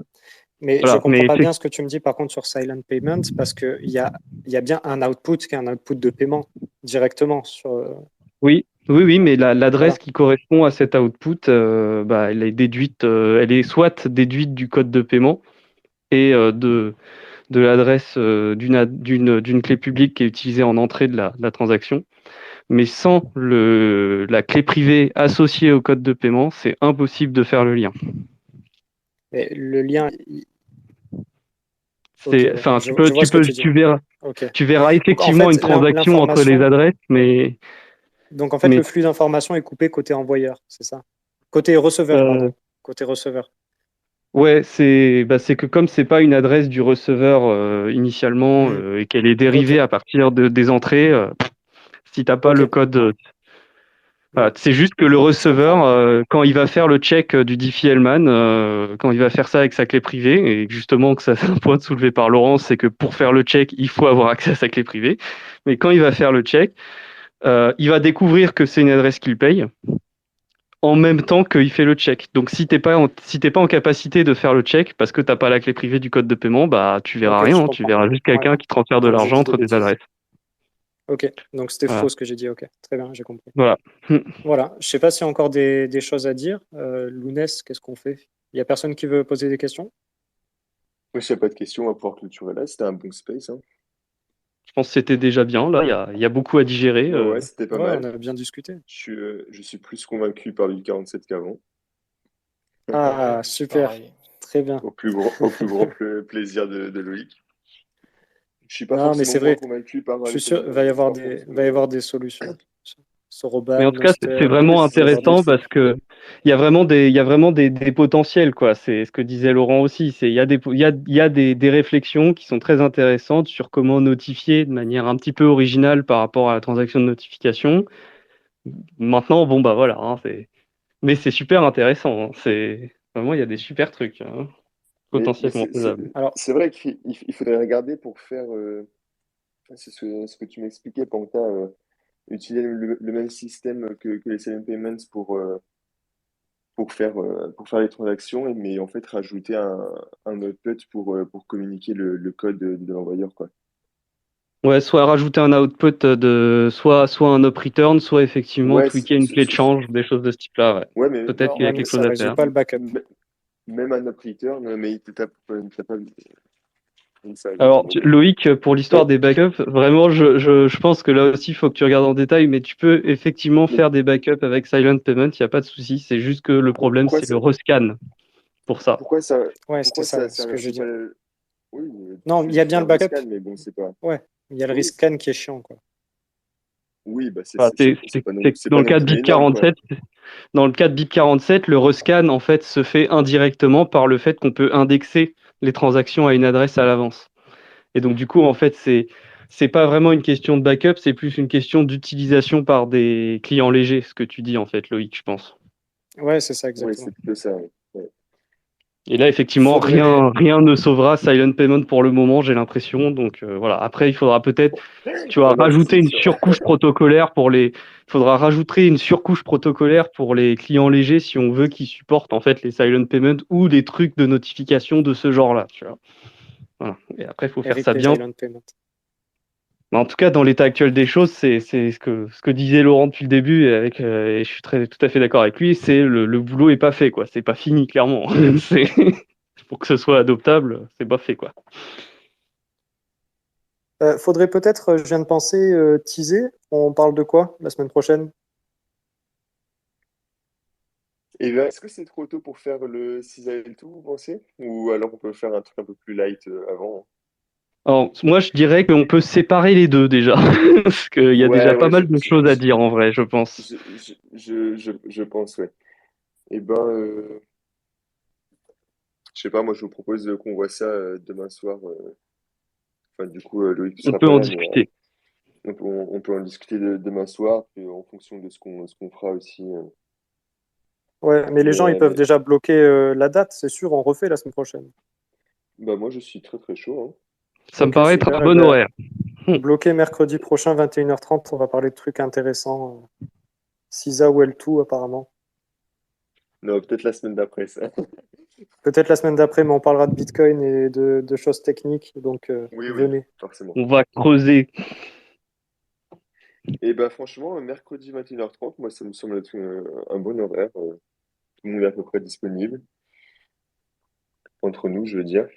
Mais je voilà, ne comprends pas bien ce que tu me dis par contre sur Silent Payment parce qu'il y a bien un output qui est un output de paiement directement. oui, mais l'adresse Voilà. qui correspond à cet output, elle est déduite, elle est soit déduite du code de paiement et de l'adresse d'une clé publique qui est utilisée en entrée de la transaction. Mais sans la clé privée associée au code de paiement, c'est impossible de faire le lien. Mais le lien. Ok, Enfin, je vois ce que tu dis. Ok. tu verras Donc en effectivement une fait, transaction entre les adresses, mais le flux d'information est coupé côté envoyeur, c'est ça? Côté receveur, pardon. Côté receveur. ouais, c'est que comme c'est pas une adresse du receveur initialement et qu'elle est dérivée Ok. à partir des entrées, si t'as pas le Ok. code, Voilà, c'est juste que le receveur, quand il va faire le check du Diffie-Hellman, quand il va faire ça avec sa clé privée, et justement que ça c'est un point soulevé par Laurence, c'est que pour faire le check, il faut avoir accès à sa clé privée. Mais quand il va faire le check, il va découvrir que c'est une adresse qu'il paye en même temps qu'il fait le check. Donc si t'es pas en capacité de faire le check parce que t'as pas la clé privée du code de paiement, bah tu verras Ok, rien, je hein. Tu comprends. verras juste Ouais. quelqu'un qui transfère de Donc j'ai l'argent dit des entre des bêtises. adresses. Ok, donc c'était Voilà. faux ce que j'ai dit. Ok, très bien, j'ai compris. Voilà. Voilà, je sais pas s'il y a encore des choses à dire. Lounès, qu'est-ce qu'on fait? Il y a personne qui veut poser des questions? Moi, s'il n'y a pas de questions, on va pouvoir clôturer là. C'était un bon space, hein. Je pense que c'était déjà bien. Là, il y a beaucoup à digérer. Ouais, c'était pas Ouais, on mal. a bien discuté. Je suis plus convaincu par le 47 qu'avant. Ah, super, Pareil. très bien. Au plus grand plaisir de Loïc. Je suis pas Non, mais forcément c'est moins vrai, convaincu par je les suis sûr, il va y avoir des solutions. Mais Soroban, en tout cas, c'est Noster, vraiment Oui, il va y avoir des intéressant trucs. parce que il y a vraiment des potentiels, quoi. C'est ce que disait Laurent aussi. Il y a il y a des réflexions qui sont très intéressantes sur comment notifier de manière un petit peu originale par rapport à la transaction de notification. Maintenant, bon, bah voilà, hein, mais c'est super intéressant, hein. C'est vraiment, il y a des super trucs, hein, mais potentiellement faisables. Alors, c'est vrai qu'il faudrait regarder pour faire. C'est ce que tu m'expliquais, Panta, utiliser le même système que les Silent Payments pour faire les transactions, mais en fait rajouter un output pour communiquer le code de l'envoyeur, quoi. Ouais, soit rajouter un output soit un up return, soit effectivement Ouais, tweaker une clé de change, des choses de ce type-là, ouais. ouais, mais Peut-être qu'il y a ouais, mais quelque ça chose à résout faire. pas le backup. même un up return, mais t'as pas ça, Alors, exactement. Loïc, pour l'histoire des backups, vraiment, je pense que là aussi, il faut que tu regardes en détail, mais tu peux effectivement Mais faire des backups avec Silent Payment, il n'y a pas de souci. C'est juste que le problème, pourquoi c'est le ça, rescan pour ça. pourquoi ça, Ouais, c'était pourquoi ça, ça, ce ça que je rajoute dis. pas oui, Non, il y a tu fais bien un le backup. rescan, mais bon, c'est pas. Ouais, il y a le Oui, rescan qui est chiant, quoi. oui, bah Voilà, c'est dans pas le non cas de plus énorme, quoi. BIP47, dans le cas de BIP47, le rescan, en fait, se fait indirectement par le fait qu'on peut indexer les transactions à une adresse à l'avance. Et donc, du coup, en fait, c'est pas vraiment une question de backup, c'est plus une question d'utilisation par des clients légers, ce que tu dis, en fait, Loïc, je pense. Ouais, c'est ça, Oui, exactement. c'est plutôt ça. Ouais. Ouais. Et là, effectivement, Faudrait. rien ne sauvera Silent Payment pour le moment, j'ai l'impression. Donc, voilà. Après, il faudra peut-être, tu vois, Voilà, rajouter c'est une sûr. surcouche protocolaire il faudra rajouter une surcouche protocolaire pour les clients légers si on veut qu'ils supportent, en fait, les Silent Payment ou des trucs de notification de ce genre-là, tu vois. Voilà. Et après, il faut faire ça RIP bien. Silent Payment. Mais en tout cas, dans l'état actuel des choses, c'est ce que disait Laurent depuis le début, et je suis tout à fait d'accord avec lui, c'est le boulot est pas fait, quoi. C'est pas fini, clairement. C'est, pour que ce soit adoptable, c'est pas fait, quoi. Faudrait peut-être, je viens de penser, teaser. On parle de quoi la semaine prochaine? Et ben, est-ce que c'est trop tôt pour faire le cisaille et tout, vous pensez? Ou alors on peut faire un truc un peu plus light avant? Alors, moi, je dirais qu'on peut séparer les deux déjà, parce qu'il y a déjà Ouais, pas ouais, mal de choses à dire en vrai, je pense. je pense, ouais. Et ben, je sais pas, moi je vous propose qu'on voit ça demain soir. Enfin, du coup, Loïc, tu On seras peut pas en là, mais discuter. on peut en discuter demain soir, puis en fonction de ce qu'on fera aussi. Ouais, mais les gens, ils peuvent Mais déjà bloquer la date, c'est sûr, on refait la semaine prochaine. bah, moi je suis très très chaud, hein. Ça me Ok, paraît être un super. Eh bon ben, horaire. Hmm. bloqué mercredi prochain, 21h30, on va parler de trucs intéressants. CISA ou L2, apparemment. Non, peut-être la semaine d'après ça. Peut-être la semaine d'après, mais on parlera de Bitcoin et de choses techniques, donc Oui, oui, venez. forcément. On va creuser. Et bah franchement, mercredi 21h30, moi ça me semble être un bon horaire. Tout le monde est à peu près disponible. Entre nous, je veux dire.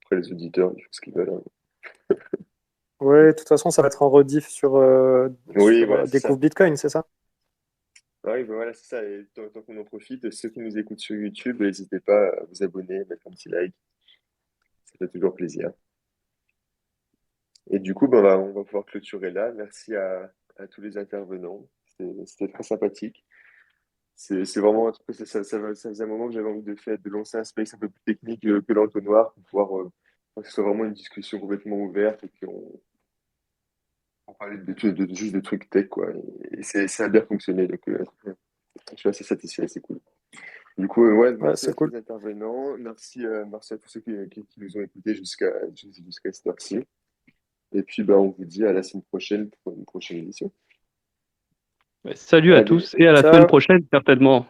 Après les auditeurs, ils font ce qu'ils veulent, hein. Ouais, de toute façon, ça va être en rediff Oui, voilà, sur c'est ça. Découvre Bitcoin, c'est ça? Oui, bah voilà, c'est ça. Et tant qu'on en profite, ceux qui nous écoutent sur YouTube, n'hésitez pas à vous abonner, mettre un petit like. Ça fait toujours plaisir. Et du coup, bah, on va pouvoir clôturer là. Merci à tous les intervenants. C'était très sympathique. C'est vraiment un truc, ça faisait un moment que j'avais envie de faire, de lancer un space un peu plus technique que l'entonnoir pour pouvoir que ce soit vraiment une discussion complètement ouverte et qu'on pour parler juste des trucs tech, quoi. Et ça a bien fonctionné, donc je suis assez satisfait, c'est cool. Du coup, ouais, merci c'est à tous cool. les intervenants, merci à tous ceux qui nous ont écoutés jusqu'à cette heure-ci. Et puis, on vous dit à la semaine prochaine pour une prochaine émission. Ouais, salut à Allez. tous et à la Ciao. semaine prochaine, certainement.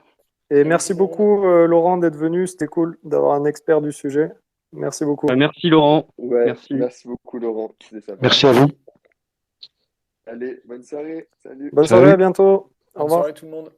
Et merci beaucoup, Laurent, d'être venu. C'était cool d'avoir un expert du sujet. Merci beaucoup. Merci Laurent. Ouais, Merci. beaucoup, Laurent. C'était sympa. Merci à vous. Allez, bonne soirée. Salut. Bonne Salut. soirée, à bientôt. Au Bonne revoir. soirée tout le monde.